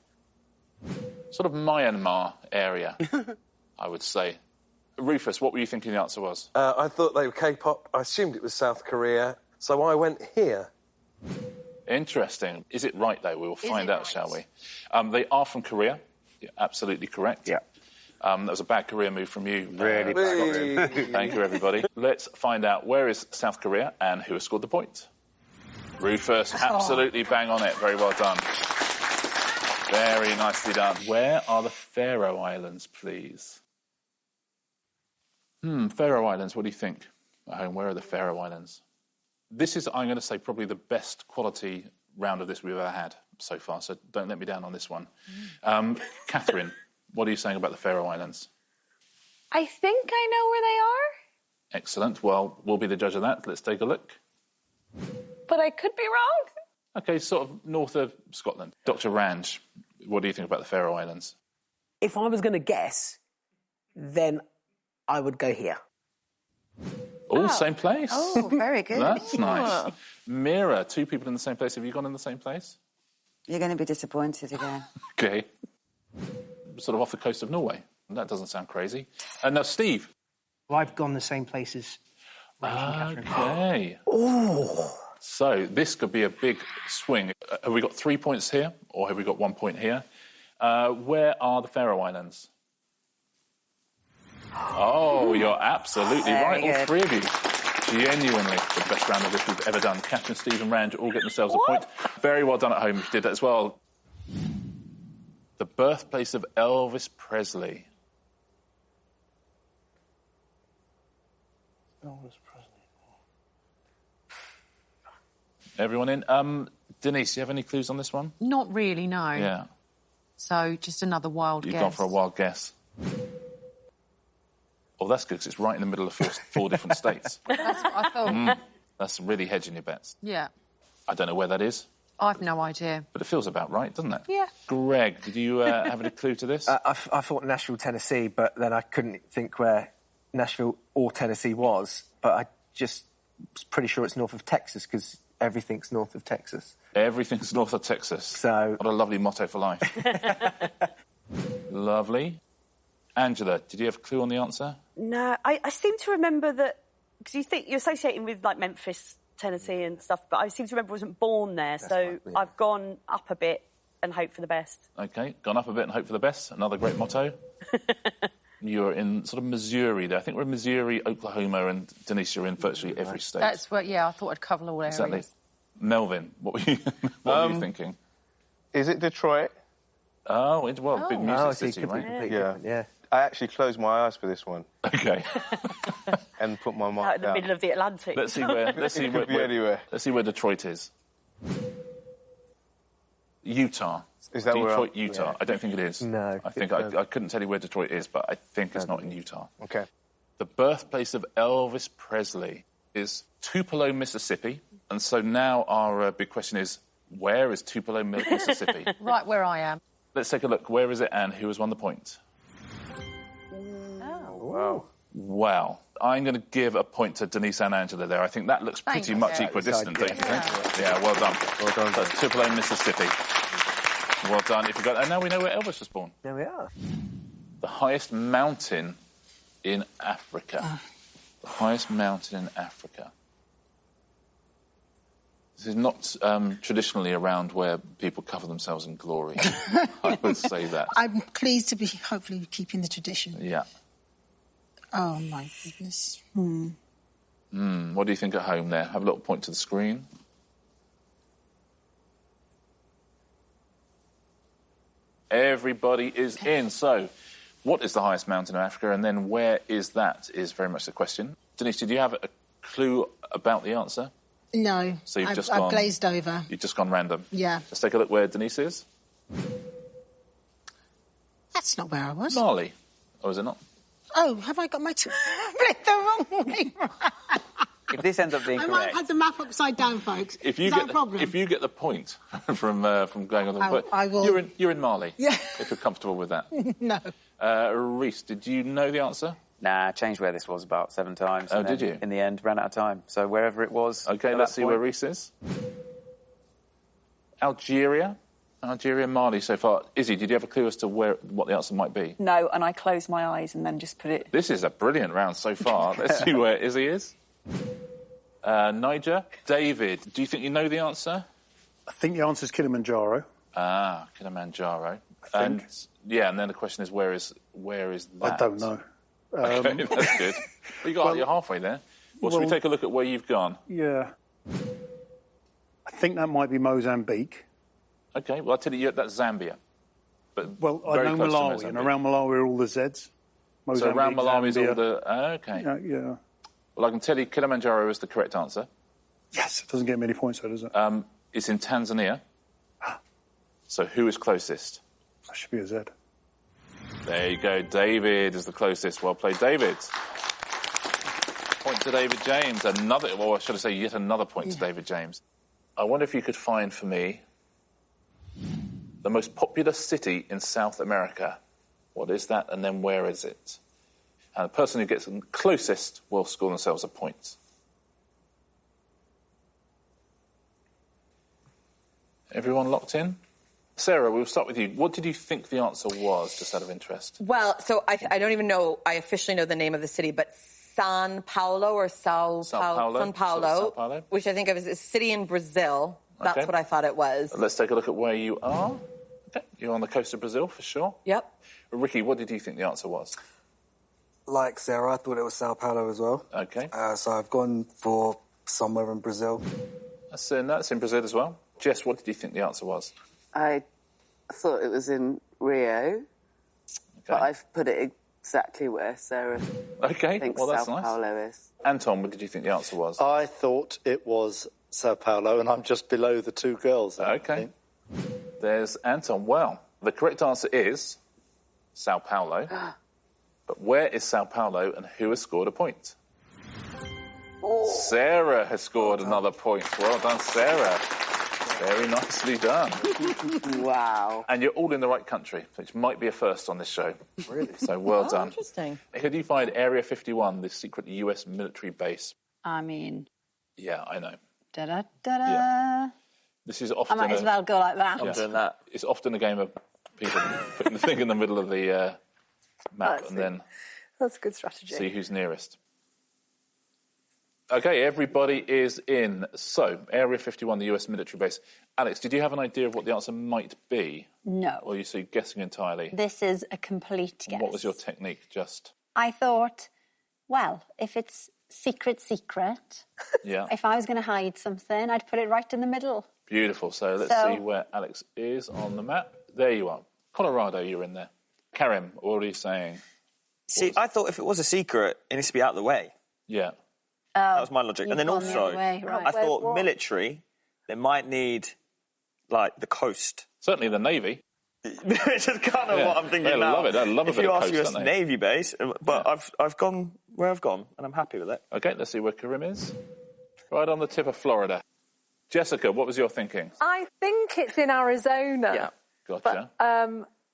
Sort of Myanmar area, I would say. Rufus, what were you thinking the answer was? I thought they were K-pop. I assumed it was South Korea, so I went here. Interesting. Is it right, though? We will find out, shall we? They are from Korea. You're absolutely correct. Yeah. That was a bad career move from you. Really bad. Thank you, everybody. Let's find out where is South Korea and who has scored the point. Rufus, absolutely bang on it. Very well done. Very nicely done. Where are the Faroe Islands, please? Faroe Islands, what do you think? At home, where are the Faroe Islands? This is, I'm going to say, probably the best quality round of this we've ever had so far, so don't let me down on this one. Catherine, what are you saying about the Faroe Islands? I think I know where they are. Excellent. Well, we'll be the judge of that. Let's take a look. But I could be wrong. OK, sort of north of Scotland. Dr. Ranj, what do you think about the Faroe Islands? If I was going to guess, then I would go here. Oh, same place. Oh, very good. That's nice. Mira, 2 people in the same place. Have you gone in the same place? You're going to be disappointed again. OK. Sort of off the coast of Norway. That doesn't sound crazy. And now, Steve. Well, I've gone the same places. OK. Oh. So this could be a big swing. Have we got 3 points here, or have we got 1 point here? Where are the Faroe Islands? Oh, you're absolutely right, all 3 of you. Genuinely the best round of this we've ever done. Catherine, Steve and Rand all get themselves a point. Very well done at home if you did that as well. The birthplace of Elvis Presley. Elvis Presley. Everyone in? Denise, do you have any clues on this one? Not really, no. Yeah. So just another wild guess. You've gone for a wild guess. Well, that's good, because it's right in the middle of 4 different states. That's what I thought. That's really hedging your bets. Yeah. I don't know where that is. I've no idea. But it feels about right, doesn't it? Yeah. Greg, did you have any clue to this? I thought Nashville, Tennessee, but then I couldn't think where Nashville or Tennessee was. But I just was pretty sure it's north of Texas, because everything's north of Texas. Everything's north of Texas. So... What a lovely motto for life. Lovely. Angela, did you have a clue on the answer? No, I seem to remember that, because you think you're associating with, like, Memphis, Tennessee and stuff, but I seem to remember I wasn't born there, so I've gone up a bit and hope for the best. OK, gone up a bit and hope for the best. Another great motto. You're in sort of Missouri there. I think we're in Missouri, Oklahoma, and Denise, you're in virtually every state. That's what, yeah, I thought I'd cover all areas. Exactly. Melvin, what were you thinking? Is it Detroit? Oh, well, big music city, right? Yeah. I actually closed my eyes for this one. OK. And put my mark Out in the middle of the Atlantic. Let's see where. Anywhere. Let's see where Detroit is. Utah. Is that Detroit, where Utah? Yeah. I don't think it is. No. I think I couldn't tell you where Detroit is, but I think it's not in Utah. Okay. The birthplace of Elvis Presley is Tupelo, Mississippi, and so now our big question is, where is Tupelo, Mississippi? Right where I am. Let's take a look. Where is it, and who has won the point? Wow. Well, I'm going to give a point to Denise and Angela there. I think that looks pretty much equidistant, don't you think? Yeah, well done. Well done. So, Tupelo, Mississippi. Well done. And now we know where Elvis was born. There we are. The highest mountain in Africa. The highest mountain in Africa. This is not traditionally around where people cover themselves in glory. I would say that. I'm pleased to be hopefully keeping the tradition. Yeah. Oh, my goodness. What do you think at home there? Have a little point to the screen. Everybody is in. So, what is the highest mountain in Africa, and then where is that, is very much the question. Denise, did you have a clue about the answer? No. So you've just I've gone... glazed over. You've just gone random? Yeah. Let's take a look where Denise is. That's not where I was. Mali. Or is it not? Oh, have I got my... flipped the wrong way round. If this ends up being I correct... might have had the map upside down, folks. If you is that a problem? If you get the point from going on the... But I will... You're in Mali. Yeah. If you're comfortable with that. No. Rhys, did you know the answer? Nah, changed where this was about 7 times. Oh, did you? In the end, ran out of time. So wherever it was... OK, let's see where Rhys is. Algeria, Mali so far. Izzy, did you have a clue as to what the answer might be? No, and I closed my eyes and then just put it... This is a brilliant round so far. Let's see where Izzy is. Niger, David, do you think you know the answer? I think the answer is Kilimanjaro. Ah, Kilimanjaro. And then the question is, where is that? I don't know. Okay, that's good. Well, you're halfway there. Well, should we take a look at where you've gone? Yeah. I think that might be Mozambique. OK, well, I'll tell you, that's Zambia. But I know Malawi, and around Malawi are all the Zs. So around Malawi is all the... OK. Yeah. Well, I can tell you Kilimanjaro is the correct answer. Yes, it doesn't get many points, though, does it? It's in Tanzania. So who is closest? That should be a Z. There you go. David is the closest. Well played, David. Point to David James. Should I say yet another point to David James. I wonder if you could find for me the most popular city in South America. What is that, and then where is it? And the person who gets the closest will score themselves a point. Everyone locked in? Sarah, we'll start with you. What did you think the answer was, just out of interest? Well, so I don't even know, I officially know the name of the city, but Sao Paulo, which I think of as a city in Brazil. That's what I thought it was. Let's take a look at where you are. Okay. You're on the coast of Brazil, for sure. Yep. Ricky, what did you think the answer was? Like Sarah, I thought it was Sao Paulo as well. OK. So I've gone for somewhere in Brazil. That's in Brazil as well. Jess, what did you think the answer was? I thought it was in Rio, but I've put it exactly where Sarah thinks that's Sao nice. Paulo is. Anton, what did you think the answer was? I thought it was Sao Paulo, and I'm just below the two girls. OK. There's Anton. Well, the correct answer is Sao Paulo. But where is Sao Paulo, and who has scored a point? Sarah has scored another point. Well done, Sarah. Very nicely done. Wow. And you're all in the right country, which might be a first on this show. Really? So well done. Interesting. Could you find Area 51, this secret US military base? I mean... Yeah, I know. Da-da-da-da. Yeah. This is often... I might as well go like that. I'm doing that. It's often a game of people putting the thing in the middle of the map and then That's a good strategy. see who's nearest. Okay, everybody is in. So, Area 51, the US military base. Alex, did you have an idea of what the answer might be? No. Or are you guessing entirely? This is a complete guess. What was your technique, just? I thought, well, if it's secret, Yeah. if I was going to hide something, I'd put it right in the middle. Beautiful. So let's see where Alex is on the map. There you are. Colorado, you're in there. Karim, what are you saying? See, I thought if it was a secret, it needs to be out of the way. Yeah. That was my logic. And then gone the also, other way, right. I thought military, they might need, like, the coast. Certainly the Navy. Which is kind of what I'm thinking now. I love it. I love a bit of coast, if you ask US Navy base, but I've gone where I've gone, and I'm happy with it. Okay, let's see where Karim is. Right on the tip of Florida. Jessica, what was your thinking? I think it's in Arizona. Yeah, gotcha.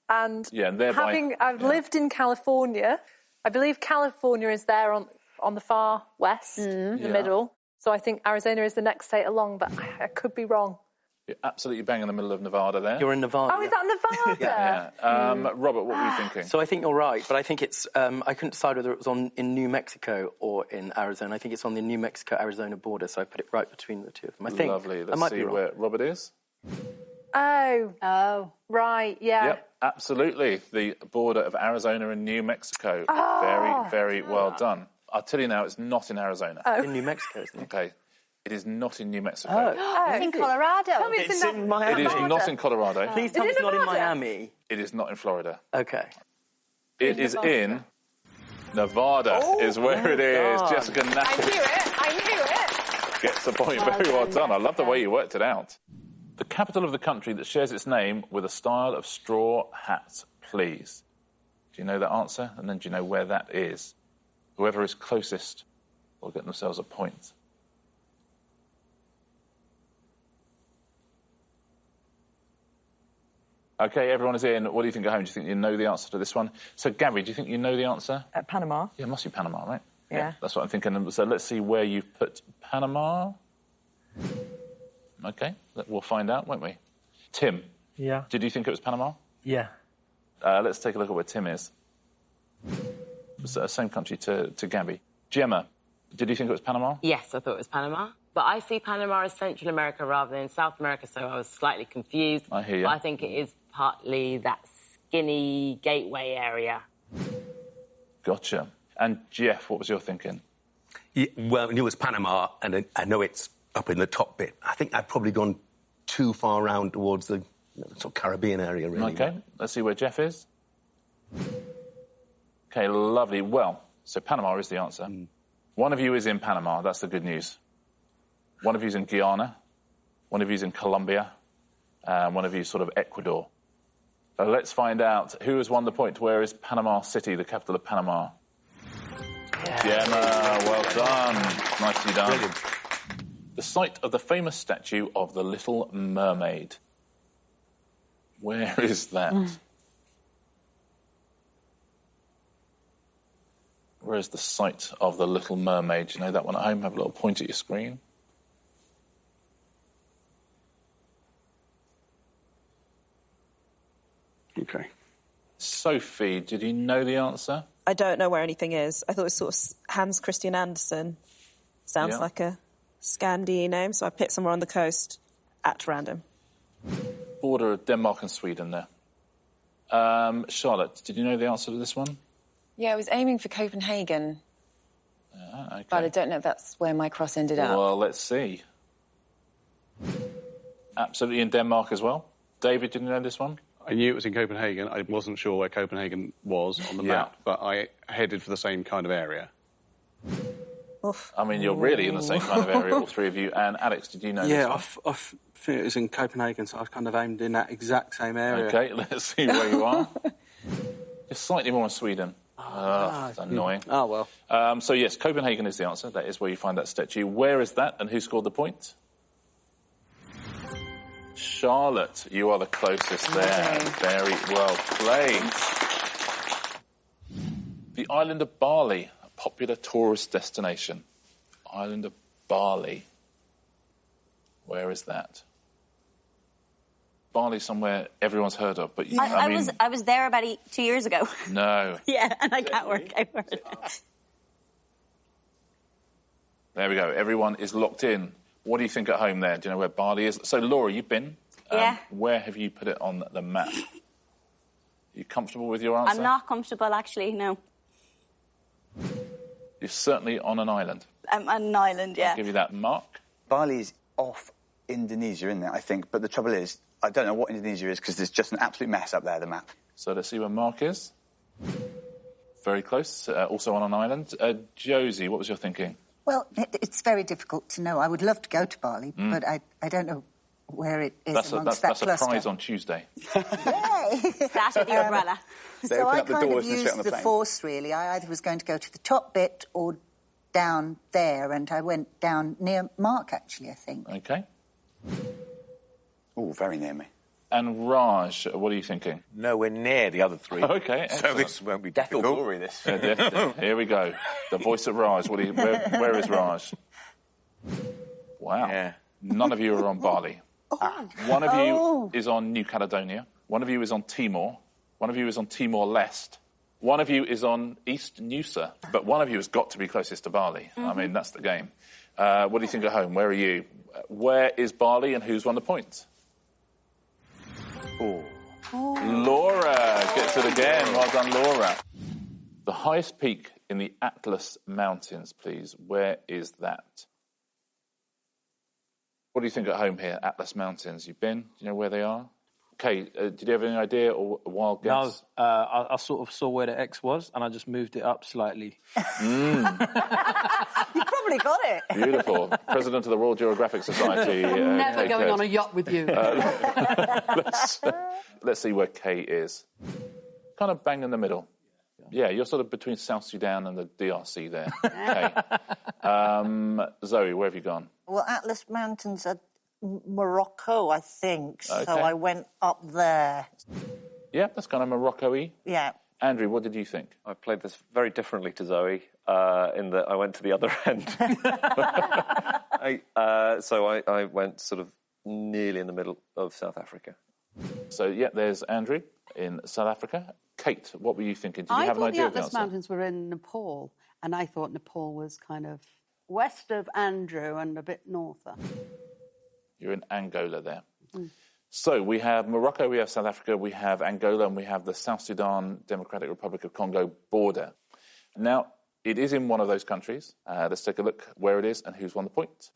And thereby, I've lived in California. I believe California is there on the far west, in the middle. So I think Arizona is the next state along, but I could be wrong. You're absolutely bang in the middle of Nevada there. You're in Nevada. Oh, is that Nevada? Yeah. Robert, what were you thinking? So I think you're right, but I think it's... I couldn't decide whether it was in New Mexico or in Arizona. I think it's on the New Mexico-Arizona border, so I put it right between the two of them. I think Lovely. I Let's might see be wrong. where Robert is. Oh, right, yeah. Yep, absolutely. The border of Arizona and New Mexico. Oh. Very, very well done. I'll tell you now, it's not in Arizona. Oh. In New Mexico, isn't it? Okay. It is not in New Mexico. It's in Colorado. Tell me It's in Miami. It is not in Colorado. Please tell me it's not in Miami. It is not in Florida. Okay. It is in Nevada, is where it is. God. Jessica Natalie I knew it. gets the point. Very well done. I love the way you worked it out. The capital of the country that shares its name with a style of straw hat, please. Do you know that answer? And then do you know where that is? Whoever is closest will get themselves a point. Okay, everyone is in. What do you think at home? Do you think you know the answer to this one? So, Gabby, do you think you know the answer? Panama. Yeah, it must be Panama, right? Yeah. That's what I'm thinking. So let's see where you've put Panama. Okay, we'll find out, won't we? Tim. Yeah. Did you think it was Panama? Yeah. Let's take a look at where Tim is. It's the same country to Gabby. Gemma, did you think it was Panama? Yes, I thought it was Panama. But I see Panama as Central America rather than South America, so I was slightly confused. I hear you. But I think it is partly that skinny gateway area. Gotcha. And Jeff, what was your thinking? Yeah, well, I knew it was Panama, and I know it's up in the top bit. I think I've probably gone too far round towards the sort of Caribbean area, really. Okay, let's see where Jeff is. Okay, lovely. Well, so Panama is the answer. One of you is in Panama, that's the good news. One of you is in Guyana, one of you is in Colombia, and one of you is sort of Ecuador. So let's find out who has won the point. Where is Panama City, the capital of Panama? Gemma, well done. Nicely done. Brilliant. The site of the famous statue of the Little Mermaid. Where is that? Where is the site of the Little Mermaid? Do you know that one at home? Have a little point at your screen. Okay. Sophie, did you know the answer? I don't know where anything is. I thought it was sort of Hans Christian Andersen. Sounds like a Scandi name, so I picked somewhere on the coast at random. Border of Denmark and Sweden there. Charlotte, did you know the answer to this one? Yeah, I was aiming for Copenhagen. Okay. But I don't know if that's where my cross ended up. Well, let's see. Absolutely in Denmark as well. David, did you know this one? I knew it was in Copenhagen. I wasn't sure where Copenhagen was on the map, but I headed for the same kind of area. Oof. I mean, you're really in the same kind of area, all three of you. And Alex, did you know this one? I think it was in Copenhagen, so I kind of aimed in that exact same area. Okay, let's see where you are. Just slightly more in Sweden. That's annoying. Oh, well. So, yes, Copenhagen is the answer. That is where you find that statue. Where is that, and who scored the point? Charlotte, you are the closest there. Very well played. The island of Bali, a popular tourist destination. Island of Bali. Where is that? Bali somewhere everyone's heard of, but I was there about 2 years ago. No. Yeah, and I can't work out where it is. There we go. Everyone is locked in. What do you think at home there? Do you know where Bali is? So, Laura, you've been. Yeah. Where have you put it on the map? Are you comfortable with your answer? I'm not comfortable, actually, no. You're certainly on an island. I'm on an island, yeah. I'll give you that. Mark? Bali's off Indonesia, isn't it, I think? But the trouble is, I don't know what Indonesia is because there's just an absolute mess up there, the map. So let's see where Mark is. Very close, also on an island. Josie, what was your thinking? Well, it's very difficult to know. I would love to go to Bali, but I don't know where it is That's amongst that cluster. That's a prize on Tuesday. Start with the umbrella. So I kind of used the force, really. I either was going to go to the top bit or down there, and I went down near Mark, actually, I think. OK. Oh, very near me. And Raj, what are you thinking? Nowhere near the other three. OK, excellent. So this won't be difficult. Death or glory, this. Here we go. The voice of Raj. Where is Raj? Wow. Yeah. None of you are on Bali. One of you is on New Caledonia. One of you is on Timor. One of you is on Timor-Leste. One of you is on East Nusa. But one of you has got to be closest to Bali. I mean, that's the game. What do you think at home? Where are you? Where is Bali and who's won the points? Laura gets it again. Well done, Laura. The highest peak in the Atlas Mountains, please. Where is that? What do you think at home here? Atlas Mountains. You've been? Do you know where they are? Okay, did you have any idea or a wild guess? No, I sort of saw where the X was and I just moved it up slightly. You probably got it. Beautiful. President of the Royal Geographic Society. Never going on a yacht with you. Let's see where Kay is. Kind of bang in the middle. Yeah, you're sort of between South Sudan and the DRC there. Kay. Zoe, where have you gone? Well, Atlas Mountains are Morocco, I think. Okay. So I went up there. Yeah, that's kind of Morocco-y. Yeah. Andrew, what did you think? I played this very differently to Zoe, in that I went to the other end. So I went sort of nearly in the middle of South Africa. So, yeah, there's Andrew in South Africa. Kate, what were you thinking? Did you have an idea I of the thought the Atlas answer? Mountains were in Nepal, and I thought Nepal was kind of west of Andrew and a bit norther. You're in Angola there. So we have Morocco, we have South Africa, we have Angola, and we have the South Sudan Democratic Republic of Congo border. Now, it is in one of those countries. Let's take a look where it is and who's won the point.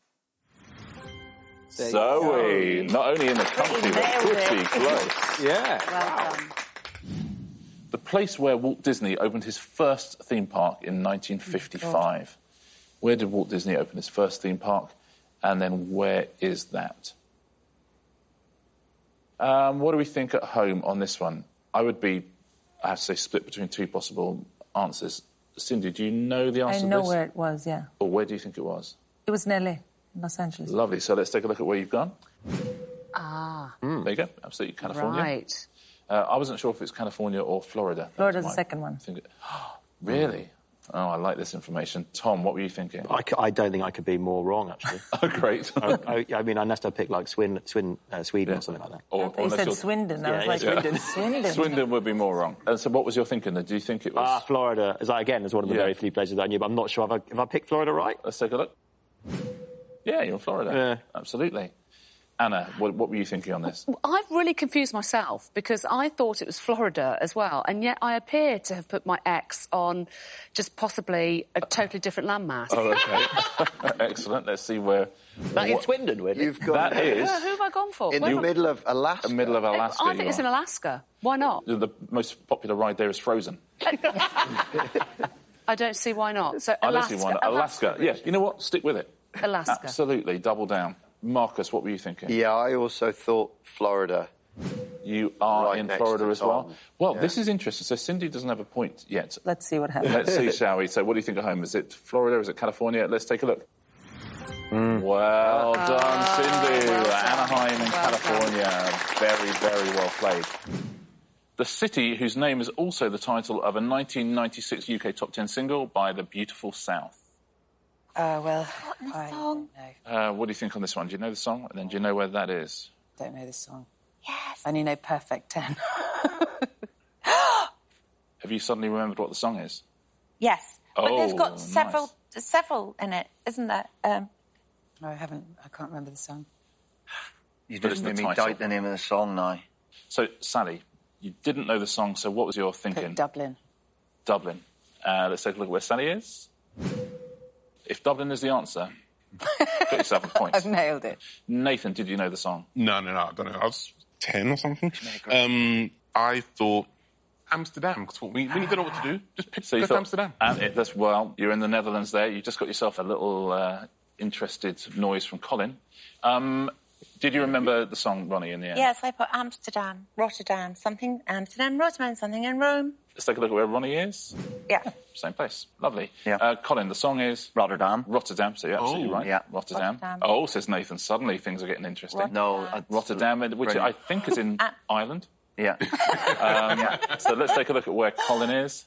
Zoe, not only in the country, but pretty close. Yeah. Well done. The place where Walt Disney opened his first theme park in 1955. Where did Walt Disney open his first theme park? And then where is that? What do we think at home on this one? I have to say, split between two possible answers. Cindy, do you know the answer to this? I know where it was, yeah. Or where do you think it was? It was in LA, Los Angeles. Lovely. So let's take a look at where you've gone. Ah. There you go. Absolutely. California. Right. I wasn't sure if it's California or Florida. Florida's the second one. Really? Oh, I like this information. Tom, what were you thinking? I don't think I could be more wrong, actually. Oh, great. I mean, unless I pick like Sweden or something like that. You said Swindon. I was like, Swindon. Swindon would be more wrong. And so what was your thinking then? Do you think it was... Florida is one of the very few places I knew, but I'm not sure if I picked Florida right. Let's take a look. Yeah, you're in Florida. Yeah. Absolutely. Anna, what were you thinking on this? I've really confused myself because I thought it was Florida as well, and yet I appear to have put my X on just possibly a totally different landmass. Oh, OK. Excellent. Let's see where... That is Swindon, really. You've got... That is... Who have I gone for? In the middle of Alaska. The middle of Alaska. I think it's in Alaska. Why not? The most popular ride there is Frozen. I don't see why not. So I don't see why not. Alaska. Yeah, you know what? Stick with it. Alaska. Absolutely. Double down. Marcus, what were you thinking? Yeah, I also thought Florida. You are right in next Florida to as well? Tom. Well, Yeah. this is interesting. So Cindy doesn't have a point yet. Let's see what happens. Let's see, shall we? So what do you think at home? Is it Florida? Is it California? Let's take a look. Well done, Cindy. Anaheim in California. Very, very well played. The city whose name is also the title of a 1996 UK Top 10 single by The Beautiful South. Well, I don't What do you think on this one? Do you know the song? And then do you know where that is? don't know this song. Yes. only know Perfect 10. Have you suddenly remembered what the song is? Yes, but they've Oh, got several in it, isn't there? No, I haven't. I can't remember the song. You But just it's the made me title. doubt the name of the song now. So, Sally, you didn't know the song, so what was your thinking? Dublin. Dublin. Let's take a look at where Sally is. If Dublin is the answer, get yourself a point. I've nailed it. Nathan, did you know the song? No, I don't know. I was 10 or something. I thought Amsterdam, because when you don't know what to do, just pick So you thought Amsterdam. Well, you're in the Netherlands there. You just got yourself a little interested noise from Colin. Did you remember the song, Ronnie, in the end? Yes, I put Amsterdam, Rotterdam, something, Amsterdam, Rotterdam, something in Rome. Let's take a look at where Ronnie is. Yeah. Same place. Lovely. Yeah. Colin, the song is? Rotterdam. Rotterdam, so you're absolutely right. Yeah. Rotterdam. Rotterdam. Oh, says Nathan, suddenly things are getting interesting. Rotterdam, which brilliant. I think is in Ireland. Yeah. So let's take a look at where Colin is.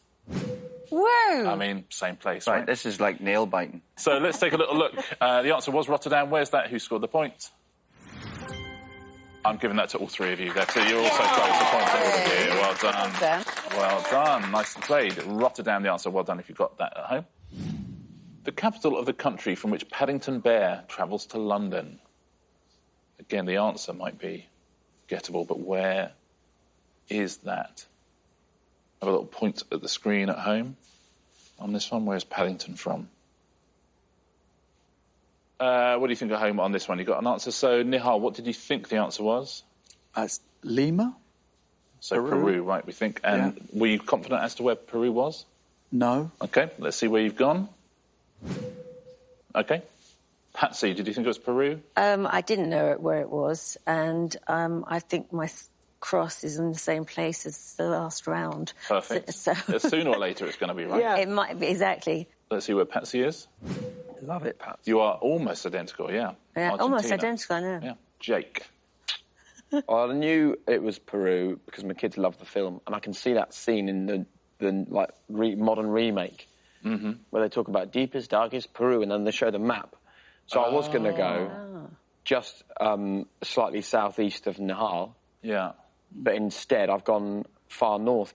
Whoa! I mean, same place, Right, right? this is like nail biting. So let's take a little look. The answer was Rotterdam. Where's that? Who scored the point? I'm giving that to all three of you there too. You're also close to points, everybody. Well done. Well done. Nicely played. Rotterdam, the answer. Well done if you got that at home. The capital of the country from which Paddington Bear travels to London. Again, the answer might be gettable, but where is that? Have a little point at the screen at home on this one. Where's Paddington from? What do you think at home on this one? You got an answer. So, Nihal, what did you think the answer was? Lima. So Peru, right, we think. And were you confident as to where Peru was? No. OK, let's see where you've gone. OK. Patsy, did you think it was Peru? I didn't know where it was, and I think my cross is in the same place as the last round. Perfect. So Sooner or later it's going to be right. Yeah. It might be, exactly. Let's see where Patsy is. Love it, Patsy. You are almost identical, yeah. Yeah, almost identical, I know. Yeah. Jake. Well, I knew it was Peru because my kids love the film, and I can see that scene in the modern remake where they talk about deepest, darkest Peru, and then they show the map. So I was going to go just slightly southeast of Nihal. Yeah. But instead, I've gone far north.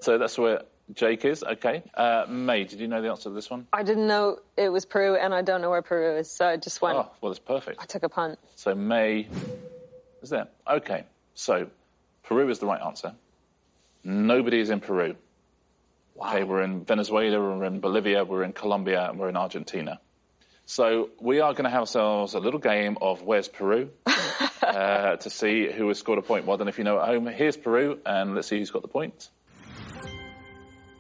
So that's where Jake is, OK. May, did you know the answer to this one? I didn't know it was Peru, and I don't know where Peru is, so I just went... Oh, well, it's perfect. I took a punt. So May is there. OK, so Peru is the right answer. Nobody is in Peru. Wow. OK, we're in Venezuela, we're in Bolivia, we're in Colombia, and we're in Argentina. So we are going to have ourselves a little game of Where's Peru to see who has scored a point. Well done if you know at home. Here's Peru, and let's see who's got the point.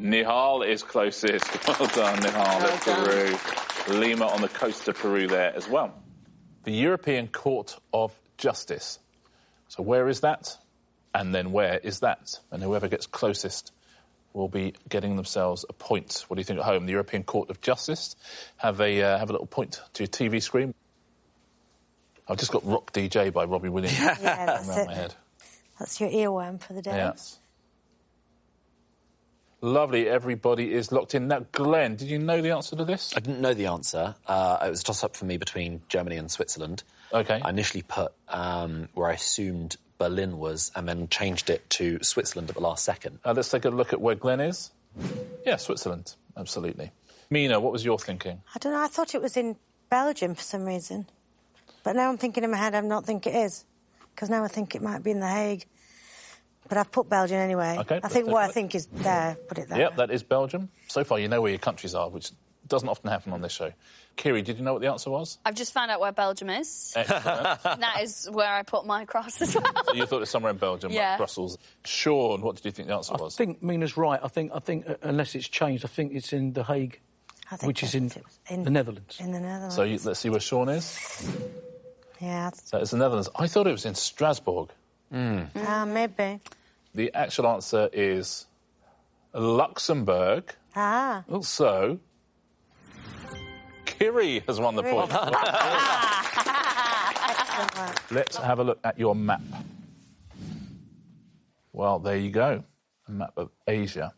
Nihal is closest. Well done, Nihal. That's Peru. Lima on the coast of Peru there as well. The European Court of Justice. So where is that? And then where is that? And whoever gets closest will be getting themselves a point. What do you think at home? The European Court of Justice. Have a little point to your TV screen. I've just got Rock DJ by Robbie Williams Yeah, that's around it. my head. That's your earworm for the day. Yeah. Lovely, everybody is locked in. Now, Glenn, did you know the answer to this? I didn't know the answer. It was a toss-up for me between Germany and Switzerland. OK. I initially put where I assumed Berlin was and then changed it to Switzerland at the last second. Let's take a look at where Glenn is. Yeah, Switzerland, absolutely. Mina, what was your thinking? I don't know, I thought it was in Belgium for some reason. But now I'm thinking in my head, I don't think it is. Because now I think it might be in The Hague. But I've put Belgium anyway. Okay, I think what I think is there, put it there. Yep, that is Belgium. So far, you know where your countries are, which doesn't often happen on this show. Kiri, did you know what the answer was? I've just found out where Belgium is. Excellent. That is where I put my cross as well. So you thought it was somewhere in Belgium, Yeah. like Brussels. Sean, what did you think the answer was? I think Mina's right. I think unless it's changed, I think it's in The Hague, which is in the Netherlands. In the Netherlands. So let's see where Sean is. Yeah. So it's the Netherlands. I thought it was in Strasbourg. Maybe. The actual answer is Luxembourg. Ah. So Kiri has won the point. Let's have a look at your map. Well, there you go. A map of Asia.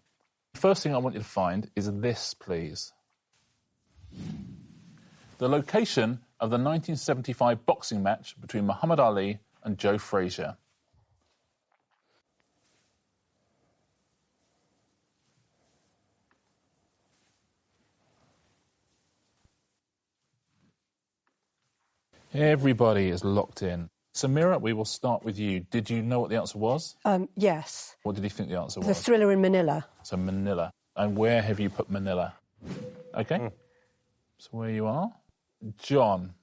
First thing I want you to find is this, please. The location of the 1975 boxing match between Muhammad Ali and Joe Frazier. Everybody is locked in. Samira, we will start with you. Did you know what the answer was? Yes. What did you think the answer was? The Thriller in Manila. So Manila. And where have you put Manila? OK. So where you are. John.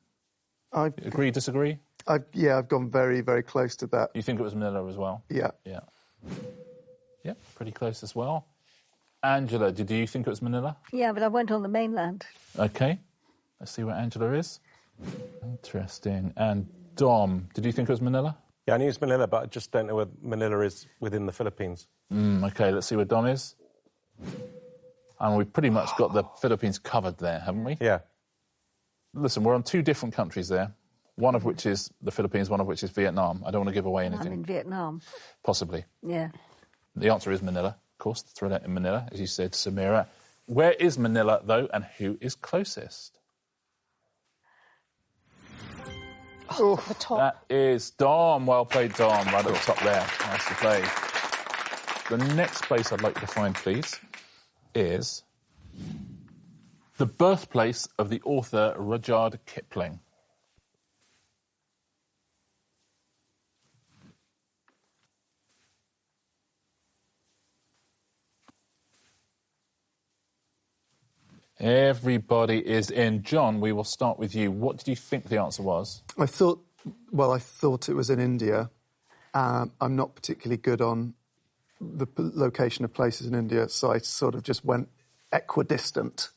Agree, disagree? I've gone very, very close to that. You think it was Manila as well? Yeah. Yeah. Yeah, pretty close as well. Angela, did you think it was Manila? Yeah, but I went on the mainland. OK. Let's see where Angela is. Interesting. And Dom, did you think it was Manila? Yeah, I knew it was Manila, but I just don't know where Manila is within the Philippines. OK, let's see where Dom is. And we've pretty much got the Philippines covered there, haven't we? Yeah. Listen, we're on two different countries there, one of which is the Philippines, one of which is Vietnam. I don't want to give away anything. I'm in Vietnam. Possibly. Yeah. The answer is Manila, of course, the Thriller in Manila, as you said, Samira. Where is Manila, though, and who is closest? The top. That is Dom. Well played, Dom, right at the top there. Nicely played. The next place I'd like you to find, please, is the birthplace of the author Rudyard Kipling. Everybody is in. John, we will start with you. What did you think the answer was? I thought it was in India. I'm not particularly good on the location of places in India, so I sort of just went equidistant.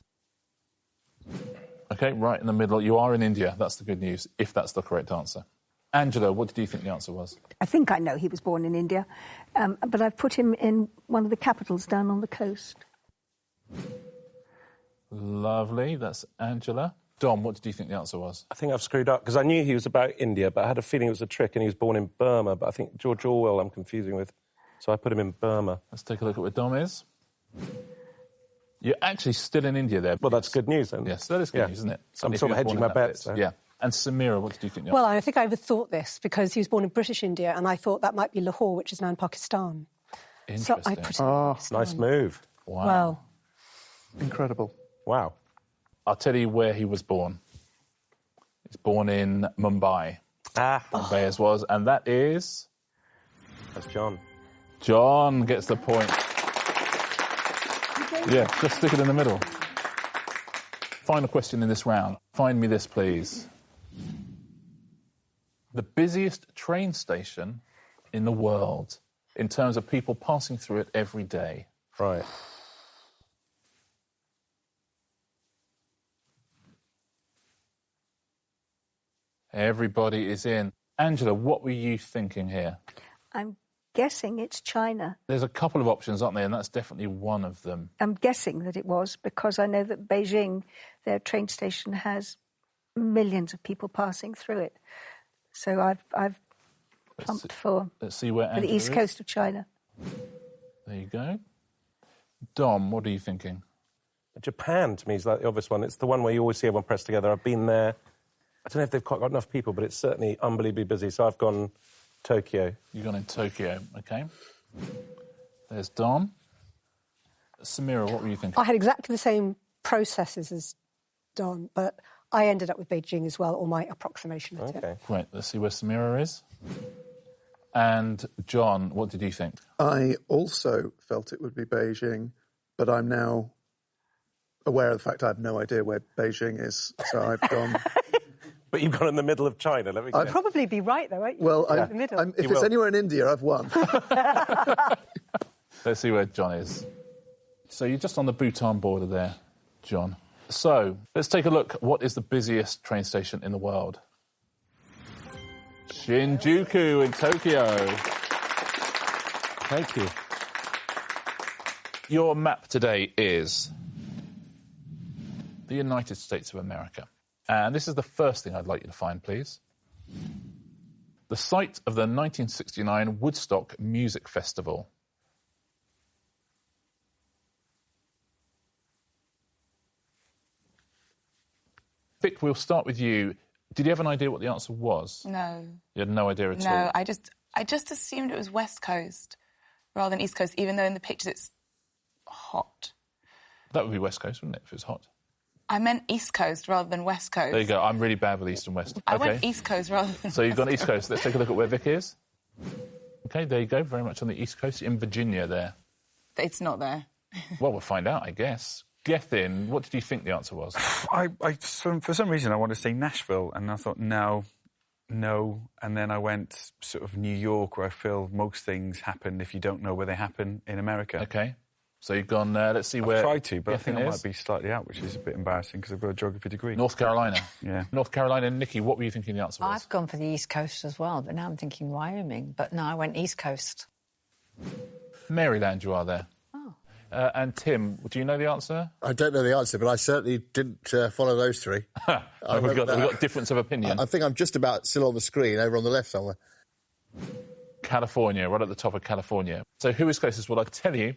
OK, right in the middle. You are in India. That's the good news, if that's the correct answer. Angela, what did you think the answer was? I think I know he was born in India, but I've put him in one of the capitals down on the coast. Lovely. That's Angela. Dom, what did you think the answer was? I think I've screwed up, because I knew he was about India, but I had a feeling it was a trick and he was born in Burma, but I think George Orwell I'm confusing with, so I put him in Burma. Let's take a look at where Dom is. You're actually still in India there. Well, that's good news, then. Yes, that is good news, isn't it? I'm sort of hedging my bets. So. Yeah. And Samira, what did you think the answer Well, I think I overthought this, because he was born in British India, and I thought that might be Lahore, which is now in Pakistan. Interesting. So I put it in Pakistan. Nice move. Wow. Well. Incredible. Wow. I'll tell you where he was born. He's born in Mumbai. Mumbai as was, and that is... That's John. John gets the point. Yeah, just stick it in the middle. Final question in this round. Find me this, please. The busiest train station in the world, in terms of people passing through it every day. Right. Everybody is in. Angela, what were you thinking here? I'm guessing it's China. There's a couple of options, aren't there? And that's definitely one of them. I'm guessing that it was, because I know that Beijing, their train station, has millions of people passing through it. So I've pumped for the east coast of China. There you go. Dom, what are you thinking? Japan, to me, is like the obvious one. It's the one where you always see everyone pressed together. I've been there. I don't know if they've quite got enough people, but it's certainly unbelievably busy. So I've gone Tokyo. You've gone in Tokyo, OK. There's Dom. Samira, what were you thinking? I had exactly the same processes as Don, but I ended up with Beijing as well, or my approximation at it. Right, let's see where Samira is. And John, what did you think? I also felt it would be Beijing, but I'm now aware of the fact I have no idea where Beijing is, so I've gone... But you've gone in the middle of China, let me guess. You'd probably be right, though, won't you? Well, in the middle. if it's anywhere in India, I've won. Let's see where John is. So you're just on the Bhutan border there, John. So let's take a look. What is the busiest train station in the world? Shinjuku in Tokyo. Thank you. Your map today is the United States of America. And this is the first thing I'd like you to find, please. The site of the 1969 Woodstock Music Festival. Vic, we'll start with you. Did you have an idea what the answer was? No. You had no idea at all? No, I just assumed it was West Coast rather than East Coast, even though in the pictures it's hot. That would be West Coast, wouldn't it, if it was hot? I meant East Coast rather than West Coast. There you go. I'm really bad with East and West. I okay. went East Coast rather than So you've gone East Coast. Let's take a look at where Vic is. OK, there you go. Very much on the East Coast. In Virginia there. It's not there. Well, we'll find out, I guess. Gethin, what did you think the answer was? For some reason, I wanted to say Nashville, and I thought, no. And then I went sort of New York, where I feel most things happen if you don't know where they happen in America. OK. So you've gone, let's see where... I've tried to, but I think I is. might be slightly out, which is a bit embarrassing because I've got a geography degree. North Carolina. Yeah. North Carolina. Nikki, what were you thinking the answer was? I've gone for the East Coast as well, but now I'm thinking Wyoming. But no, I went East Coast. Maryland, you are there. Oh. And Tim, do you know the answer? I don't know the answer, but I certainly didn't follow those three. We've got difference of opinion. I think I'm just about still on the screen, over on the left somewhere. California, right at the top of California. So who is closest? Well, I tell you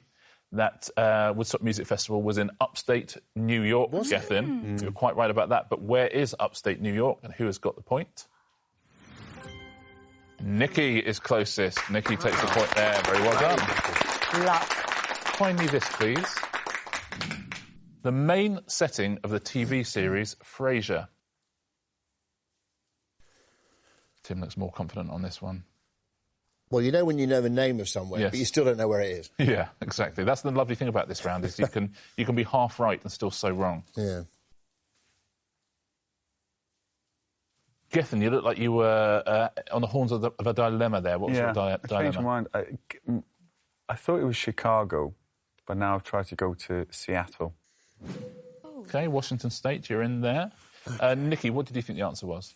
that Woodstock Music Festival was in upstate New York, Gethin. You're quite right about that. But where is upstate New York, and who has got the point? Nikki is closest. Nikki takes the point there. Very well done. Luck. Find me this, please. The main setting of the TV series Frasier. Tim looks more confident on this one. Well, you know when you know the name of somewhere, yes. But you still don't know where it is. Yeah, exactly. That's the lovely thing about this round, is you can be half right and still so wrong. Yeah. Gethin, you look like you were on the horns of a dilemma there. What was your dilemma? I changed my mind. I thought it was Chicago, but now I've tried to go to Seattle. OK, Washington State, you're in there. Nikki, what did you think the answer was?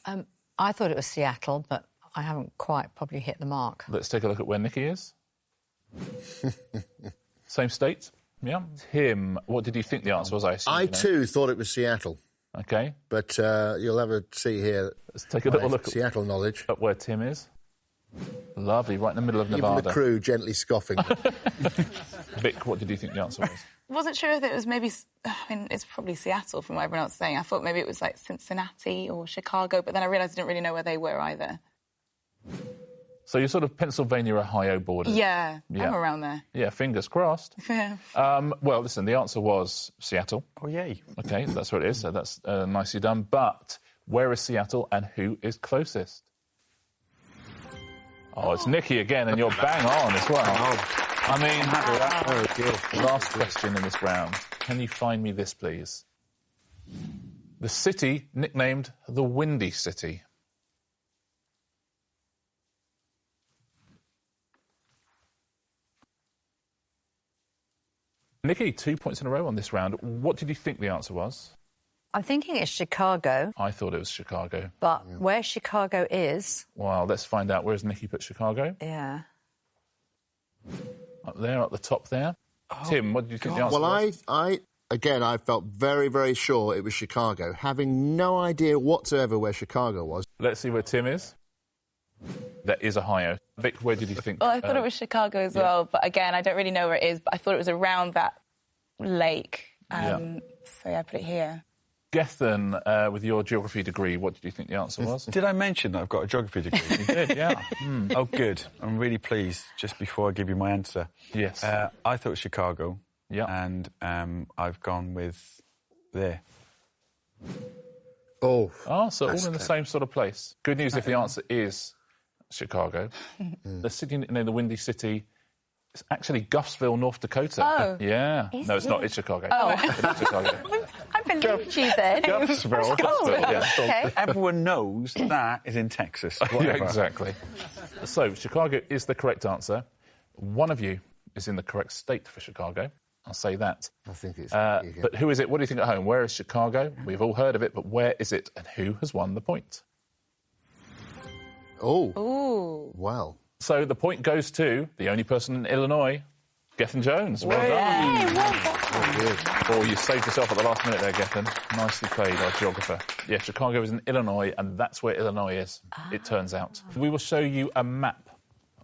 I thought it was Seattle, but I haven't quite probably hit the mark. Let's take a look at where Nikki is. Same state? Yeah. Tim, what did you think the answer was? I too thought it was Seattle. OK. But you'll have a see here. Let's take a little look at Seattle knowledge. At where Tim is. Lovely, right in the middle of Nevada. Even the crew gently scoffing. Vic, what did you think the answer was? Wasn't sure if it was maybe... I mean, it's probably Seattle from what everyone else is saying. I thought maybe it was like Cincinnati or Chicago, but then I realised I didn't really know where they were either. So you're sort of Pennsylvania-Ohio border. Yeah, I'm around there. Yeah, fingers crossed. Yeah. Well, listen, the answer was Seattle. Oh, yay. OK, that's what it is, so that's nicely done. But where is Seattle and who is closest? Oh, it's Nikki again, and you're bang on as well. I mean, last question in this round. Can you find me this, please? The city nicknamed the Windy City. Nikki, 2 points in a row on this round. What did you think the answer was? I'm thinking it's Chicago. I thought it was Chicago. But where Chicago is... Well, let's find out. Where's Nikki put Chicago? Yeah. Up there, up the top there. Tim, what did you think the answer was? Well, I felt very, very sure it was Chicago, having no idea whatsoever where Chicago was. Let's see where Tim is. That is Ohio. Vic, where did you think? Well, I thought it was Chicago as well, but again, I don't really know where it is, but I thought it was around that lake. So I put it here. Gethin, with your geography degree, what did you think the answer was? Did I mention that I've got a geography degree? You did, yeah. Oh, good. I'm really pleased, just before I give you my answer. Yes. I thought it was Chicago. Yeah. And I've gone with there. Oh, so all in the same sort of place. Good news if the answer is Chicago. The city nicknamed the Windy City is actually Guffsville, North Dakota. Oh. Yeah. Is No, it's not. It's Chicago. Oh. It's Chicago. I believed you then. Guffsville, yeah. Okay. Everyone knows that is in Texas. Yeah, exactly. So, Chicago is the correct answer. One of you is in the correct state for Chicago. I'll say that. I think it's... but who is it? What do you think at home? Where is Chicago? We've all heard of it, but where is it and who has won the point? Oh. Ooh. Wow. So the point goes to the only person in Illinois, Gethin Jones. Well done. Oh, you saved yourself at the last minute there, Gethin. Nicely played, our geographer. Yeah, Chicago is in Illinois, and that's where Illinois is, it turns out. We will show you a map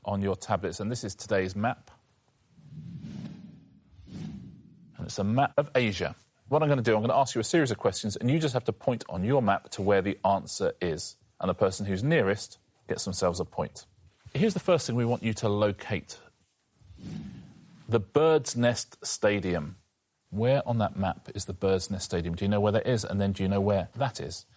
on your tablets, and this is today's map. And it's a map of Asia. What I'm going to do, I'm going to ask you a series of questions, and you just have to point on your map to where the answer is. And the person who's nearest gets themselves a point. Here's the first thing we want you to locate. The Bird's Nest Stadium. Where on that map is the Bird's Nest Stadium? Do you know where that is? And then do you know where that is?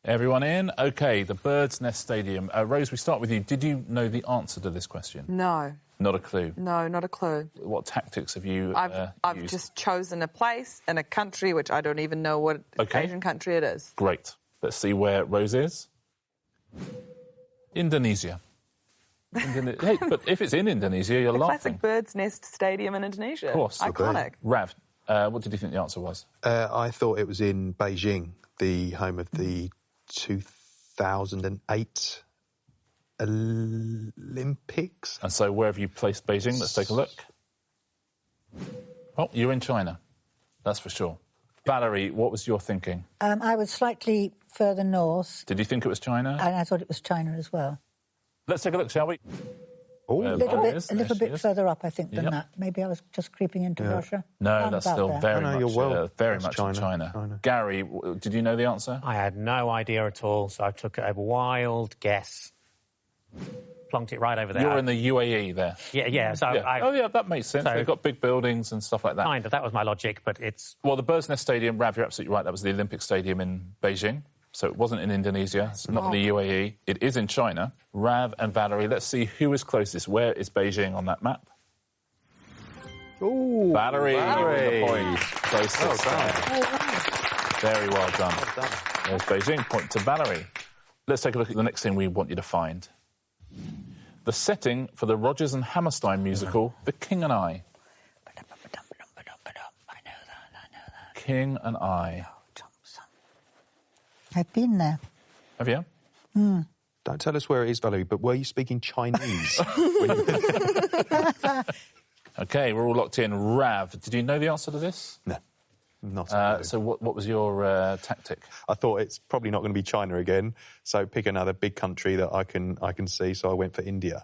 Everyone in? OK, the Bird's Nest Stadium. Rose, we start with you. Did you know the answer to this question? No. Not a clue? No, not a clue. What tactics have you I've used? just chosen a place and a country, which I don't even know what Asian country it is. Great. Let's see where Rose is. Indonesia. Hey, but if it's in Indonesia, you're laughing. Classic Bird's Nest Stadium in Indonesia. Of course. Iconic. Rav, what did you think the answer was? I thought it was in Beijing, the home of the 2008 Olympics. And so where have you placed Beijing? Let's take a look. Oh, you're in China. That's for sure. Valerie, what was your thinking? I was slightly further north. Did you think it was China? And I thought it was China as well. Let's take a look, shall we? A little bit further up, I think, than that. Maybe I was just creeping into Russia. No, that's still very much China. Gary, did you know the answer? I had no idea at all, so I took a wild guess. Plonked it right over there. You're in the UAE there. Yeah. So that makes sense. They've got big buildings and stuff like that. Kind of. That was my logic, but it's... Well, the Bird's Nest Stadium, Rav, you're absolutely right. That was the Olympic Stadium in Beijing. So it wasn't in Indonesia. It's not in the UAE. It is in China. Rav and Valerie, let's see who is closest. Where is Beijing on that map? Ooh, Valerie with the point. Closest. Very well done. There's Beijing. Point to Valerie. Let's take a look at the next thing we want you to find. The setting for the Rodgers and Hammerstein musical, The King and I. I know that. King and I. I've been there. Have you? Don't tell us where it is, Valerie, but were you speaking Chinese? OK, we're all locked in. Rav, did you know the answer to this? No, not a clue. So what was your tactic? I thought it's probably not going to be China again, so pick another big country that I can see, so I went for India.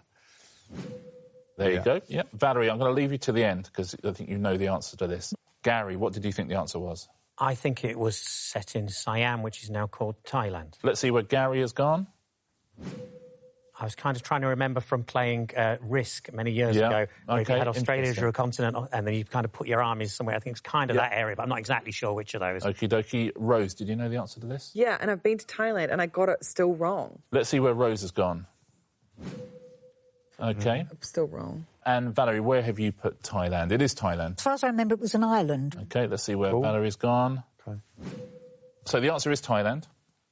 There you go. Yeah. Valerie, I'm going to leave you to the end, because I think you know the answer to this. Gary, what did you think the answer was? I think it was set in Siam, which is now called Thailand. Let's see where Gary has gone. I was kind of trying to remember from playing Risk many years ago, where you had Australia as your continent, and then you kind of put your armies somewhere. I think it's kind of that area, but I'm not exactly sure which of those. Okie dokie. Rose, did you know the answer to this? Yeah, and I've been to Thailand, and I got it still wrong. Let's see where Rose has gone. OK. I'm still wrong. And Valerie, where have you put Thailand? It is Thailand. As far as I remember, it was an island. OK, let's see where Valerie's gone. Okay. So the answer is Thailand.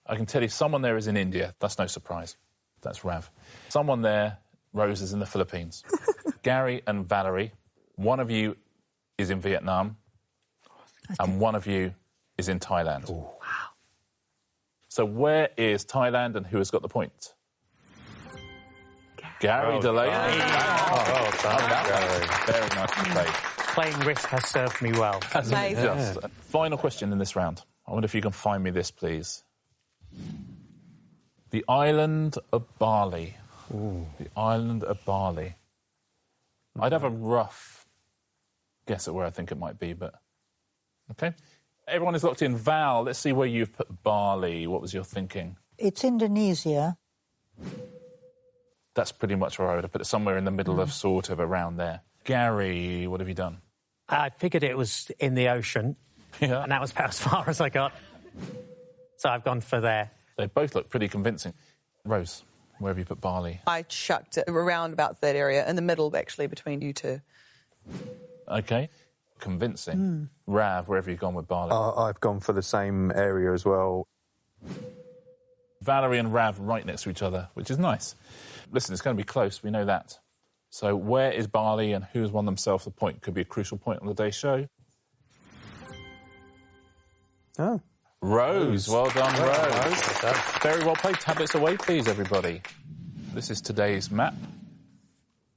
I can tell you someone there is in India. That's no surprise. That's Rav. Someone there, Rose, is in the Philippines. Gary and Valerie, one of you is in Vietnam, and one of you is in Thailand. Ooh. Wow. So where is Thailand, and who has got the point? Gary Delaney. Well done, Gary. Very nicely played. Playing Risk has served me well. Amazing. Final question in this round. I wonder if you can find me this, please. The island of Bali. Ooh. The island of Bali. I'd have a rough guess at where I think it might be, but... OK. Everyone is locked in. Val, let's see where you've put Bali. What was your thinking? It's Indonesia. That's pretty much where I would have put it, somewhere in the middle of sort of around there. Gary, what have you done? I figured it was in the ocean, and that was about as far as I got. So I've gone for there. They both look pretty convincing. Rose, where have you put Bali? I chucked it around about that area, in the middle, actually, between you two. OK. Convincing. Rav, where have you gone with Bali? I've gone for the same area as well. Valerie and Rav right next to each other, which is nice. Listen, it's going to be close, we know that. So where is Bali and who has won themselves the point? Could be a crucial point on the day's show. Oh. Rose. Well done, Rose. Very well played. Tablets away, please, everybody. This is today's map.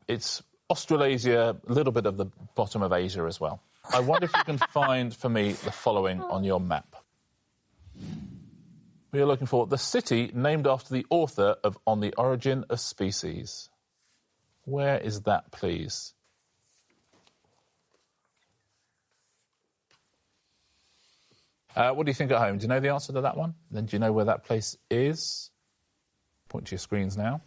It's Australasia, a little bit of the bottom of Asia as well. I wonder if you can find for me the following on your map. We are looking for the city named after the author of On the Origin of Species. Where is that, please? What do you think at home? Do you know the answer to that one? Then do you know where that place is? Point to your screens now.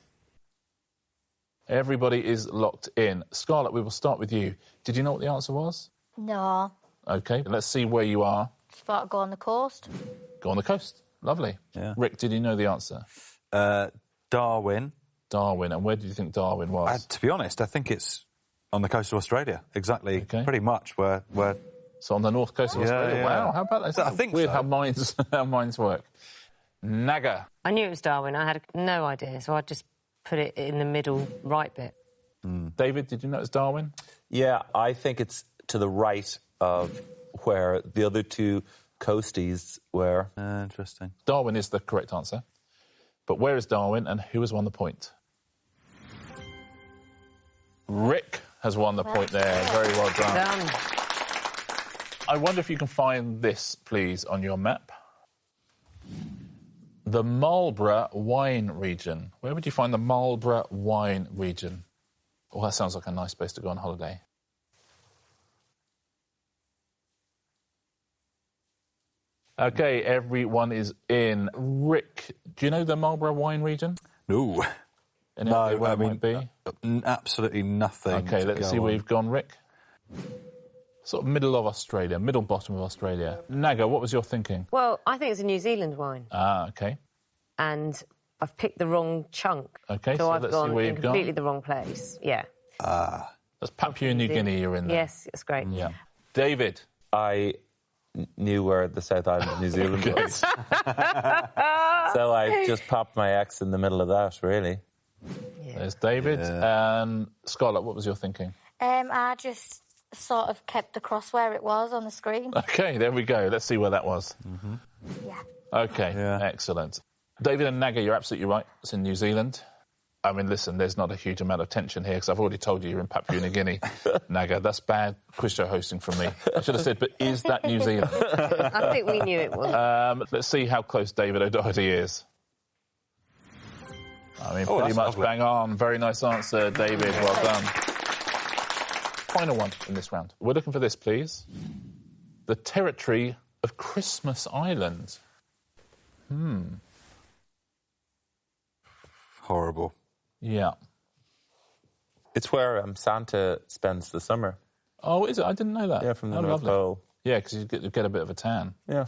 Everybody is locked in. Scarlett, we will start with you. Did you know what the answer was? No. OK, let's see where you are. Just thought I'd go on the coast. Go on the coast. Lovely. Yeah. Rick, did you know the answer? Darwin. Darwin. And where did you think Darwin was? To be honest, I think it's on the coast of Australia. Exactly. Okay. Pretty much where... So on the north coast of Australia? Yeah. Wow, how about that? I think weird so. how minds work. Naga. I knew it was Darwin. I had no idea, so I just put it in the middle right bit. David, did you know it was Darwin? Yeah, I think it's to the right of where the other two coasties were. Interesting. Darwin is the correct answer. But where is Darwin and who has won the point? Rick has won the point there. Very well done. I wonder if you can find this, please, on your map. The Marlborough wine region. Where would you find the Marlborough wine region? Oh, that sounds like a nice place to go on holiday. OK, everyone is in. Rick, do you know the Marlborough wine region? No. Any idea where it might be? Absolutely nothing. OK, let's see where you've gone, Rick. Sort of middle of Australia, middle bottom of Australia. Naga, what was your thinking? Well, I think it's a New Zealand wine. Ah, OK. And I've picked the wrong chunk. OK, so I've let's see gone where in you've completely gone. the wrong place. Yeah. That's Papua New Guinea you're in there. Yes, that's great. Yeah. David. I knew where the South Island of New Zealand was. So I just popped my X in the middle of that, really. Yeah. There's David. And Scarlett, what was your thinking? I just sort of kept the cross where it was on the screen. OK, there we go. Let's see where that was. Yeah. OK, excellent. David and Naga, you're absolutely right. It's in New Zealand. I mean, listen, there's not a huge amount of tension here because I've already told you you're in Papua New Guinea. Naga, that's bad quiz show hosting from me. I should have said, but is that New Zealand? I think we knew it was. Let's see how close David O'Doherty is. I mean, pretty much bang on. Very nice answer, David. Well done. Final one in this round. We're looking for this, please. The territory of Christmas Island. Horrible. Yeah. It's where Santa spends the summer. Oh, is it? I didn't know that. Yeah, from the North Pole. Yeah, because you get a bit of a tan. Yeah.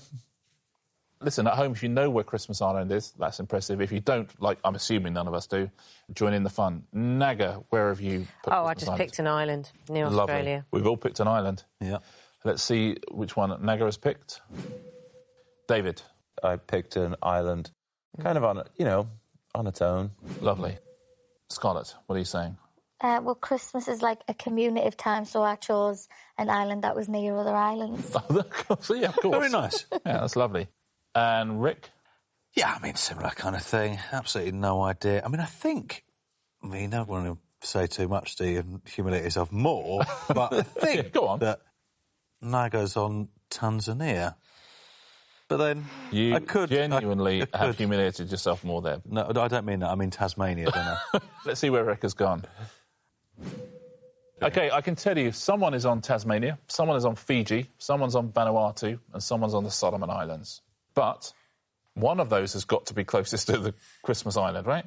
Listen, at home, if you know where Christmas Island is, that's impressive. If you don't, like I'm assuming none of us do, join in the fun. Naga, where have you put Christmas I just Island? picked an island near Lovely. Australia. We've all picked an island. Yeah. Let's see which one Naga has picked. David. I picked an island kind of on, on its own. Lovely. Scarlett, what are you saying? Well, Christmas is like a communicative time, so I chose an island that was near other islands. Yeah, of course. Very nice. Yeah, that's lovely. And Rick? Yeah, I mean, similar kind of thing. Absolutely no idea. I don't want to say too much, do you, and humiliate yourself more, but I think Go on. that Naga's on Tanzania. But then You I could genuinely I have humiliated yourself more there. No, I don't mean that. I mean Tasmania, don't I? Let's see where Rick has gone. OK, I can tell you someone is on Tasmania, someone is on Fiji, someone's on Vanuatu, and someone's on the Solomon Islands. But one of those has got to be closest to the Christmas Island, right?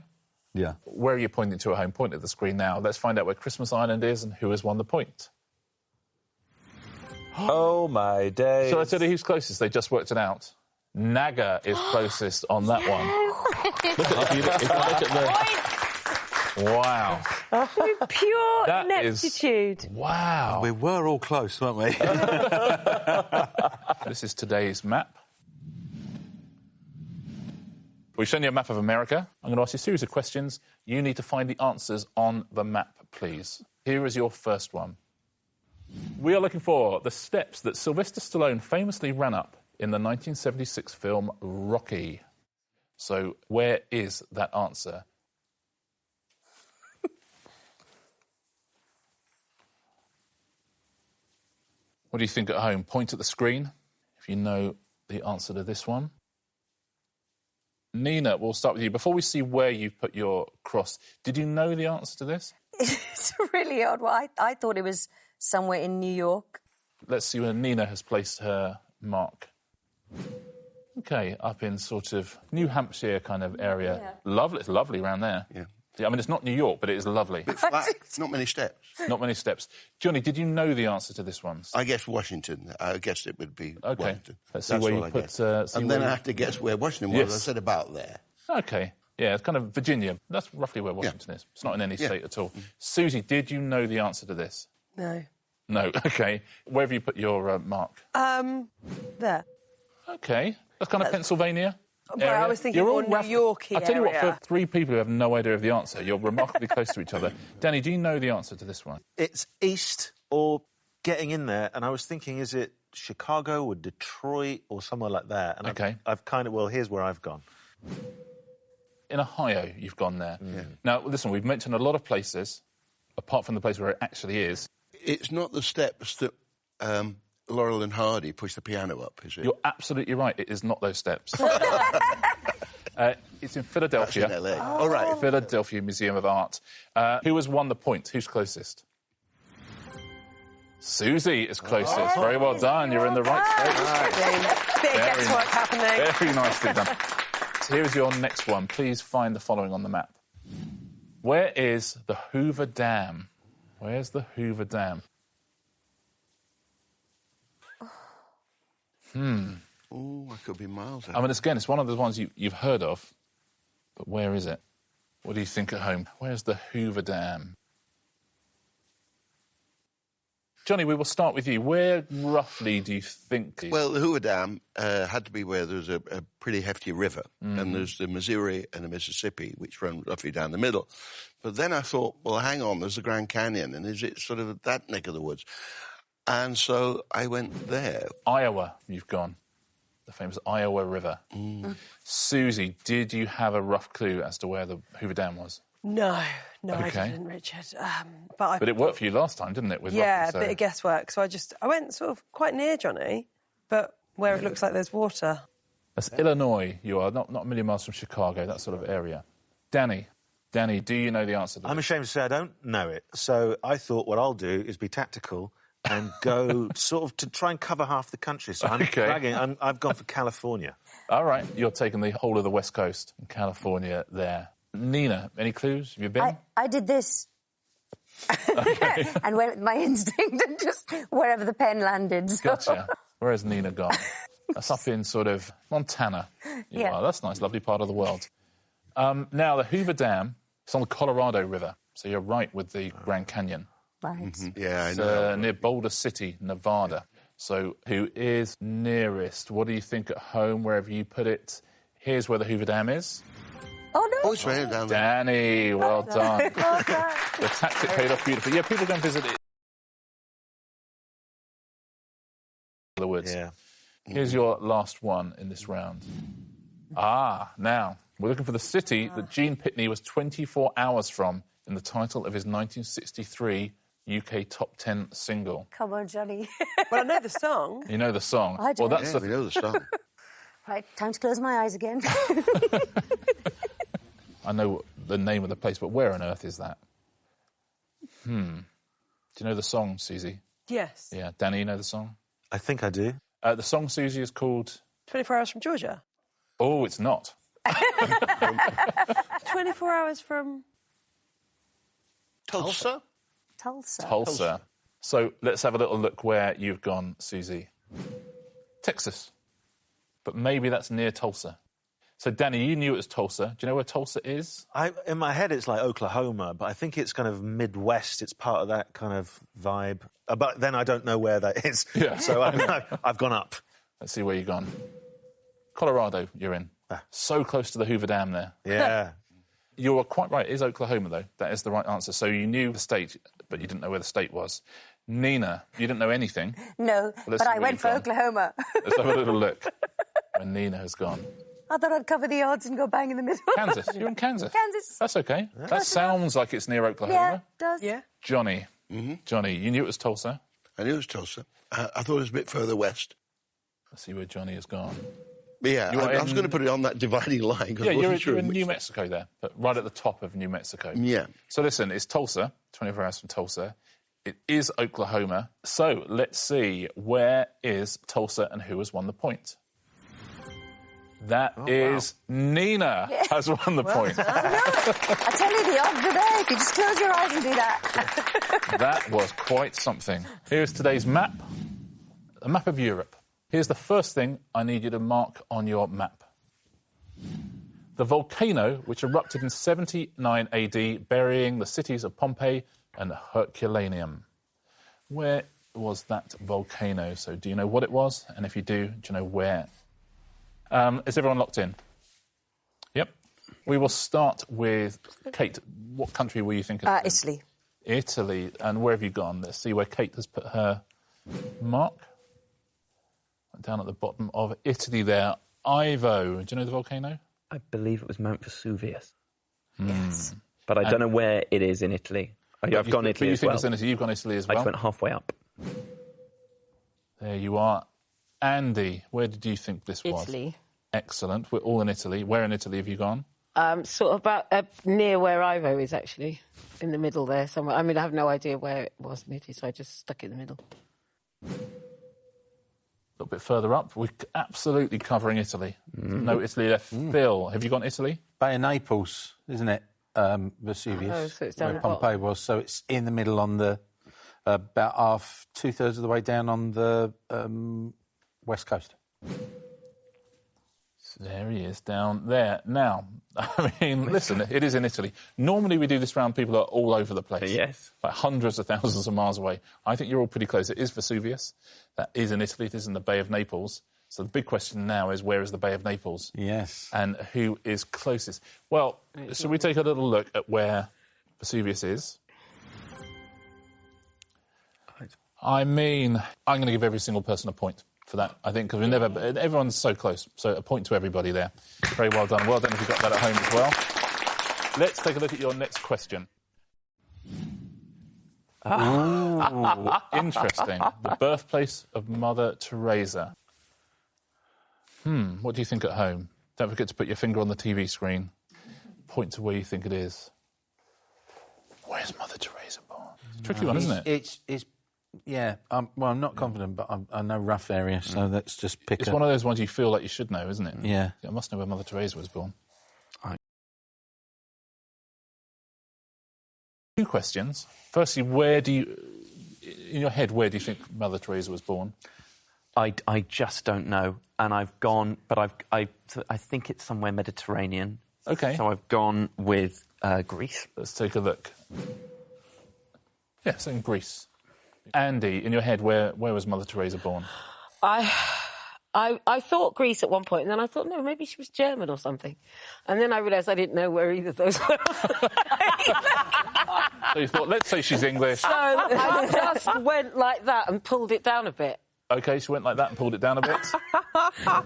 Yeah. Where are you pointing to at home? Point at the screen now. Let's find out where Christmas Island is and who has won the point. Oh, my days. Shall I tell you who's closest? They just worked it out. Naga is closest on that one. Look at the... Wow. Pure That ineptitude. Wow. We were all close, weren't we? This is today's map. We've shown you a map of America. I'm going to ask you a series of questions. You need to find the answers on the map, please. Here is your first one. We are looking for the steps that Sylvester Stallone famously ran up in the 1976 film Rocky. So where is that answer? What do you think at home? Point at the screen if you know the answer to this one. Nina, we'll start with you. Before we see where you've put your cross, did you know the answer to this? It's a really odd one. I thought it was somewhere in New York. Let's see where Nina has placed her mark. OK, up in sort of New Hampshire kind of area. Yeah. Lovely, it's lovely around there. Yeah. I mean, it's not New York, but it is lovely. Bit flat, not many steps. Not many steps. Johnny, did you know the answer to this one? I guessed Washington. I guessed it would be Washington. Let's see where you put... and then I had to guess where Washington was. Yes. I said about there. OK. Yeah, it's kind of Virginia. That's roughly where Washington is. It's not in any state at all. Susie, did you know the answer to this? No. No, OK. Where have you put your mark? There. OK. That's kind of Pennsylvania. Well, I was thinking more New York-y I'll tell you what, area. for three people who have no idea of the answer, you're remarkably close to each other. Danny, do you know the answer to this one? It's east or getting in there, and I was thinking, is it Chicago or Detroit or somewhere like that? And OK. I've kind of... Well, here's where I've gone. In Ohio, you've gone there. Yeah. Now, listen, we've mentioned a lot of places, apart from the place where it actually is. It's not the steps that Laurel and Hardy push the piano up, is it? You're absolutely right. It is not those steps. It's in Philadelphia. That's in LA. All right. Philadelphia Museum of Art. Who has won the point? Who's closest? Susie is closest. Very well done. You're in the right space. Bit of guesswork happening. Very nicely done. So here's your next one. Please find the following on the map. Where is the Hoover Dam? Where's the Hoover Dam? Oh, I could be miles out. I mean, again, it's one of the ones you've heard of, but where is it? What do you think at home? Where's the Hoover Dam? Johnny, we will start with you. Where roughly do you think... Well, the Hoover Dam had to be where there's a pretty hefty river, and there's the Missouri and the Mississippi, which run roughly down the middle. But then I thought, well, hang on, there's the Grand Canyon, and is it sort of that neck of the woods? And so I went there. Iowa, you've gone. The famous Iowa River. Susie, did you have a rough clue as to where the Hoover Dam was? No, I didn't, Richard. But it worked for you last time, didn't it? With a bit of guesswork. So I went sort of quite near Johnny, but where it looks like there's water. That's Illinois, you are, not a million miles from Chicago, that sort of area. Danny, do you know the answer to this? I'm ashamed to say I don't know it, so I thought what I'll do is be tactical and go sort of to try and cover half the country. So I'm bragging. I've gone for California. All right, you're taking the whole of the West Coast and California there. Nina, any clues? Have you been? I did this. And went with my instinct and just wherever the pen landed. So. Gotcha. Where has Nina gone? That's up in sort of Montana. Yeah. That's a nice, lovely part of the world. Now, the Hoover Dam, it's on the Colorado River, so you're right with the Grand Canyon. Right. Yeah, I know. Near Boulder City, Nevada. So who is nearest? What do you think at home, wherever you put it? Here's where the Hoover Dam is. Oh, no. Oh, it's right down there. Danny, well done. The tactic paid off beautifully. Yeah, people go and visit it. The woods. Yeah. Here's your last one in this round. Now, we're looking for the city that Gene Pitney was 24 hours from in the title of his 1963 UK Top 10 single. Come on, Johnny. Well, I know the song. You know the song? I do. Well, we know the song. Right, time to close my eyes again. I know the name of the place, but where on earth is that? Do you know the song, Susie? Yes. Yeah. Danny, you know the song? I think I do. The song, Susie, is called... 24 Hours from Georgia. Oh, it's not. 24 hours from... Tulsa? Tulsa. So let's have a little look where you've gone, Susie. Texas. But maybe that's near Tulsa. So, Danny, you knew it was Tulsa. Do you know where Tulsa is? In my head, it's like Oklahoma, but I think it's kind of Midwest. It's part of that kind of vibe. But then I don't know where that is. Yeah. So I've gone up. Let's see where you've gone. Colorado, you're in. So close to the Hoover Dam there. Yeah. You're quite right. It is Oklahoma, though. That is the right answer. So you knew the state, but you didn't know where the state was. Nina, you didn't know anything. No, but I went for Oklahoma. Let's have a little look where Nina has gone. I thought I'd cover the odds and go bang in the middle. Kansas. You're in Kansas. Kansas. That's OK. Yeah. That sounds like it's near Oklahoma. Yeah, it does. Yeah. Johnny. Johnny, you knew it was Tulsa? I knew it was Tulsa. I thought it was a bit further west. Let's see where Johnny has gone. Yeah, I was going to put it on that dividing line. Yeah, you're in New Mexico there, but right at the top of New Mexico. Yeah. So listen, it's Tulsa, 24 hours from Tulsa. It is Oklahoma. So let's see, where is Tulsa and who has won the point? That is Nina has won the point. I tell you, the odds are there if you just close your eyes and do that. That was quite something. Here's today's map, a map of Europe. Here's the first thing I need you to mark on your map. The volcano which erupted in 79 AD, burying the cities of Pompeii and Herculaneum. Where was that volcano? So do you know what it was? And if you do you know where? Is everyone locked in? Yep. We will start with Kate. What country were you thinking? Italy. Italy. And where have you gone? Let's see where Kate has put her mark. Down at the bottom of Italy there. Ivo, do you know the volcano? I believe it was Mount Vesuvius. Yes. But I don't know where it is in Italy. I've gone Italy as well. It's in Italy. You've gone Italy as well? I just went halfway up. There you are. Andy, where did you think this was? Italy. Excellent. We're all in Italy. Where in Italy have you gone? Sort of about near where Ivo is, actually. In the middle there somewhere. I mean, I have no idea where it was in Italy, so I just stuck it in the middle. A little bit further up. We're absolutely covering Italy. No Italy left. Phil, have you gone Italy? Bay of Naples, isn't it? Vesuvius, Oh, so it's down where the bottom. Pompeii was. So it's in the middle on the about two-thirds of the way down on the west coast. So there he is, down there. Now, I mean, listen, it is in Italy. Normally we do this round, people are all over the place. Yes. Like hundreds of thousands of miles away. I think you're all pretty close. It is Vesuvius. That is in Italy. It is in the Bay of Naples. So the big question now is, where is the Bay of Naples? Yes. And who is closest? Well, shall we take a little look at where Vesuvius is? I mean, I'm going to give every single person a point for that, I think, because everyone's so close. So a point to everybody there. Very well done. Well done if you got that at home as well. Let's take a look at your next question. Interesting. The birthplace of Mother Teresa. What do you think at home? Don't forget to put your finger on the TV screen. Point to where you think it is. Where's Mother Teresa born? It's a tricky one, isn't it? It's yeah. I'm not confident, but I know rough area, so let's just pick It's one of those ones you feel like you should know, isn't it? Yeah. I must know where Mother Teresa was born. Two questions. Firstly, in your head, where do you think Mother Teresa was born? I just don't know, and I've gone, but I think it's somewhere Mediterranean. Okay. So I've gone with Greece. Let's take a look. Yes, in Greece. Andy, in your head, where was Mother Teresa born? I thought Greece at one point, and then I thought, no, maybe she was German or something. And then I realised I didn't know where either of those were. So you thought, let's say she's English. So I just went like that and pulled it down a bit. OK, she went like that and pulled it down a bit.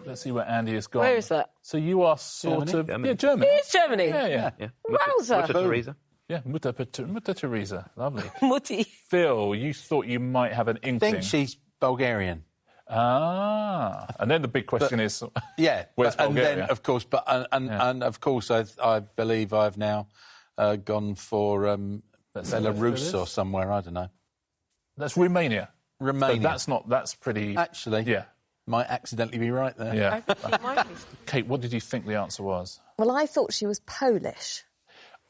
Let's see where Andy has gone. Where is that? So you are sort of... Germany. Yeah, Germany. It is Germany? Yeah. Wowzer. Mutter Teresa. Yeah, Mutter Teresa. Lovely. Mutti. Phil, you thought you might have an inkling. I think she's Bulgarian. Ah. And then the big question is... Yeah. Where's Bulgaria? And then, of course, and of course, I believe I've now gone for Belarus or somewhere, I don't know. That's Romania. Romania. So that's pretty... Actually, yeah. Might accidentally be right there. Yeah. Kate, what did you think the answer was? Well, I thought she was Polish.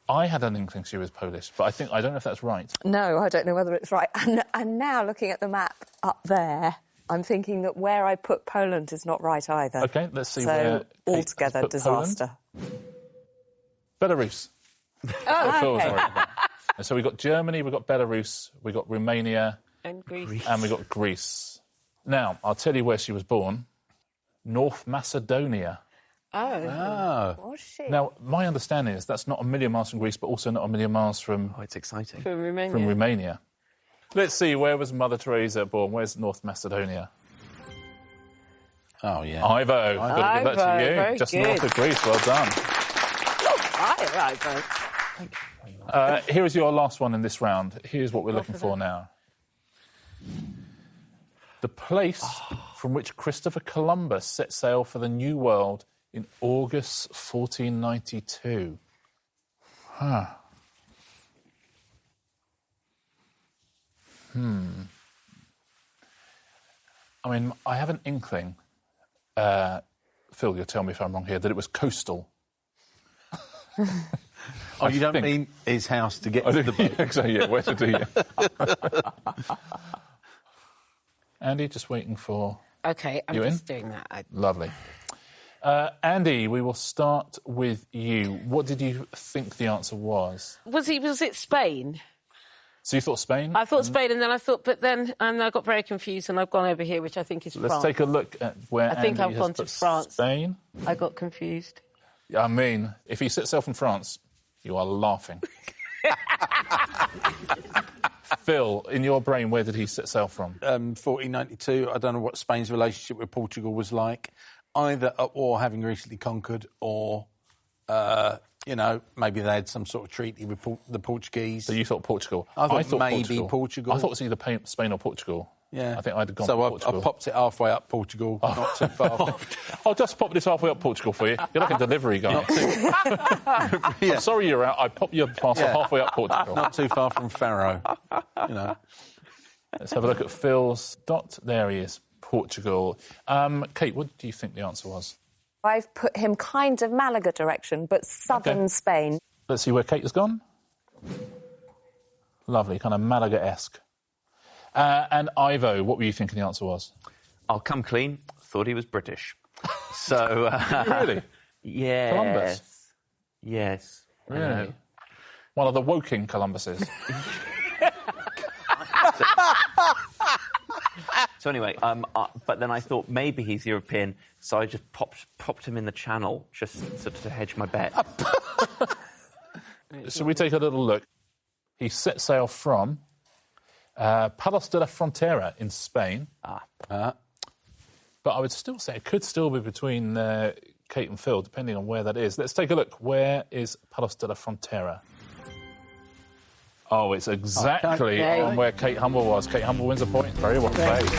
I had an inkling she was Polish, but I don't know if that's right. No, I don't know whether it's right. And now, looking at the map up there, I'm thinking that where I put Poland is not right either. OK, let's see where... So, altogether, disaster. Poland. Belarus. Oh, OK. So we've got Germany, we've got Belarus, we've got Romania... And Greece. And we got Greece. Now, I'll tell you where she was born. North Macedonia. Oh. Was she? Now, my understanding is that's not a million miles from Greece, but also not a million miles from... Oh, it's exciting. From Romania. From Romania. Let's see, where was Mother Teresa born? Where's North Macedonia? Oh, yeah. Ivo. I'm going to give that to you. Very Just good. north of Greece. Well done. Hi, Ivo. Here is your last one in this round. Here's what we're looking for now. The place from which Christopher Columbus set sail for the New World in August 1492. I mean, I have an inkling Phil, you'll tell me if I'm wrong here, that it was coastal. Oh, you don't mean his house to get to the boat? Exactly, yeah, where to do it. Andy, just waiting for... OK, I'm you just in? doing that. Lovely. Andy, we will start with you. What did you think the answer was? Was it Spain? So you thought Spain? I thought Spain, and then I thought, but then I got very confused, and I've gone over here, which I think is France. Let's take a look at where I think Andy I've gone to France. Spain. I got confused. I mean, if he set sail from France, you are laughing. Phil, in your brain, where did he set sail from? 1492. I don't know what Spain's relationship with Portugal was like. Either at war, having recently conquered, or, maybe they had some sort of treaty with the Portuguese. So you thought Portugal? I thought maybe Portugal. I thought it was either Spain or Portugal. Yeah. I think I'd have gone for Portugal. So I popped it halfway up Portugal, not too far. I'll just pop this halfway up Portugal for you. You're like a delivery guy. I'm sorry you're out. I popped your parcel halfway up Portugal. Not too far from Faro, Let's have a look at Phil's dot. There he is, Portugal. Kate, what do you think the answer was? I've put him kind of Malaga direction, but southern Spain. Let's see where Kate has gone. Lovely, kind of Malaga-esque. And Ivo, what were you thinking the answer was? I'll come clean. Thought he was British. So... Really? Yes. Columbus? Yes. Really? One of the Woking Columbuses. So anyway, but then I thought maybe he's European, so I just popped him in the channel just to hedge my bet. Shall we take a little look? He set sail from Palos de la Frontera in Spain. But I would still say it could still be between Kate and Phil, depending on where that is. Let's take a look. Where is Palos de la Frontera? Oh, it's exactly on where Kate Humble was. Kate Humble wins a point. Very well played.